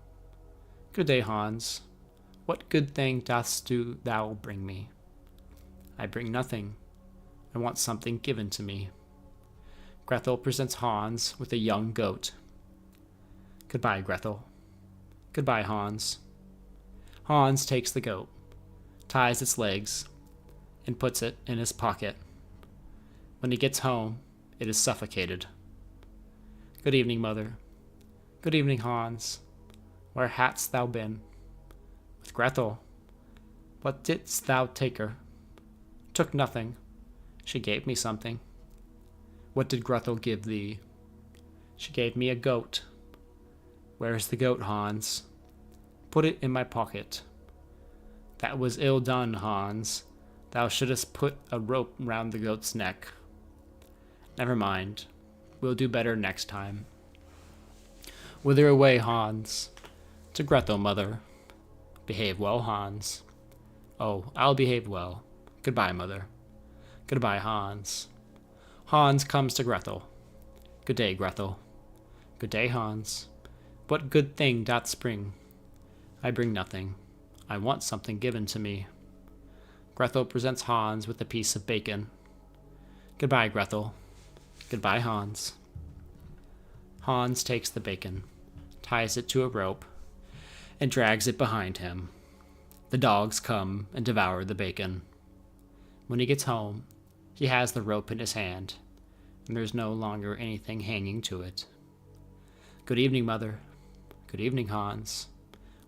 Good day, Hans. What good thing dost thou bring me? I bring nothing. I want something given to me. Gretel presents Hans with a young goat. Goodbye, Gretel. Goodbye, Hans. Hans takes the goat, ties its legs, and puts it in his pocket. When he gets home, it is suffocated. Good evening, mother. Good evening, Hans. Where hadst thou been? With Gretel. What didst thou take her? Took nothing. She gave me something. What did Gretel give thee? She gave me a goat. Where is the goat, Hans? Put it in my pocket. That was ill done, Hans. Thou shouldst put a rope round the goat's neck. Never mind. We'll do better next time. Whither away, Hans? To Gretel, mother. Behave well, Hans. Oh, I'll behave well. Goodbye, mother. Goodbye, Hans. Hans comes to Gretel. Good day, Gretel. Good day, Hans. What good thing doth bring? I bring nothing. I want something given to me. Gretel presents Hans with a piece of bacon. Goodbye, Gretel. Goodbye, Hans. Hans takes the bacon, ties it to a rope, and drags it behind him. The dogs come and devour the bacon. When he gets home, he has the rope in his hand, and there's no longer anything hanging to it. Good evening, mother. Good evening, Hans.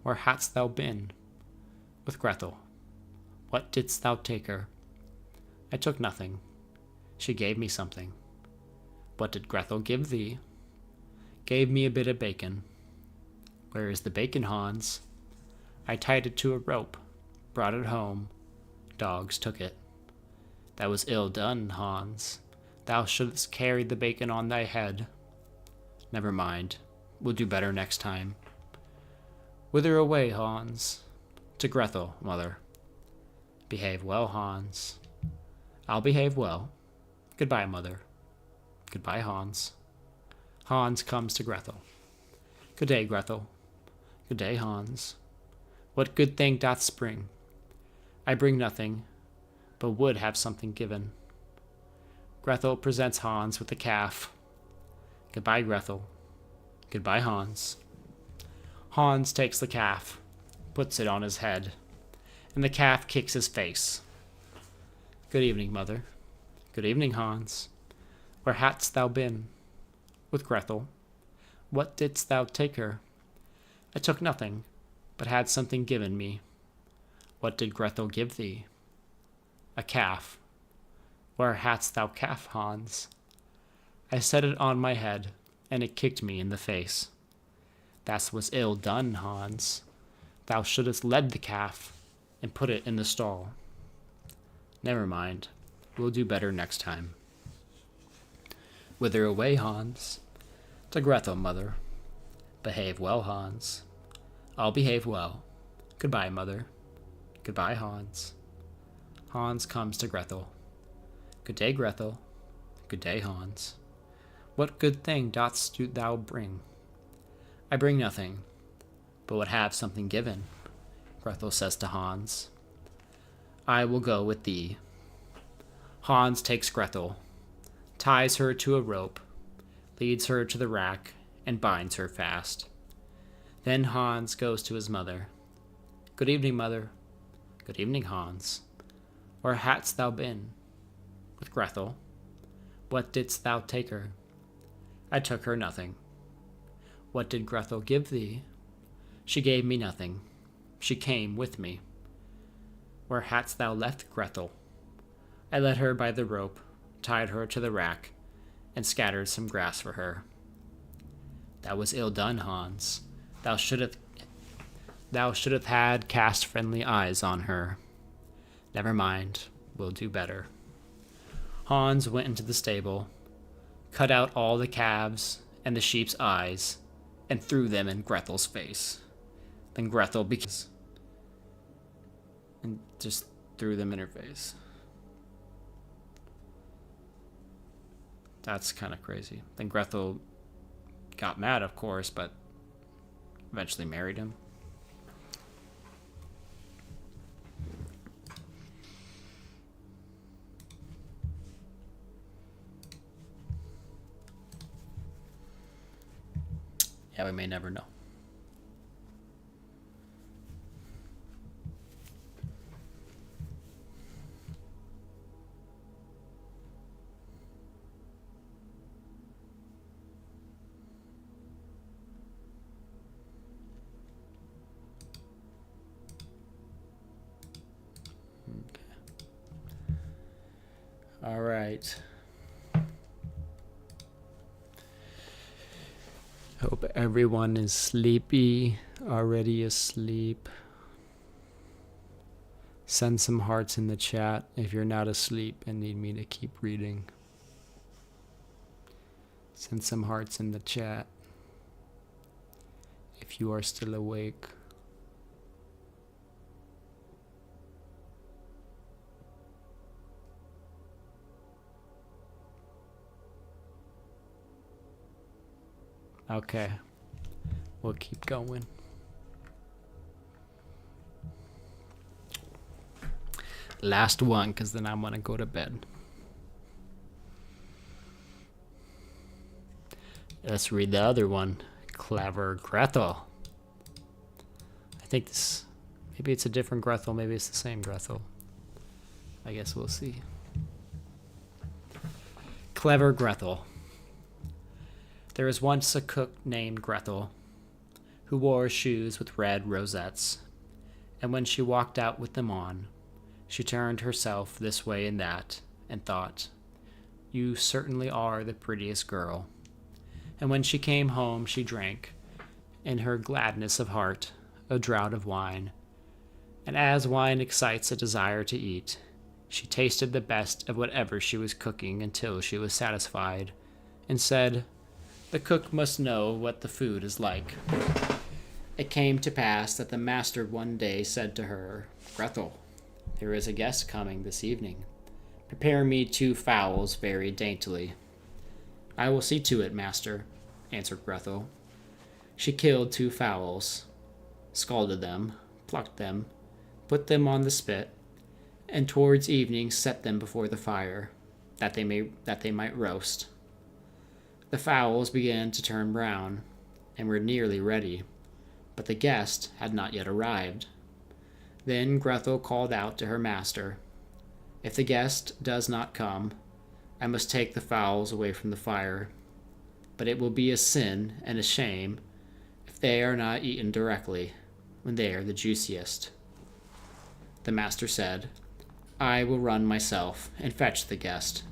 Where hadst thou been? With Gretel. What didst thou take her? I took nothing. She gave me something. What did Gretel give thee? Gave me a bit of bacon. Where is the bacon, Hans? I tied it to a rope, brought it home. Dogs took it. That was ill done, Hans. Thou shouldst carry the bacon on thy head. Never mind. We'll do better next time. Whither away, Hans? To Gretel, mother. Behave well, Hans. I'll behave well. Goodbye, mother. Goodbye, Hans. Hans comes to Gretel. Good day, Gretel. Good day, Hans. What good thing doth bring? I bring nothing, but would have something given. Gretel presents Hans with a calf. Goodbye, Gretel. Goodbye, Hans. Hans takes the calf, puts it on his head, and the calf kicks his face. Good evening, mother. Good evening, Hans. Where hadst thou been? With Gretel. What didst thou take her? I took nothing, but had something given me. What did Gretel give thee? A calf. Where hadst thou calf, Hans? I set it on my head, and it kicked me in the face. That was ill done, Hans. Thou shouldst led the calf, and put it in the stall. Never mind. We'll do better next time. Whither away, Hans? To Gretel, mother. Behave well, Hans. I'll behave well. Goodbye, mother. Goodbye, Hans. Hans comes to Gretel. Good day, Gretel. Good day, Hans. What good thing dost thou bring? I bring nothing, but would have something given, Gretel says to Hans. I will go with thee. Hans takes Gretel, ties her to a rope, leads her to the rack, and binds her fast. Then Hans goes to his mother. Good evening, mother. Good evening, Hans. Where hadst thou been? With Gretel. What didst thou take her? I took her nothing. What did Gretel give thee? She gave me nothing. She came with me. Where hadst thou left Gretel? I led her by the rope, tied her to the rack, and scattered some grass for her. That was ill done, Hans. Thou shouldst had cast friendly eyes on her. Never mind, we'll do better. Hans went into the stable, cut out all the calves and the sheep's eyes, and threw them in Gretel's face. Then Gretel became... and just threw them in her face. That's kind of crazy. Then Grethel got mad, of course, but eventually married him. Yeah, we may never know. All right. Hope everyone is sleepy, already asleep. Send some hearts in the chat if you're not asleep and need me to keep reading. Send some hearts in the chat if you are still awake. Okay, we'll keep going. Last one, because then I'm going to go to bed. Let's read the other one. Clever Grethel. I think this, maybe it's a different Grethel, maybe it's the same Grethel. I guess we'll see. Clever Grethel. There was once a cook named Grethel, who wore shoes with red rosettes, and when she walked out with them on, she turned herself this way and that, and thought, "You certainly are the prettiest girl." And when she came home, she drank, in her gladness of heart, a draught of wine. And as wine excites a desire to eat, she tasted the best of whatever she was cooking until she was satisfied, and said, "The cook must know what the food is like." It came to pass that the master one day said to her, "Grethel, there is a guest coming this evening. Prepare me 2 fowls very daintily." "I will see to it, master," answered Grethel. She killed 2 fowls, scalded them, plucked them, put them on the spit, and towards evening set them before the fire, that they might roast. The fowls began to turn brown, and were nearly ready, but the guest had not yet arrived. Then Grethel called out to her master, "If the guest does not come, I must take the fowls away from the fire, but it will be a sin and a shame if they are not eaten directly, when they are the juiciest." The master said, "I will run myself and fetch the guest."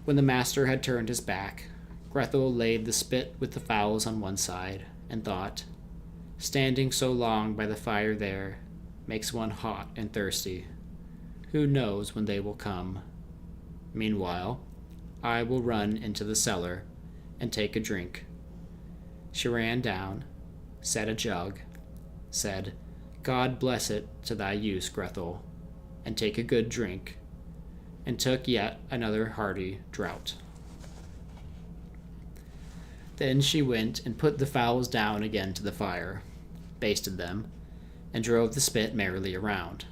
When the master had turned his back, Grethel laid the spit with the fowls on one side, and thought, "Standing so long by the fire there makes one hot and thirsty. Who knows when they will come? Meanwhile, I will run into the cellar and take a drink." She ran down, set a jug, said, "God bless it to thy use, Grethel, and take a good drink," and took yet another hearty draught. Then she went and put the fowls down again to the fire, basted them, and drove the spit merrily around.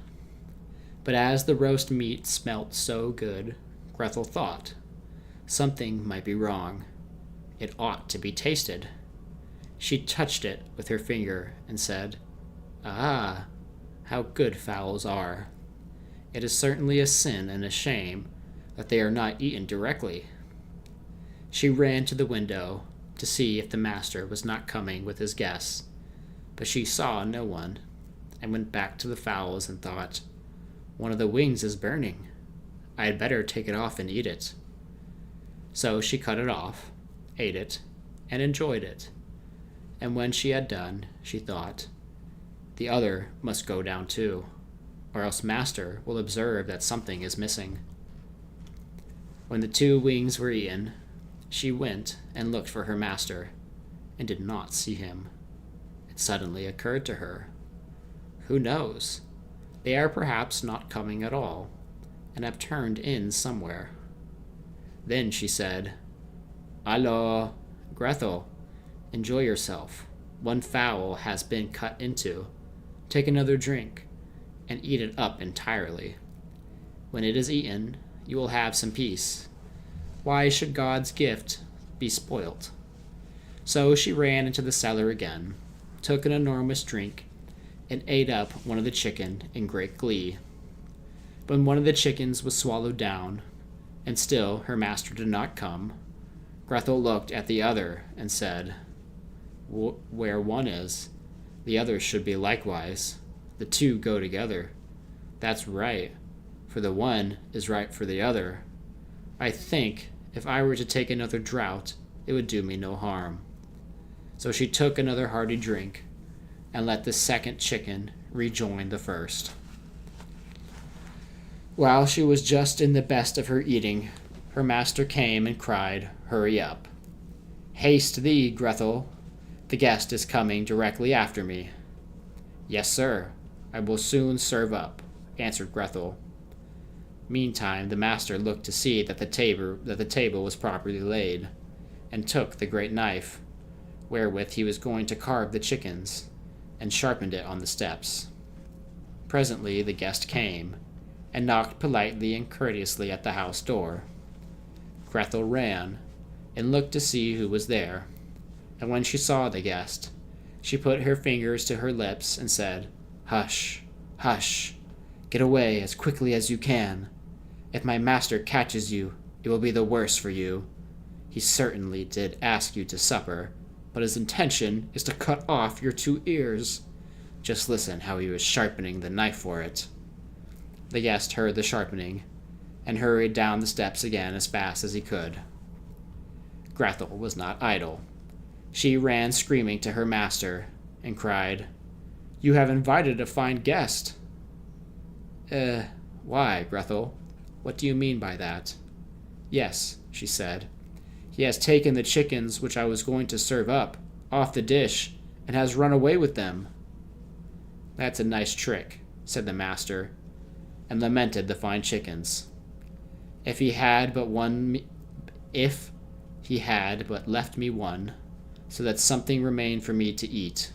But as the roast meat smelt so good, Grethel thought, something might be wrong. It ought to be tasted. She touched it with her finger and said, "Ah, how good fowls are! It is certainly a sin and a shame that they are not eaten directly." She ran to the window to see if the master was not coming with his guests, but she saw no one, and went back to the fowls and thought, "One of the wings is burning. I had better take it off and eat it." So she cut it off, ate it, and enjoyed it. And when she had done, she thought, "The other must go down too, or else master will observe that something is missing." When the 2 wings were eaten, she went and looked for her master, and did not see him. It suddenly occurred to her, "Who knows? They are perhaps not coming at all, and have turned in somewhere. Then she said, "Allo, Grethel, enjoy yourself. One fowl has been cut into. Take another drink, and eat it up entirely. When it is eaten, you will have some peace. Why should God's gift be spoilt?" So she ran into the cellar again, took an enormous drink, and ate up one of the chicken in great glee. When one of the chickens was swallowed down, and still her master did not come, Grethel looked at the other and said, "Where one is, the other should be likewise. The two go together. That's right, for the one is right for the other. I think if I were to take another draught, it would do me no harm." So she took another hearty drink, and let the second chicken rejoin the first. While she was just in the best of her eating, her master came and cried, "Hurry up. Haste thee, Grethel. The guest is coming directly after me." "Yes, sir. I will soon serve up," answered Grethel. Meantime the master looked to see that the table was properly laid, and took the great knife, wherewith he was going to carve the chickens, and sharpened it on the steps. Presently the guest came, and knocked politely and courteously at the house door. Grethel ran, and looked to see who was there, and when she saw the guest, she put her fingers to her lips and said, "Hush, hush, get away as quickly as you can. If my master catches you, it will be the worse for you. He certainly did ask you to supper, but his intention is to cut off your 2 ears. Just listen how he was sharpening the knife for it." The guest heard the sharpening, and hurried down the steps again as fast as he could. Grethel was not idle. She ran screaming to her master, and cried, "You have invited a fine guest." Why, Grethel? What do you mean by that?" "Yes," she said. "He has taken the chickens which I was going to serve up, off the dish, and has run away with them." "That's a nice trick," said the master, and lamented the fine chickens. If he had but left me one, so that something remained for me to eat."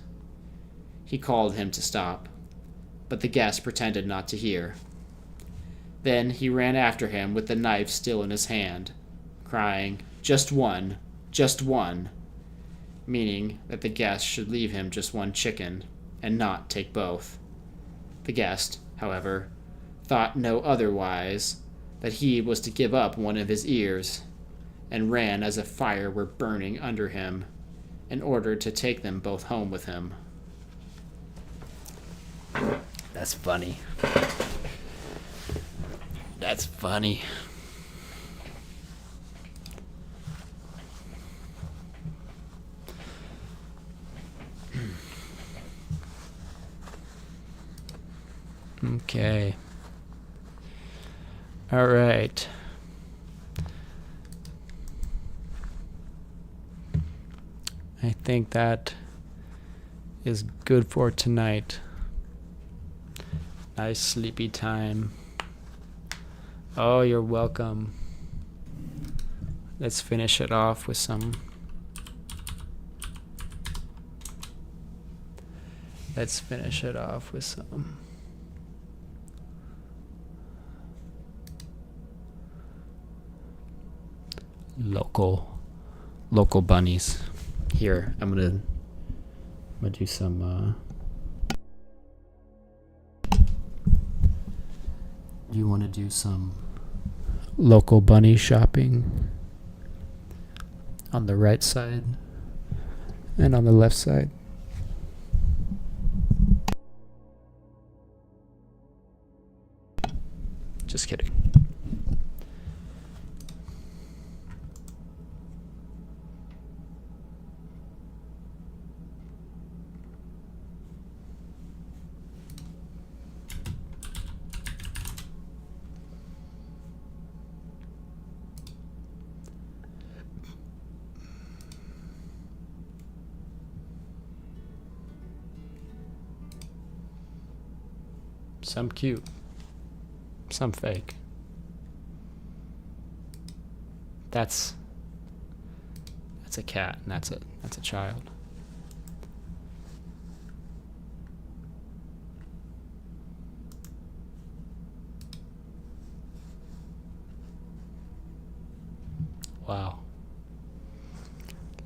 He called him to stop, but the guest pretended not to hear. Then he ran after him with the knife still in his hand, crying, "Just one, just one," meaning that the guest should leave him just one chicken, and not take both. The guest, however, thought no otherwise that he was to give up one of his ears, and ran as if fire were burning under him, in order to take them both home with him. That's funny. That's funny. Okay. All right. I think that is good for tonight. Nice sleepy time. Oh, you're welcome. Let's finish it off with some. Local bunnies. Here, I'm gonna do some. Do you want to do some local bunny shopping on the right side and on the left side? Just kidding. Some cute. Some fake. That's a cat, and that's a child. Wow.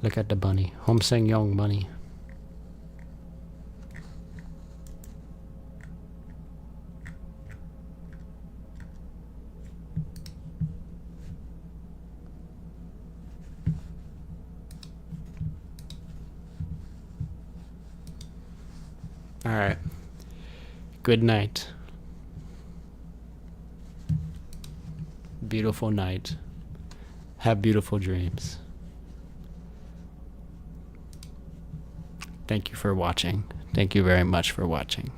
Look at the bunny. Hom Sing Yong bunny. All right. Good night. Beautiful night. Have beautiful dreams. Thank you for watching. Thank you very much for watching.